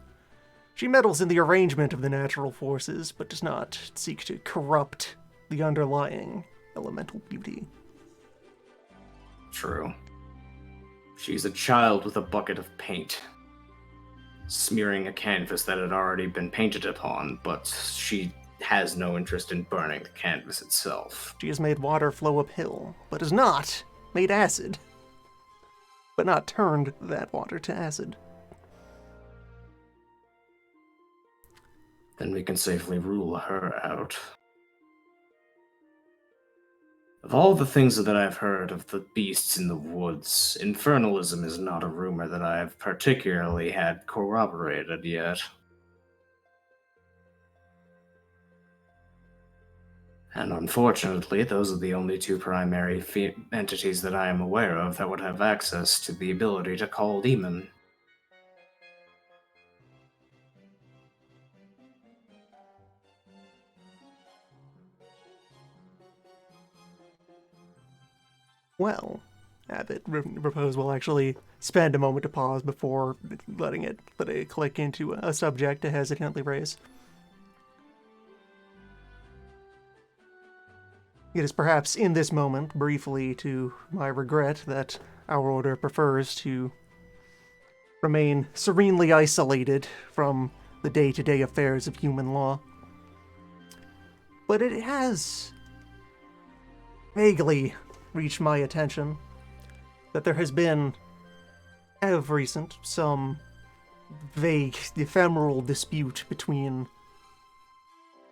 She meddles in the arrangement of the natural forces, but does not seek to corrupt the underlying elemental beauty. True. She's a child with a bucket of paint, smearing a canvas that had already been painted upon, but she has no interest in burning the canvas itself. She has made water flow uphill, but has not made acid. But not turned that water to acid. Then we can safely rule her out. Of all the things that I've heard of the beasts in the woods, infernalism is not a rumor that I have particularly had corroborated yet. And unfortunately, those are the only two primary entities that I am aware of that would have access to the ability to call demon. Well, Abbott. Repose will actually spend a moment to pause before letting it click into a subject to hesitantly raise. It is perhaps in this moment, briefly to my regret, that our order prefers to remain serenely isolated from the day-to-day affairs of human law. But it has vaguely reached my attention that there has been, as of recent, some vague, ephemeral dispute between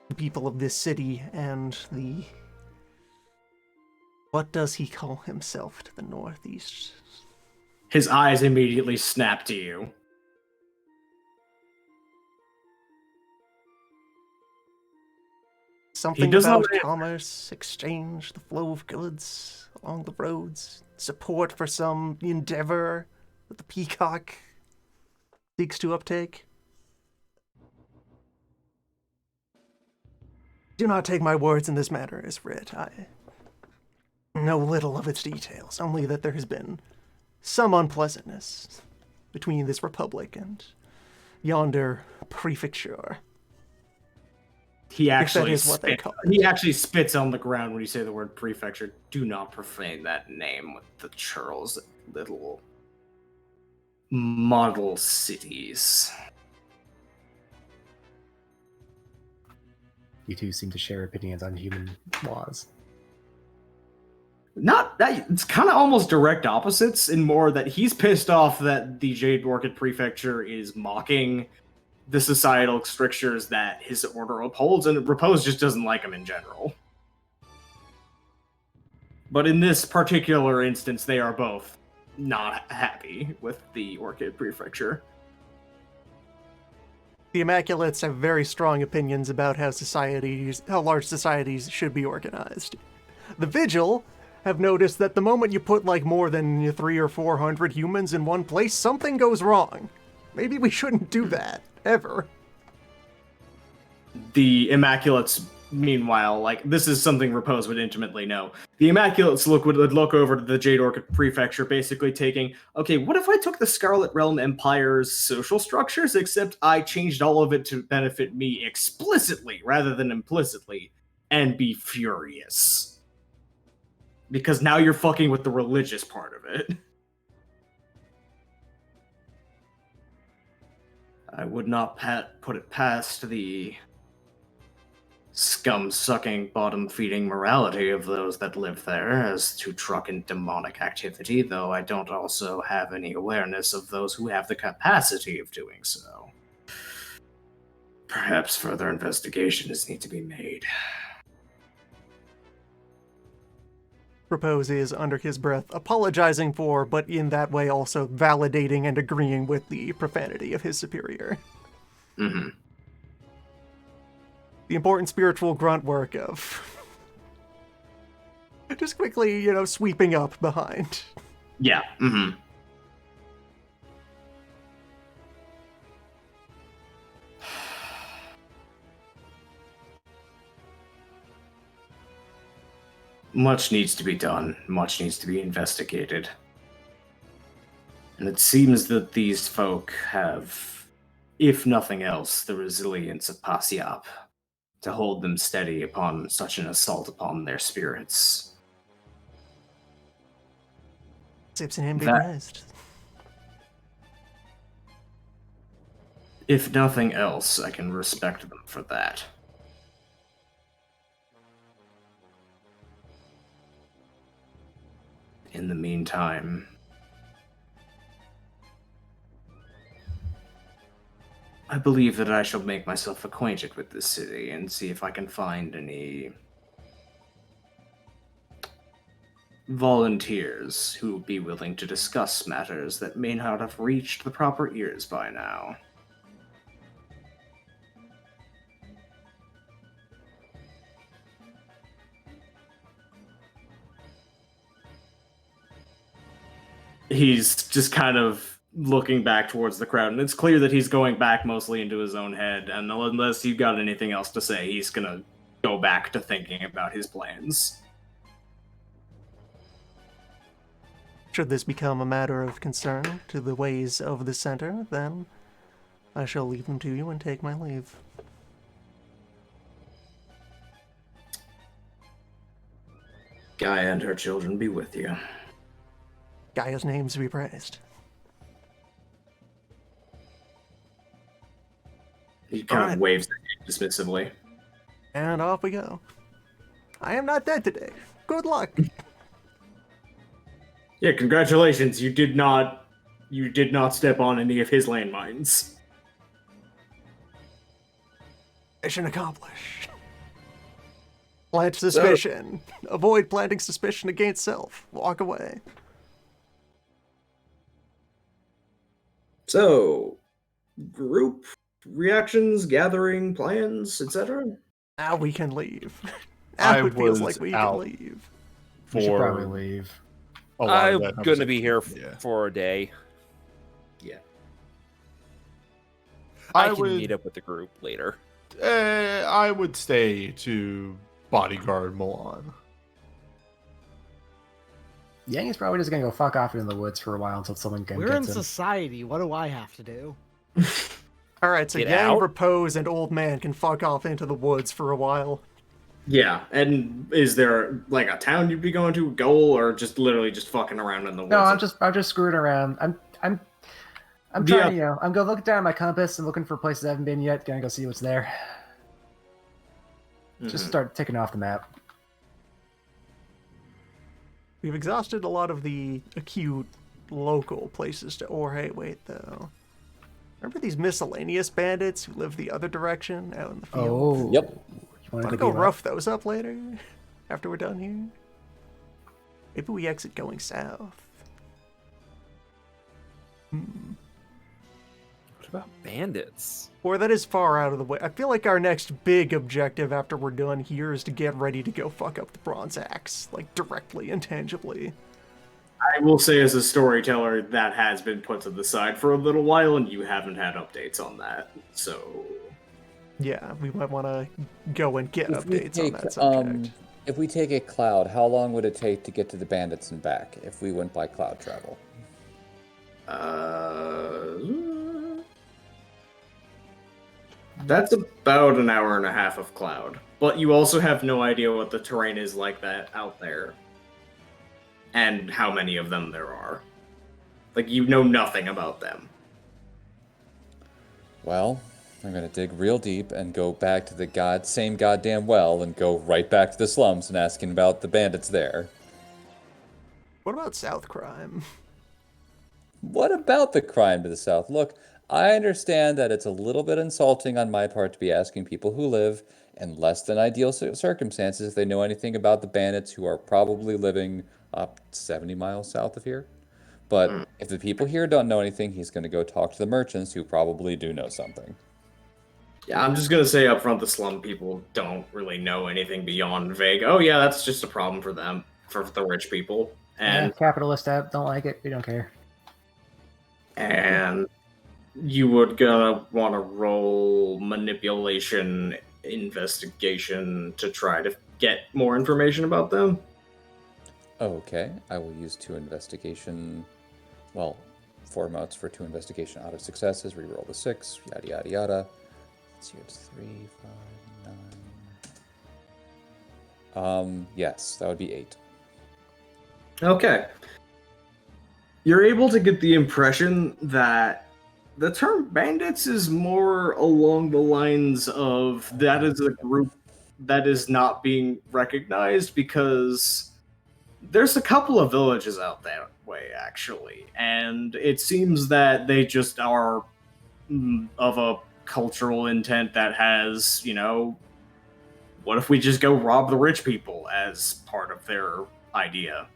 the people of this city and the... What does he call himself to the northeast? His eyes immediately snap to you. Something does not about answer. commerce, exchange, the flow of goods along the roads, support for some endeavor that the Peacock seeks to uptake. Do not take my words in this matter as writ. I know little of its details, only that there has been some unpleasantness between this republic and yonder prefecture. He If that actually is what they spit, call he it. actually spits on the ground when you say the word prefecture. Do not profane that name with the churls, little model cities. You two seem to share opinions on human laws. Not that it's kind of almost direct opposites, in more that he's pissed off that the Jade Orchid Prefecture is mocking the societal strictures that his order upholds, and Repose just doesn't like him in general. But in this particular instance, they are both not happy with the Orchid Prefecture. The Immaculates have very strong opinions about how large societies should be organized. The Vigil have noticed that the moment you put like more than 300 or 400 humans in one place, something goes wrong. Maybe we shouldn't do that, ever. The Immaculates, meanwhile, like, this is something Repose would intimately know. The Immaculates would look over to the Jade Orchid Prefecture, basically taking, okay, what if I took the Scarlet Realm Empire's social structures, except I changed all of it to benefit me explicitly rather than implicitly, and be furious. Because now you're fucking with the religious part of it. I would not put it past the scum-sucking, bottom-feeding morality of those that live there as to truckin' demonic activity, though I don't also have any awareness of those who have the capacity of doing so. Perhaps further investigations need to be made. Propose is, under his breath, apologizing for, but in that way also validating and agreeing with the profanity of his superior. Mm-hmm. The important spiritual grunt work of just quickly, sweeping up behind. Yeah, mm-hmm. Much needs to be done. Much needs to be investigated. And it seems that these folk have, if nothing else, the resilience of Pasiap to hold them steady upon such an assault upon their spirits. Sips and him be That- praised. If nothing else, I can respect them for that. In the meantime, I believe that I shall make myself acquainted with this city and see if I can find any volunteers who will be willing to discuss matters that may not have reached the proper ears by now. He's just kind of looking back towards the crowd, and it's clear that he's going back mostly into his own head, and unless you've got anything else to say, he's gonna go back to thinking about his plans. Should this become a matter of concern to the ways of the center, then I shall leave them to you and take my leave. Gaia and her children be with you. Gaia's names be praised. He kind Alright. of waves dismissively. And off we go. I am not dead today. Good luck. Yeah, congratulations. You did not step on any of his landmines. Mission accomplished. Plant suspicion. Avoid planting suspicion against self. Walk away. So, group reactions, gathering, plans, etc. Now we can leave. I Now it feels was like we out. can leave. We should For probably leave. a lot of I'm that going to be here conversation. Yeah. for a day. Yeah. I I can would- meet up with the group later. I would stay to bodyguard Milan. Yang is probably just gonna go fuck off into the woods for a while until someone can We're get in him. society. What do I have to do? Alright, so Get Yang, out. Repose, and Old Man can fuck off into the woods for a while. Yeah, and is there like a town you'd be going to, a goal, or just literally just fucking around in the woods? No, I'm just screwing around. I'm trying Yeah. to, I'm going looking down at my compass and looking for places I haven't been yet. Gonna go see what's there. Just Mhm. start ticking off the map. We've exhausted a lot of the acute local places to. Or hey, wait though. Remember these miscellaneous bandits who live the other direction out in the field? Oh. Yep. You want Want to go rough those up later? After we're done here? Maybe we exit going south. What about bandits? Or that is far out of the way. I feel like our next big objective after we're done here is to get ready to go fuck up the Bronze Axe, like directly and tangibly. I will say, as a storyteller, that has been put to the side for a little while, and you haven't had updates on that. So, Yeah, we might want to go and get If we updates on take, that subject. if we take a cloud, how long would it take to get to the bandits and back if we went by cloud travel? that's about an hour and a half of cloud. But you also have no idea what the terrain is like that out there, and how many of them there are. Like, you know nothing about them. Well, I'm gonna dig real deep and go back to the same goddamn well and go right back to the slums and asking about the bandits there. What about South Crime? What about the crime to the south? Look, I understand that it's a little bit insulting on my part to be asking people who live in less than ideal circumstances if they know anything about the bandits who are probably living up 70 miles south of here. But if the people here don't know anything, he's going to go talk to the merchants who probably do know something. Yeah, I'm just gonna say up front, the slum people don't really know anything beyond vague. Oh yeah, that's just a problem for them, for the rich people, and Yeah, capitalist app, don't like it. We don't care. and you would gonna want to roll manipulation investigation to try to get more information about them. Okay, I will use 2 investigation. Well, 4 motes for 2 investigation out of successes. Reroll the 6. Yada yada yada. Let's see, it's 3, 5, 9. Yes, that would be 8. Okay. You're able to get the impression that the term bandits is more along the lines of that is a group that is not being recognized, because there's a couple of villages out that way, actually, and it seems that they just are of a cultural intent that has, what if we just go rob the rich people as part of their idea?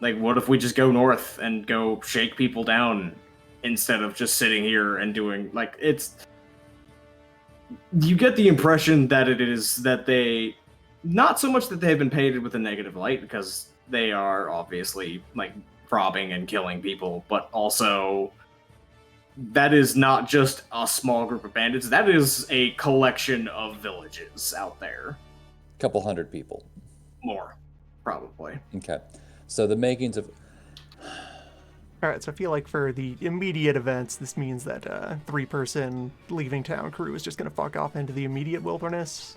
Like, what if we just go north and go shake people down instead of just sitting here and doing, like, it's... You get the impression that it is that they... Not so much that they have been painted with a negative light, because they are obviously, like, robbing and killing people, but also that is not just a small group of bandits, that is a collection of villages out there. Couple hundred people. More, probably. Okay. So the makings of All right, so I feel like for the immediate events, this means that 3-person leaving town crew is just going to fuck off into the immediate wilderness,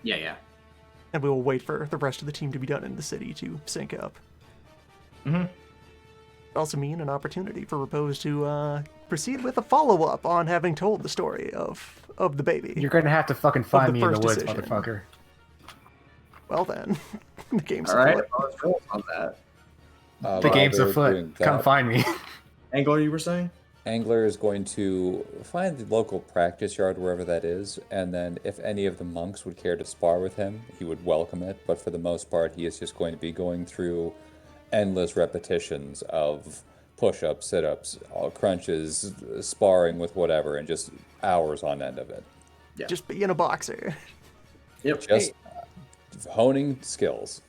Yeah. and we will wait for the rest of the team to be done in the city to sync up. Mm-hmm. Also mean an opportunity for Repose to proceed with a follow-up on having told the story of the baby. You're gonna have to fucking find the me in the first woods, decision. motherfucker. Well then, the game's All right, afoot. let's roll on that. The while game's they're afoot. doing Come that, find me. Angler, you were saying? Angler is going to find the local practice yard, wherever that is, and then if any of the monks would care to spar with him, he would welcome it. But for the most part, he is just going to be going through endless repetitions of push-ups, sit-ups, all crunches, sparring with whatever, and just hours on end of it. Yeah. Just being a boxer. Yep. Just honing skills.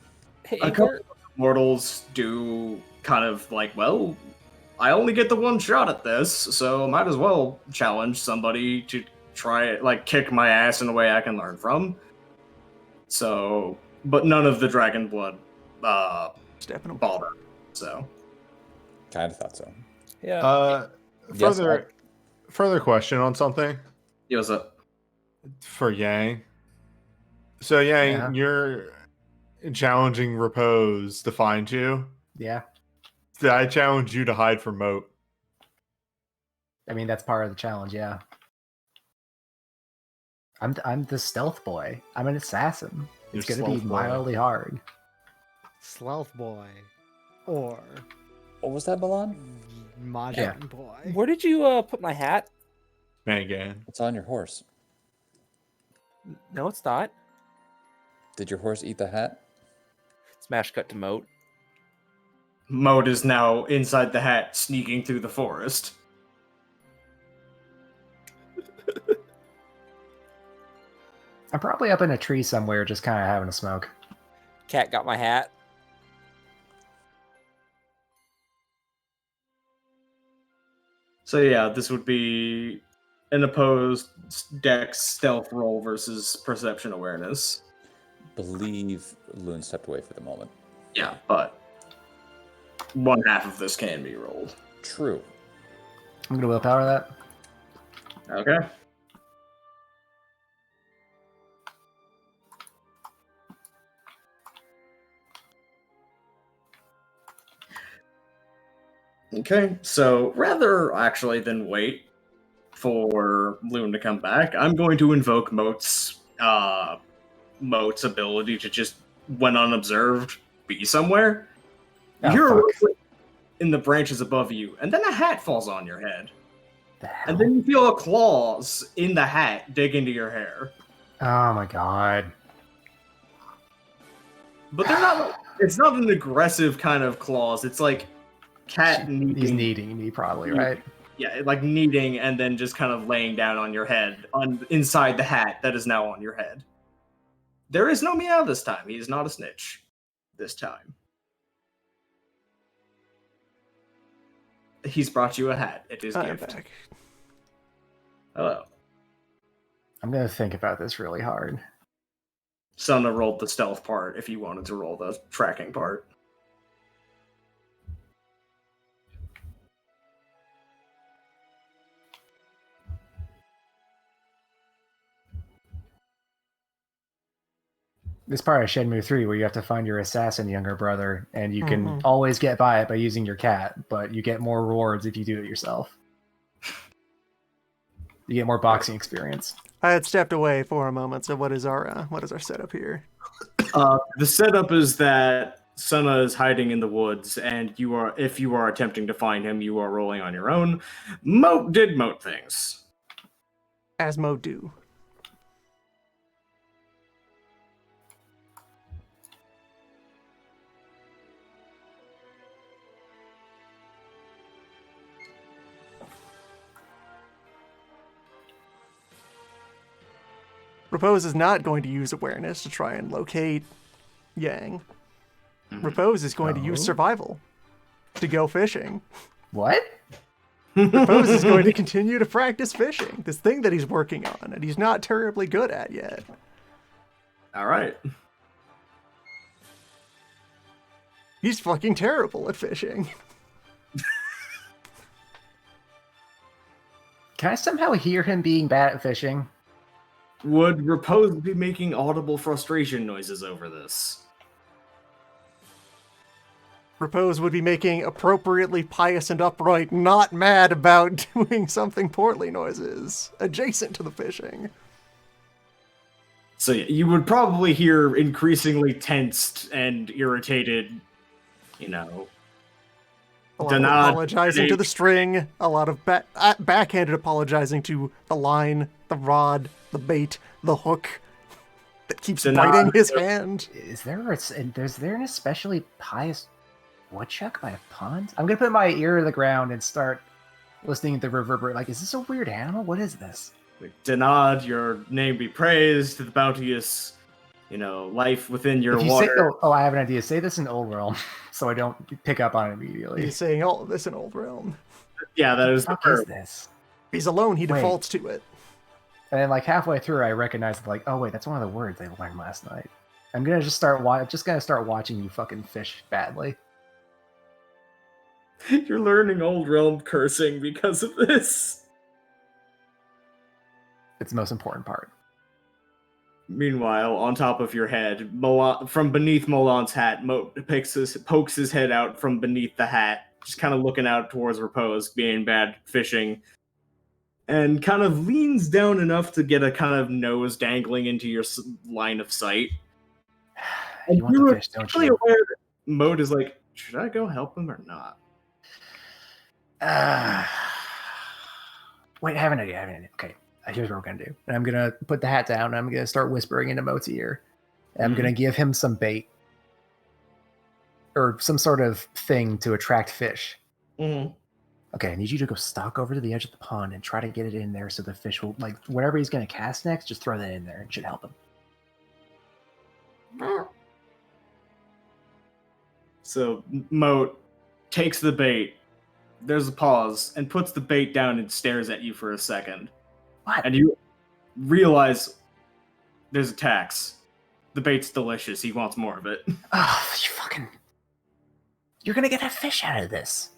Hey, A couple Angler, of mortals do kind of like, well, I only get the one shot at this, so might as well challenge somebody to try it, like kick my ass in a way I can learn from. So, but none of the dragon blood Stepping up. bother. So, Kind of thought so. yeah. Yes, Further question on something it was a for Yang. So Yang, Yeah. you're challenging Repose to find you. Yeah. I challenge you to hide from Moat. I mean, that's part of the challenge, yeah. I'm the stealth boy. I'm an assassin. It's You're gonna be stealth boy. mildly hard. Sloth boy. Or what was that, Milan? Mahjong boy. Where did you put my hat? Megan. It's on your horse. No, it's not. Did your horse eat the hat? Smash cut to Moat. Mode is now inside the hat, sneaking through the forest. I'm probably up in a tree somewhere, just kind of having a smoke. Cat got my hat. So yeah, this would be an opposed dex stealth roll versus perception awareness. Believe Loon stepped away for the moment. Yeah, but one half of this can be rolled. True. I'm gonna willpower that. Okay. Okay, so rather actually than wait for Loon to come back, I'm going to invoke Moat's ability to just, when unobserved, be somewhere. Oh, You're fuck. in the branches above you, and then a hat falls on your head. The hell? And then you feel a claws in the hat dig into your hair. Oh my god. But they're not, it's not an aggressive kind of claws. It's like cat He's kneading. needing me, probably, right? Yeah, like kneading and then just kind of laying down on your head, inside the hat that is now on your head. There is no meow this time. He is not a snitch this time. He's brought you a hat. It is I am gift. back. Hello. I'm gonna think about this really hard. Sona rolled the stealth part if you wanted to roll the tracking part. This part of Shenmue 3 where you have to find your assassin younger brother, and you can Mhm. always get by it by using your cat, but you get more rewards if you do it yourself. You get more boxing experience. I had stepped away for a moment, so what is our setup here? The setup is that Sona is hiding in the woods, and if you are attempting to find him, you are rolling on your own. Moat did Moat things. As Mo do. Repose is not going to use awareness to try and locate Yang. Repose is going to use Oh. survival to go fishing. What? Repose is going to continue to practice fishing, this thing that he's working on, and he's not terribly good at yet. All right. He's fucking terrible at fishing. Can I somehow hear him being bad at fishing? Would Repose be making audible frustration noises over this? Repose would be making appropriately pious and upright, not mad about doing something poorly noises, adjacent to the fishing. So yeah, you would probably hear increasingly tensed and irritated, A lot of Denard, apologizing to the string, a lot of backhanded apologizing to the line, the rod, the bait, the hook that keeps Denard, biting his hand. Is there an especially pious woodchuck by a pond? I'm gonna put my ear to the ground and start listening to the reverberate. Like, is this a weird animal? What is this? Denard, your name be praised, the bounteous, life within your If you water. say, oh, I have an idea. Say this in Old Realm, so I don't pick up on it immediately. He's saying all of this in Old Realm. Yeah, that is the What the fuck is verb. this? He's alone, he Wait. defaults to it. And then, like halfway through, I recognize, like, oh wait, that's one of the words I learned last night. I'm gonna just start watching you fucking fish badly. You're learning Old Realm cursing because of this. It's the most important part. Meanwhile, on top of your head, from beneath Molan's hat, Moat pokes his head out from beneath the hat, just kind of looking out towards Repose, being bad fishing, and kind of leans down enough to get a kind of nose dangling into your line of sight. You want the fish, don't Actually you? aware that Moat is like, should I go help him or not? Wait, I have an idea. Okay, here's what we're gonna do. And I'm gonna put the hat down and I'm gonna start whispering into Moat's ear. And I'm gonna give him some bait. Or some sort of thing to attract fish. Mm-hmm. Okay, I need you to go stalk over to the edge of the pond and try to get it in there so the fish will, like, whatever he's gonna cast next, just throw that in there. It should help him. So Moat takes the bait. There's a pause and puts the bait down and stares at you for a second. What? And you realize there's a tax. The bait's delicious. He wants more of it. Oh, you're gonna get a fish out of this.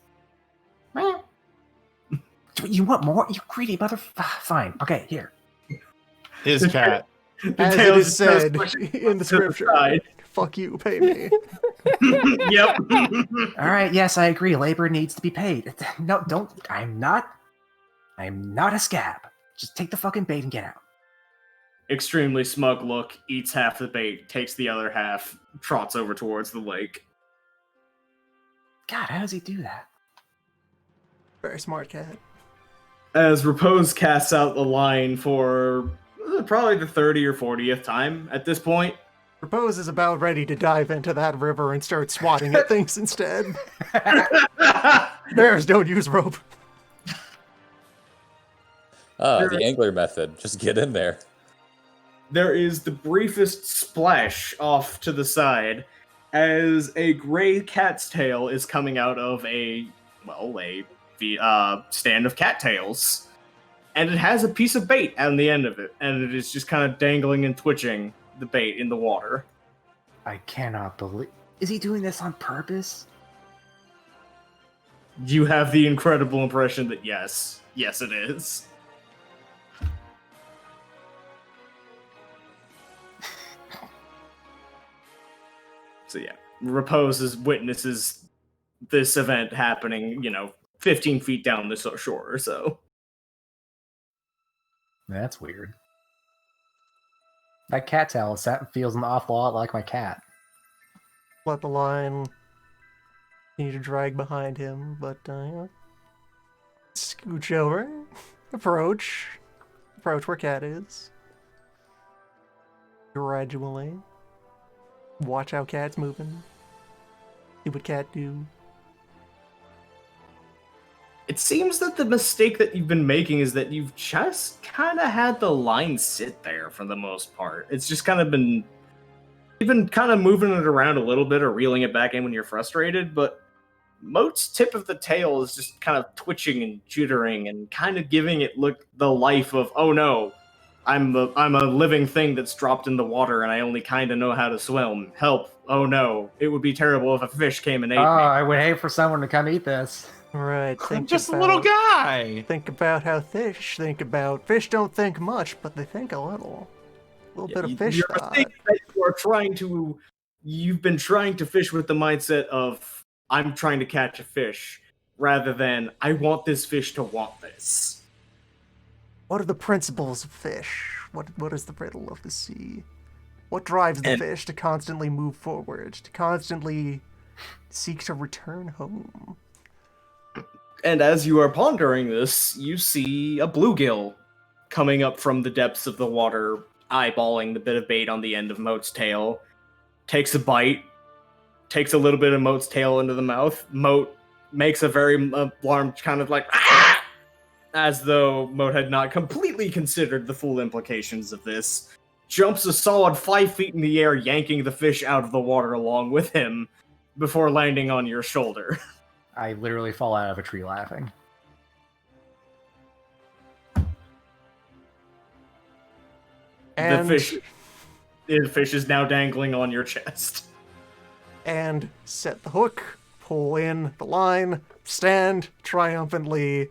You want more? You greedy mother. Fine. Okay, here. His cat. As it tail is just said goes in the to the scripture, side. fuck you, pay me. Yep. All right. Yes, I agree. Labor needs to be paid. No, don't. I'm not a scab. Just take the fucking bait and get out. Extremely smug look, eats half the bait, takes the other half, trots over towards the lake. God, how does he do that? Very smart cat. As Repose casts out the line for probably the 30 or 40th time at this point. Repose is about ready to dive into that river and start swatting at things instead. Bears don't use rope. The angler method. Just get in there. There is the briefest splash off to the side as a gray cat's tail is coming out of a stand of cattails. And it has a piece of bait on the end of it, and it is just kind of dangling and twitching the bait in the water. I cannot believe. Is he doing this on purpose? You have the incredible impression that yes, it is. So yeah, Repose witnesses this event happening, 15 feet down the shore or so. That's weird. That cattail feels an awful lot like my cat. Let the line continue to drag behind him, but scooch over, approach where cat is. Gradually, watch how cat's moving. See what cat do. It seems that the mistake that you've been making is that you've just kind of had the line sit there for the most part. It's just kind of been... You've been kind of moving it around a little bit or reeling it back in when you're frustrated, but Moat's tip of the tail is just kind of twitching and jittering and kind of giving it the life of, oh no, I'm a living thing that's dropped in the water, and I only kind of know how to swim. Help! Oh no, it would be terrible if a fish came and ate me. I would hate for someone to come eat this. Right. I'm just a little guy. Think about how fish think about. Fish don't think much, but they think a little. A little bit of fish Your thought. mistake is that you've been trying to fish with the mindset of I'm trying to catch a fish, rather than I want this fish to want this. What are the principles of fish? What is the riddle of the sea? What drives the fish to constantly move forward, to constantly seek to return home? And as you are pondering this, you see a bluegill coming up from the depths of the water, eyeballing the bit of bait on the end of Moat's tail. Takes a bite, takes a little bit of Moat's tail into the mouth. Moat makes a very alarmed kind of like, ah! As though Moat had not completely considered the full implications of this. Jumps a solid 5 feet in the air, yanking the fish out of the water along with him, before landing on your shoulder. I literally fall out of a tree laughing. And The fish is now dangling on your chest. and set the hook, pull in the line, stand triumphantly,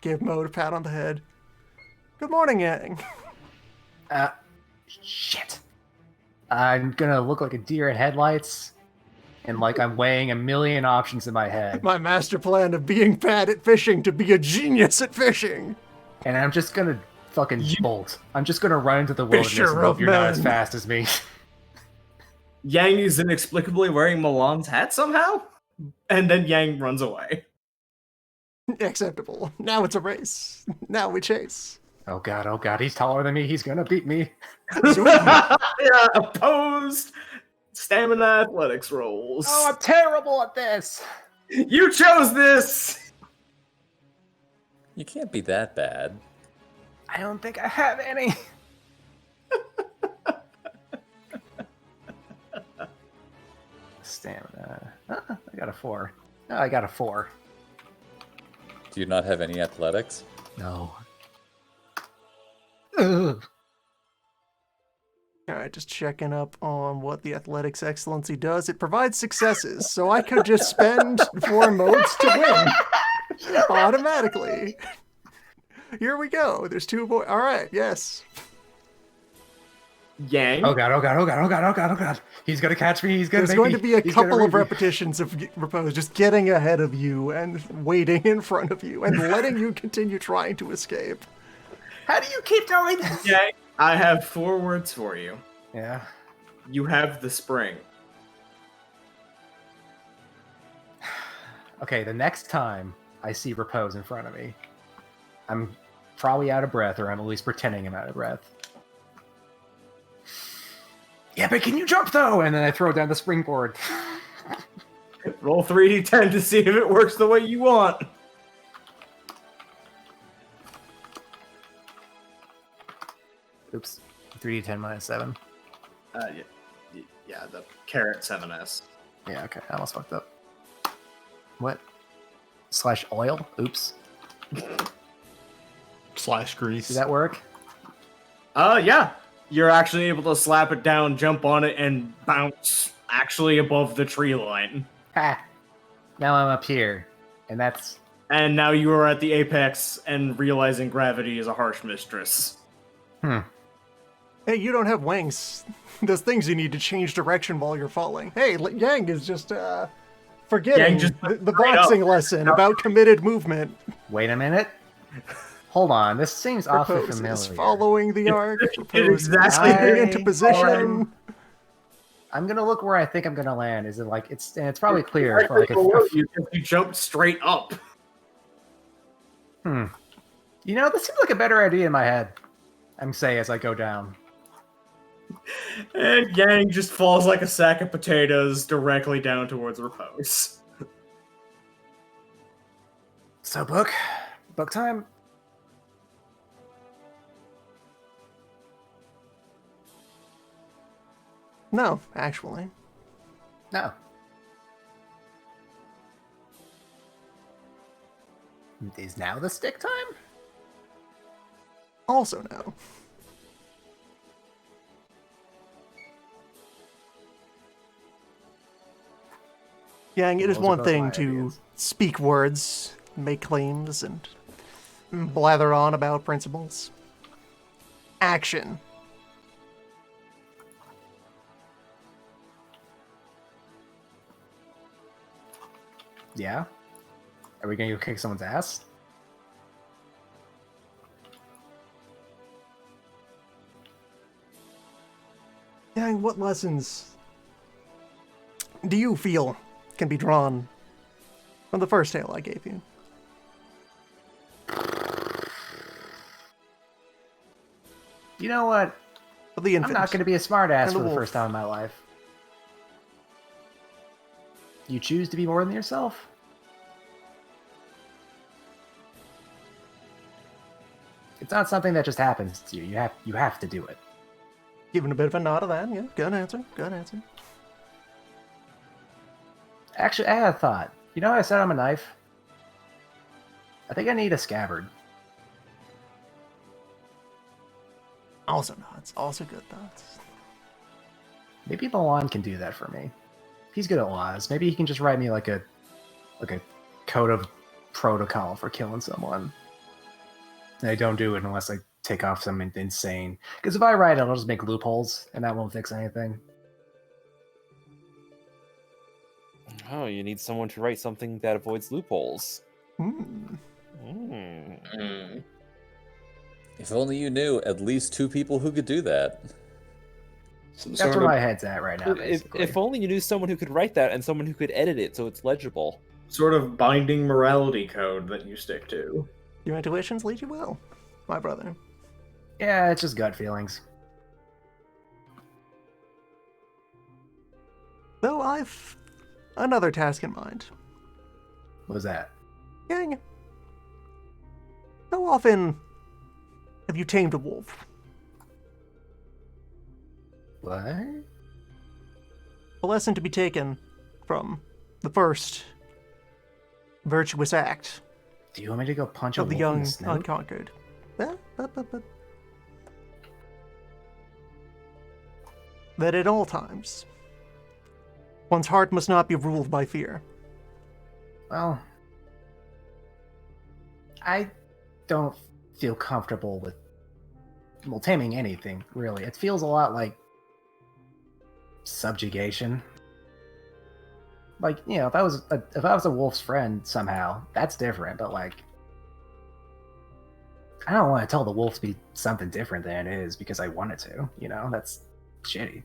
give Moat a pat on the head. Good morning, Yang. Shit. I'm gonna look like a deer in headlights, and like I'm weighing a million options in my head. My master plan of being bad at fishing to be a genius at fishing. And I'm just gonna fucking bolt. I'm just gonna run into the wilderness Fisher and hope of you're not as men. fast as me. Yang is inexplicably wearing Milan's hat somehow, and then Yang runs away. Acceptable. Now it's a race. Now we chase. Oh god, he's taller than me. He's gonna beat me. Yeah, opposed stamina athletics rolls. Oh, I'm terrible at this. You chose this! You can't be that bad. I don't think I have any. Stamina. I got a 4. No, I got a 4. Do you not have any athletics? No. Ugh. All right, just checking up on what the Athletics Excellency does. It provides successes, so I could just spend 4 modes to win automatically. Here we go. There's 2 more. All right, yes. Yang. Oh god. He's gonna catch me. He's gonna. There's going to be a couple of repetitions of repose, just getting ahead of you and waiting in front of you and letting you continue trying to escape. How do you keep doing this? Yang, I have 4 words for you. Yeah. You have the spring. Okay, the next time I see repose in front of me, I'm probably out of breath, or I'm at least pretending I'm out of breath. Yeah, but can you jump though? And then I throw down the springboard. Roll 3d10 to see if it works the way you want. Oops. 3d10 minus 7. Yeah, the carrot 7s. Yeah, okay. I almost fucked up. What? Slash oil? Oops. Slash grease. Does that work? Yeah. You're actually able to slap it down, jump on it, and bounce actually above the tree line. Ha! Now I'm up here. And that's... And now you are at the apex and realizing gravity is a harsh mistress. Hey, you don't have wings. Those things you need to change direction while you're falling. Hey, Yang is just forgetting Yang just the boxing lesson about committed movement. Wait a minute. Hold on. This seems awfully Propose familiar. is following the arc. Propose is exactly moving into position. I'm gonna look where I think I'm gonna land. Is it like it's probably clear for like You jumped straight up. You know, this seems like a better idea in my head. I'm saying as I go down. And Yang just falls like a sack of potatoes directly down towards repose. So book time. No, actually. No. Is now the stick time? Also no. Yang, it is Those are one both thing my to ideas. speak words, make claims, and blather on about principles. Action. Yeah? Are we gonna go kick someone's ass? Yang, what lessons do you feel can be drawn from the first tale I gave you? You know what? Of the I'm infant. not gonna be a smartass And the for the wolf. first time in my life. You choose to be more than yourself? It's not something that just happens to you. You have to do it. Giving a bit of a nod of that, yeah. Good answer, good answer. Actually, I had a thought. You know how I said I'm a knife? I think I need a scabbard. Also nods, also good thoughts. Maybe the lawn can do that for me. He's good at laws. Maybe he can just write me like a code of protocol for killing someone. And I don't do it unless I take off some insane. Because if I write it, I'll just make loopholes, and that won't fix anything. Oh, you need someone to write something that avoids loopholes. Hmm. If only you knew at least 2 people who could do that. Some That's sort where of, my head's at right now, basically. If only you knew someone who could write that and someone who could edit it so it's legible. sort of binding morality code that you stick to. Your intuitions lead you well, my brother. Yeah, it's just gut feelings. Though I've another task in mind. What was that? Yang, how often have you tamed a wolf? What? A lesson to be taken from the first virtuous act Do you want me to go punch a of the wolf in young the snoot? unconquered. That at all times, one's heart must not be ruled by fear. Well, I don't feel comfortable with taming anything, really. It feels a lot like subjugation. Like, you know, if I was a wolf's friend somehow, that's different, but like I don't want to tell the wolf to be something different than it is because I want it to, you know? That's shitty.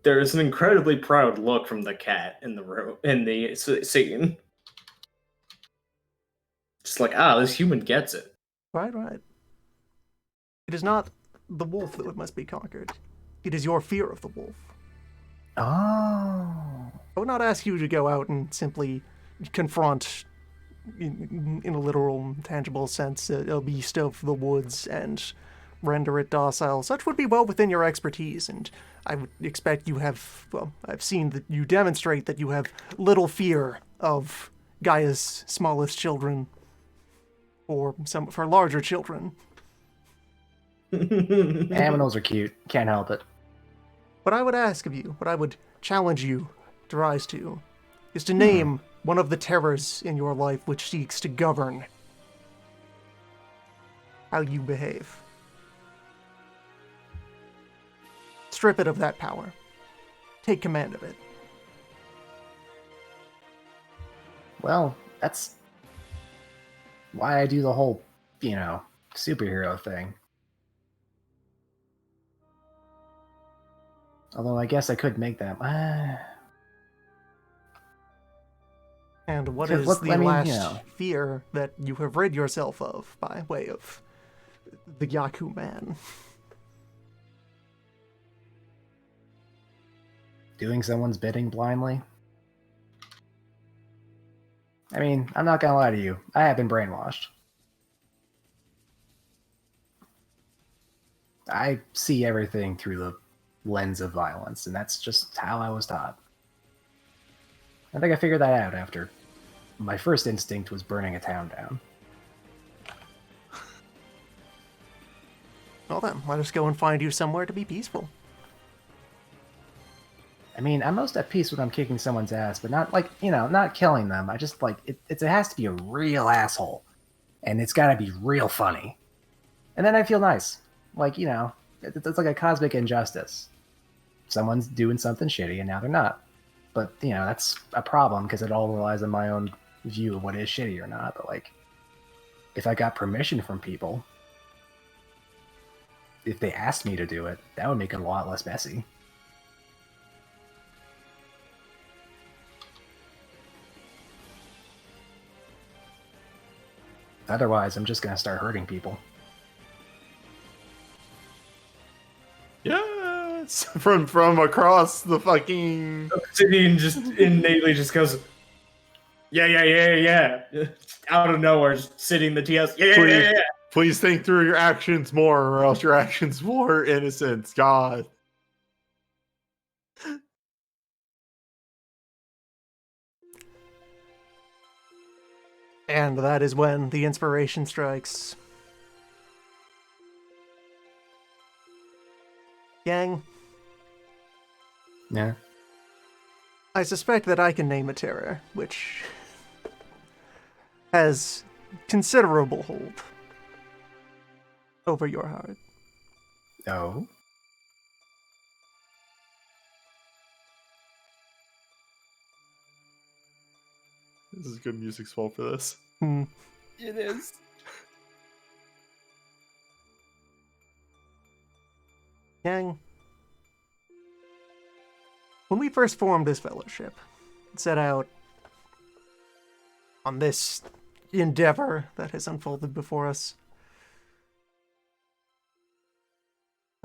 There is an incredibly proud look from the cat in the room in the scene. Just like, this human gets it. Right, right. It is not the wolf that must be conquered. It is your fear of the wolf. Oh. I would not ask you to go out and simply confront, in a literal, tangible sense, a beast of the woods and render it docile. Such would be well within your expertise, and I would expect you have, well, I've seen that you demonstrate that you have little fear of Gaia's smallest children, or some of her larger children. Aminals are cute. Can't help it. What I would ask of you, what I would challenge you to rise to, is to name one of the terrors in your life which seeks to govern how you behave. Strip it of that power. Take command of it. Well, that's why I do the whole, superhero thing. Although I guess I could make that. And what Because is the last you know. fear that you have rid yourself of by way of the Yaku man? Doing someone's bidding blindly? I mean, I'm not gonna lie to you. I have been brainwashed. I see everything through the lens of violence, and that's just how I was taught. I think I figured that out after my first instinct was burning a town down. Well then, let us go and find you somewhere to be peaceful. I mean, I'm most at peace when I'm kicking someone's ass, but not like, not killing them. I just like it has to be a real asshole. And it's got to be real funny. And then I feel nice. Like, it's like a cosmic injustice. Someone's doing something shitty and now they're not. But, that's a problem because it all relies on my own view of what is shitty or not. But, like, if I got permission from people, if they asked me to do it, that would make it a lot less messy. Otherwise, I'm just going to start hurting people. Yes, from across the fucking. Obsidian just innately just goes, yeah. Out of nowhere, just sitting the TS. Yeah. Please think through your actions more, or else your actions more innocent. God. And that is when the inspiration strikes. Yang, Yeah. I suspect that I can name a terror, which has considerable hold over your heart. No. This is good music swell for this. It is. Yang, when we first formed this fellowship, set out on this endeavor that has unfolded before us,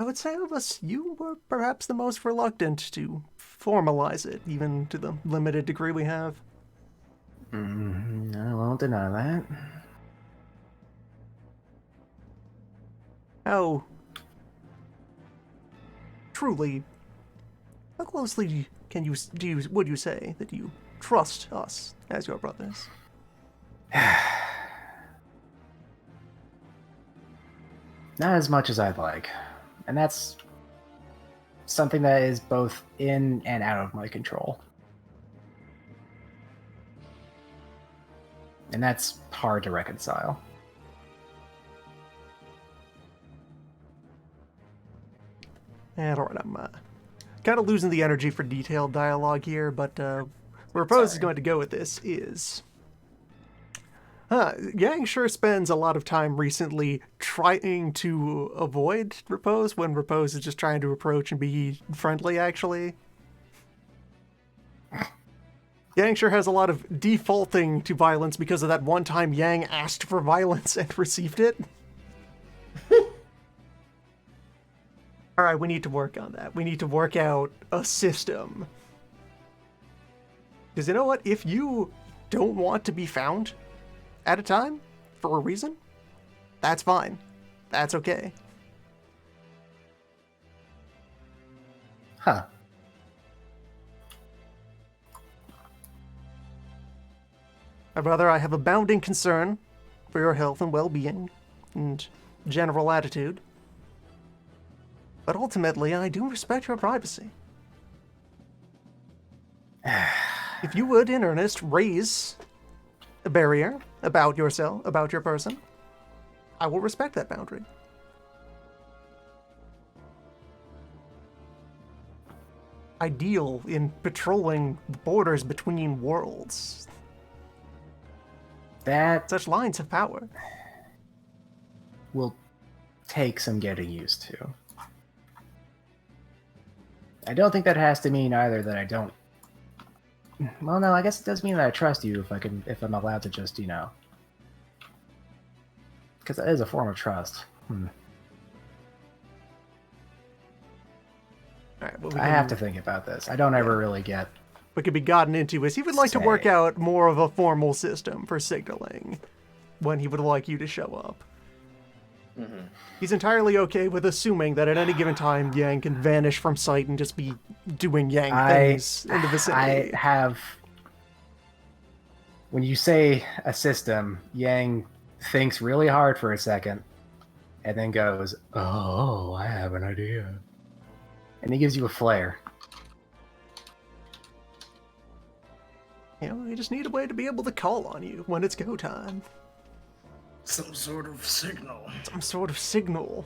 I would say of us, you were perhaps the most reluctant to formalize it, even to the limited degree we have. I won't deny that. How truly, how closely would you say that you trust us as your brothers? Not as much as I'd like. And that's something that is both in and out of my control. And that's hard to reconcile. And alright, I'm kind of losing the energy for detailed dialogue here, but where Repose is going to go with this is... Yang sure spends a lot of time recently trying to avoid Repose when Repose is just trying to approach and be friendly, actually. Yang sure has a lot of defaulting to violence because of that one time Yang asked for violence and received it. Alright, we need to work on that. We need to work out a system. Because you know what? If you don't want to be found at a time, for a reason, that's fine. That's okay. Huh. My brother, I have abounding concern for your health and well-being and general attitude. But ultimately, I do respect your privacy. If you would, in earnest, raise a barrier about yourself, about your person, I will respect that boundary. I deal in patrolling the borders between worlds. That Such lines have power. will take some getting used to. I don't think that has to mean either that I don't. Well, no, I guess it does mean that I trust you if I'm allowed to just, because that is a form of trust. Alright, well, I have to think about this. I don't ever really get. what could be gotten into is he would like to work Say. out more of a formal system for signaling when he would like you to show up. He's entirely okay with assuming that at any given time Yang can vanish from sight and just be doing Yang things in the vicinity. I have. When you say a system, Yang thinks really hard for a second, and then goes, "Oh, I have an idea," and he gives you a flare. You know, you just need a way to be able to call on you when it's go time. Some sort of signal. Some sort of signal.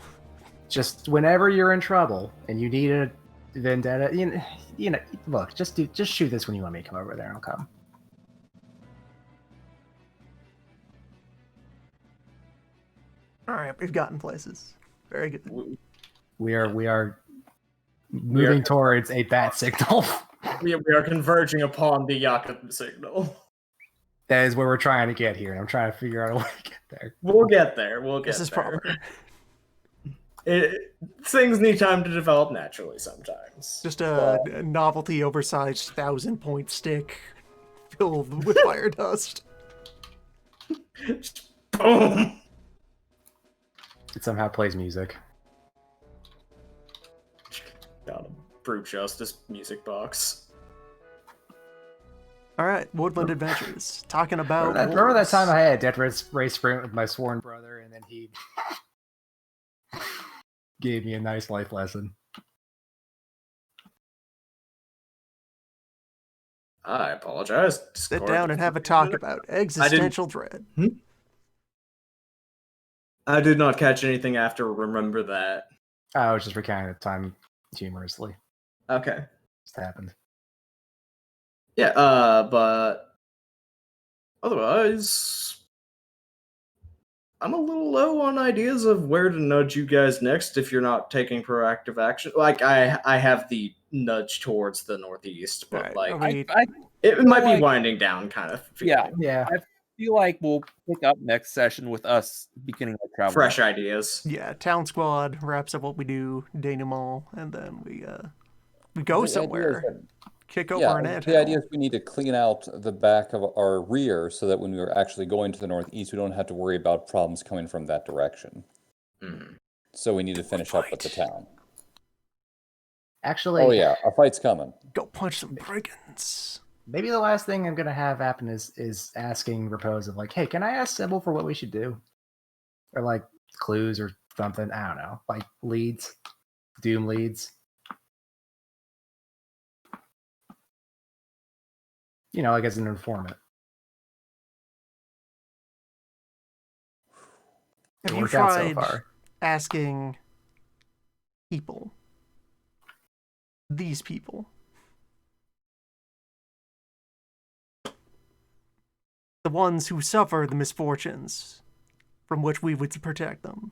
Just whenever you're in trouble and you need a vendetta, you know, look, just shoot this when you want me to come over there, and I'll come. All right, we've gotten places. Very good. We are moving towards a bat signal. We are converging upon the Yakuza signal. That is where we're trying to get here, and I'm trying to figure out a way to get there. We'll get there. This is proper. Things need time to develop naturally sometimes. Just a novelty oversized 1,000-point stick filled with fire dust. Boom! It somehow plays music. Got a brute justice music box. All right, Woodland Adventures. Talking about Remember that wolves. time I had a death race sprint with my sworn brother, and then he gave me a nice life lesson. I apologize. Sit down and have a talk about existential dread. I did not catch anything after remember that. I was just recounting the time humorously. Okay. Just happened. Yeah, but otherwise, I'm a little low on ideas of where to nudge you guys next if you're not taking proactive action. Like, I have the nudge towards the northeast, but Right, like, I it might be like- winding down kind of feeling. Yeah. I feel like we'll pick up next session with us beginning our travel. Fresh ideas. Yeah, Town Squad wraps up what we do, denouement, and then we go The idea is somewhere. that- Kick over Yeah, an the anthill. idea is we need to clean out the back of our rear so that when we are actually going to the northeast, we don't have to worry about problems coming from that direction. Mhm. So we need to finish up with the town. Actually, Oh yeah, a fight's coming. Go punch some brigands. maybe the last thing I'm gonna have happen is asking Repose of like, hey, can I ask Sybil for what we should do? Or like clues or something. I don't know. Like leads. Doom leads. You know, like as an informant. Have It you worked out so tried far. asking people? These people. The ones who suffer the misfortunes from which we would protect them.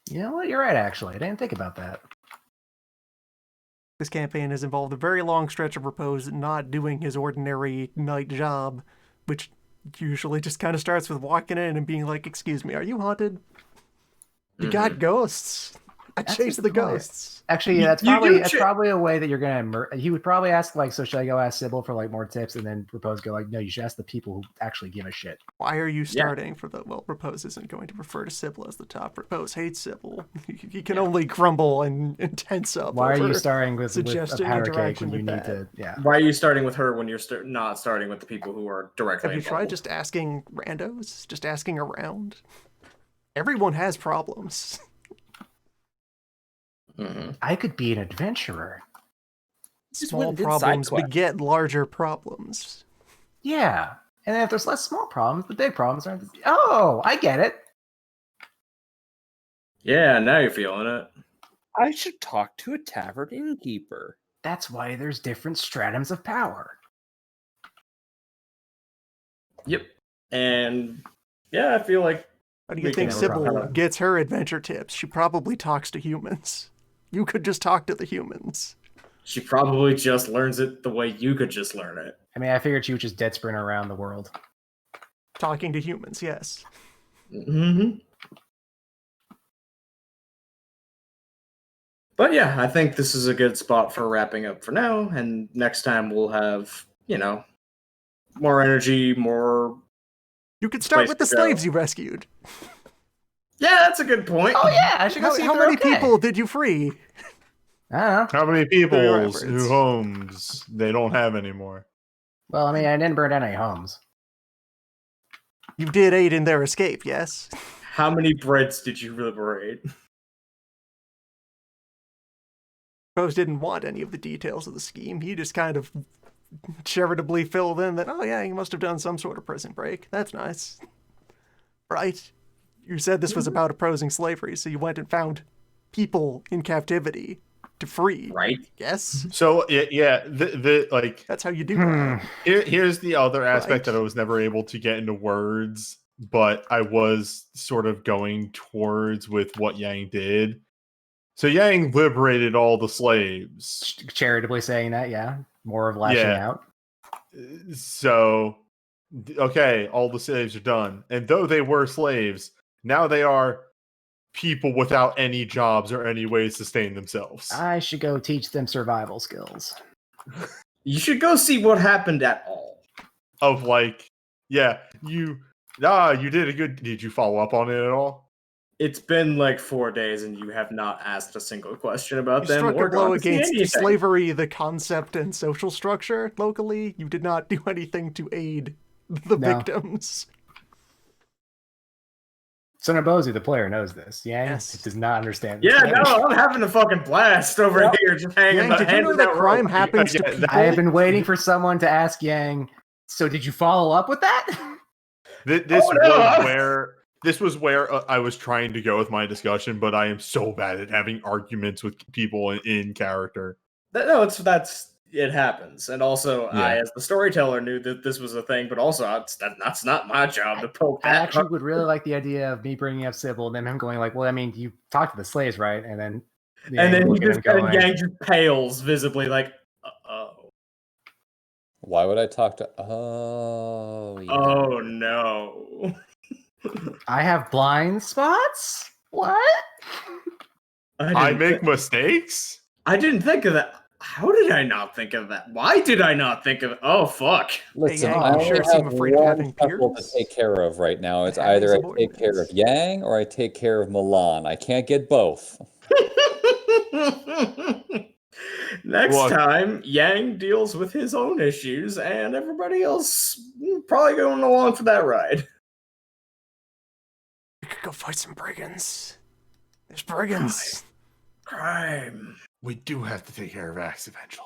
You know what? You're right, actually. I didn't think about that. This campaign has involved a very long stretch of Repose not doing his ordinary night job, which usually just kind of starts with walking in and being like, excuse me, are you haunted? You got ghosts. I That's a chased the good point. ghosts. Actually, You- that's you probably do that's chi- probably a way that you're gonna. He would probably ask like, so should I go ask Sybil for like more tips, and then Repose go like, no, you should ask the people who actually give a shit. Why are you starting for the... Well, Repose isn't going to refer to Sybil as the top. Repose hates Sybil. He can only grumble and tense up. Why are you over starting with a suggesting powder cake interaction when you with need that. to? Yeah. Why are you starting with her when you're not starting with the people who are directly Have you tried involved? just asking randos? Just asking around? Everyone has problems. Mhm. I could be an adventurer. Just Small went and did side problems quests. beget larger problems. Yeah. And then if there's less small problems, the big problems are. Oh, I get it. Yeah, now you're feeling it. I should talk to a tavern innkeeper. That's why there's different stratums of power. Yep. And yeah, I feel like How do you We think can Sybil improv. gets her adventure tips? She probably talks to humans. You could just talk to the humans. she probably just learns it the way you could just learn it. I mean, I figured she would just dead sprint around the world. Talking to humans, yes. Mm-hmm. But yeah, I think this is a good spot for wrapping up for now. And next time we'll have, more energy, more. You could start Place with the to go. slaves you rescued. Yeah, that's a good point. Oh yeah, I should go How, see if how they're many okay. people did you free? I don't know. How many people reference. who homes they don't have anymore? Well, I mean, I didn't burn down any homes. You did aid in their escape, yes? How many breads did you liberate? Rose didn't want any of the details of the scheme. He just kind of charitably filled in that, oh yeah, he must have done some sort of prison break. That's nice. Right? You said this was about opposing slavery, so you went and found people in captivity to free. Right. Yes? So yeah, the like That's how you do that. here's the other aspect Right. that I was never able to get into words, but I was sort of going towards with what Yang did. So Yang liberated all the slaves. Charitably saying that, yeah. More of lashing Yeah. out. So okay, all the slaves are done. And though they were slaves, now they are people without any jobs or any way to sustain themselves. I should go teach them survival skills. You should go see what happened at all. Of like, yeah, you did a good. Did you follow up on it at all? It's been like 4 days, and you have not asked a single question about You them struck or a blow gone to see against anything. slavery, the concept and social structure locally. You did not do anything to aid the No. victims. Sonobozu, the player, knows this. Yang Yes. does not understand this. Yeah, game. no, I'm having a fucking blast over here, just hanging. Yang, did you know that crime happens to Yeah, people? I have been waiting for someone to ask Yang, so did you follow up with that? This was where I was trying to go with my discussion, but I am so bad at having arguments with people in character. No, that's it happens, and also Yeah. I, as the storyteller, knew that this was a thing, but also that's not my job to poke I that. actually would really like the idea of me bringing up Sybil and then him going like, well, I mean, you talked to the slaves, right? And then And then he looking at just him and Yang just pales visibly, like, oh, Why would I talk to? Oh, yeah. oh no. I have blind spots? What? I make mistakes? I didn't think of that. How did I not think of that? Why did I not think of it? Oh fuck. Listen, Yang, I you only sure seem have afraid of one having couple to peers? take care of right now. It's Having either I take care of subordinates. Yang or I take care of Milan. I can't get both. Next Look. time, Yang deals with his own issues, and everybody else probably going along for that ride. We could go fight some brigands. There's brigands. Crime. We do have to take care of Axe eventually.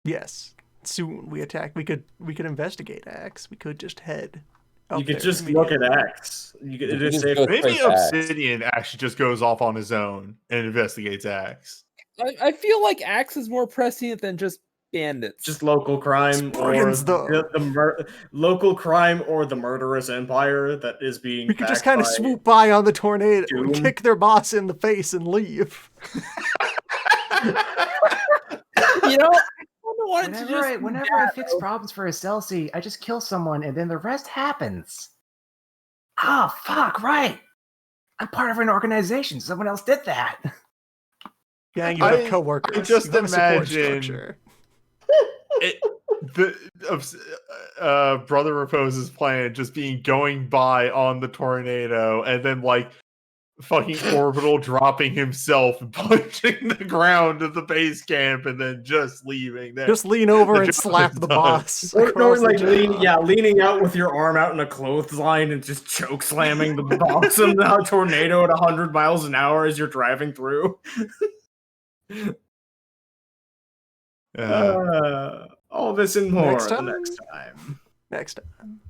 Yes. Soon we attack. We could investigate Axe. We could just head. You up could there just look at immediately. X. You could You just just say, go Maybe straight to Axe. Obsidian actually just goes off on his own and investigates Axe. I feel like Axe is more prescient than just bandits. just local crime or brigands, though. local crime or the murderous empire that is being. We could just backed kind of by- swoop by on the tornado and Doom. kick their boss in the face and leave. You know, I wanted to just Whenever I fix problems for a Celsi, I just kill someone and then the rest happens. Ah, fuck, right. I'm part of an organization. Someone else did that. Yeah, you have I coworkers. just you have a support imagine- structure. Brother Repose's plan just being going by on the tornado and then like fucking orbital dropping himself and punching the ground of the base camp and then just leaving there. Just lean over The and job slap is the done. boss. Or across the like jaw. leaning out with your arm out in a clothesline and just choke slamming the boss in the tornado at 100 miles an hour as you're driving through. All this and more Next the time? next time. Next time.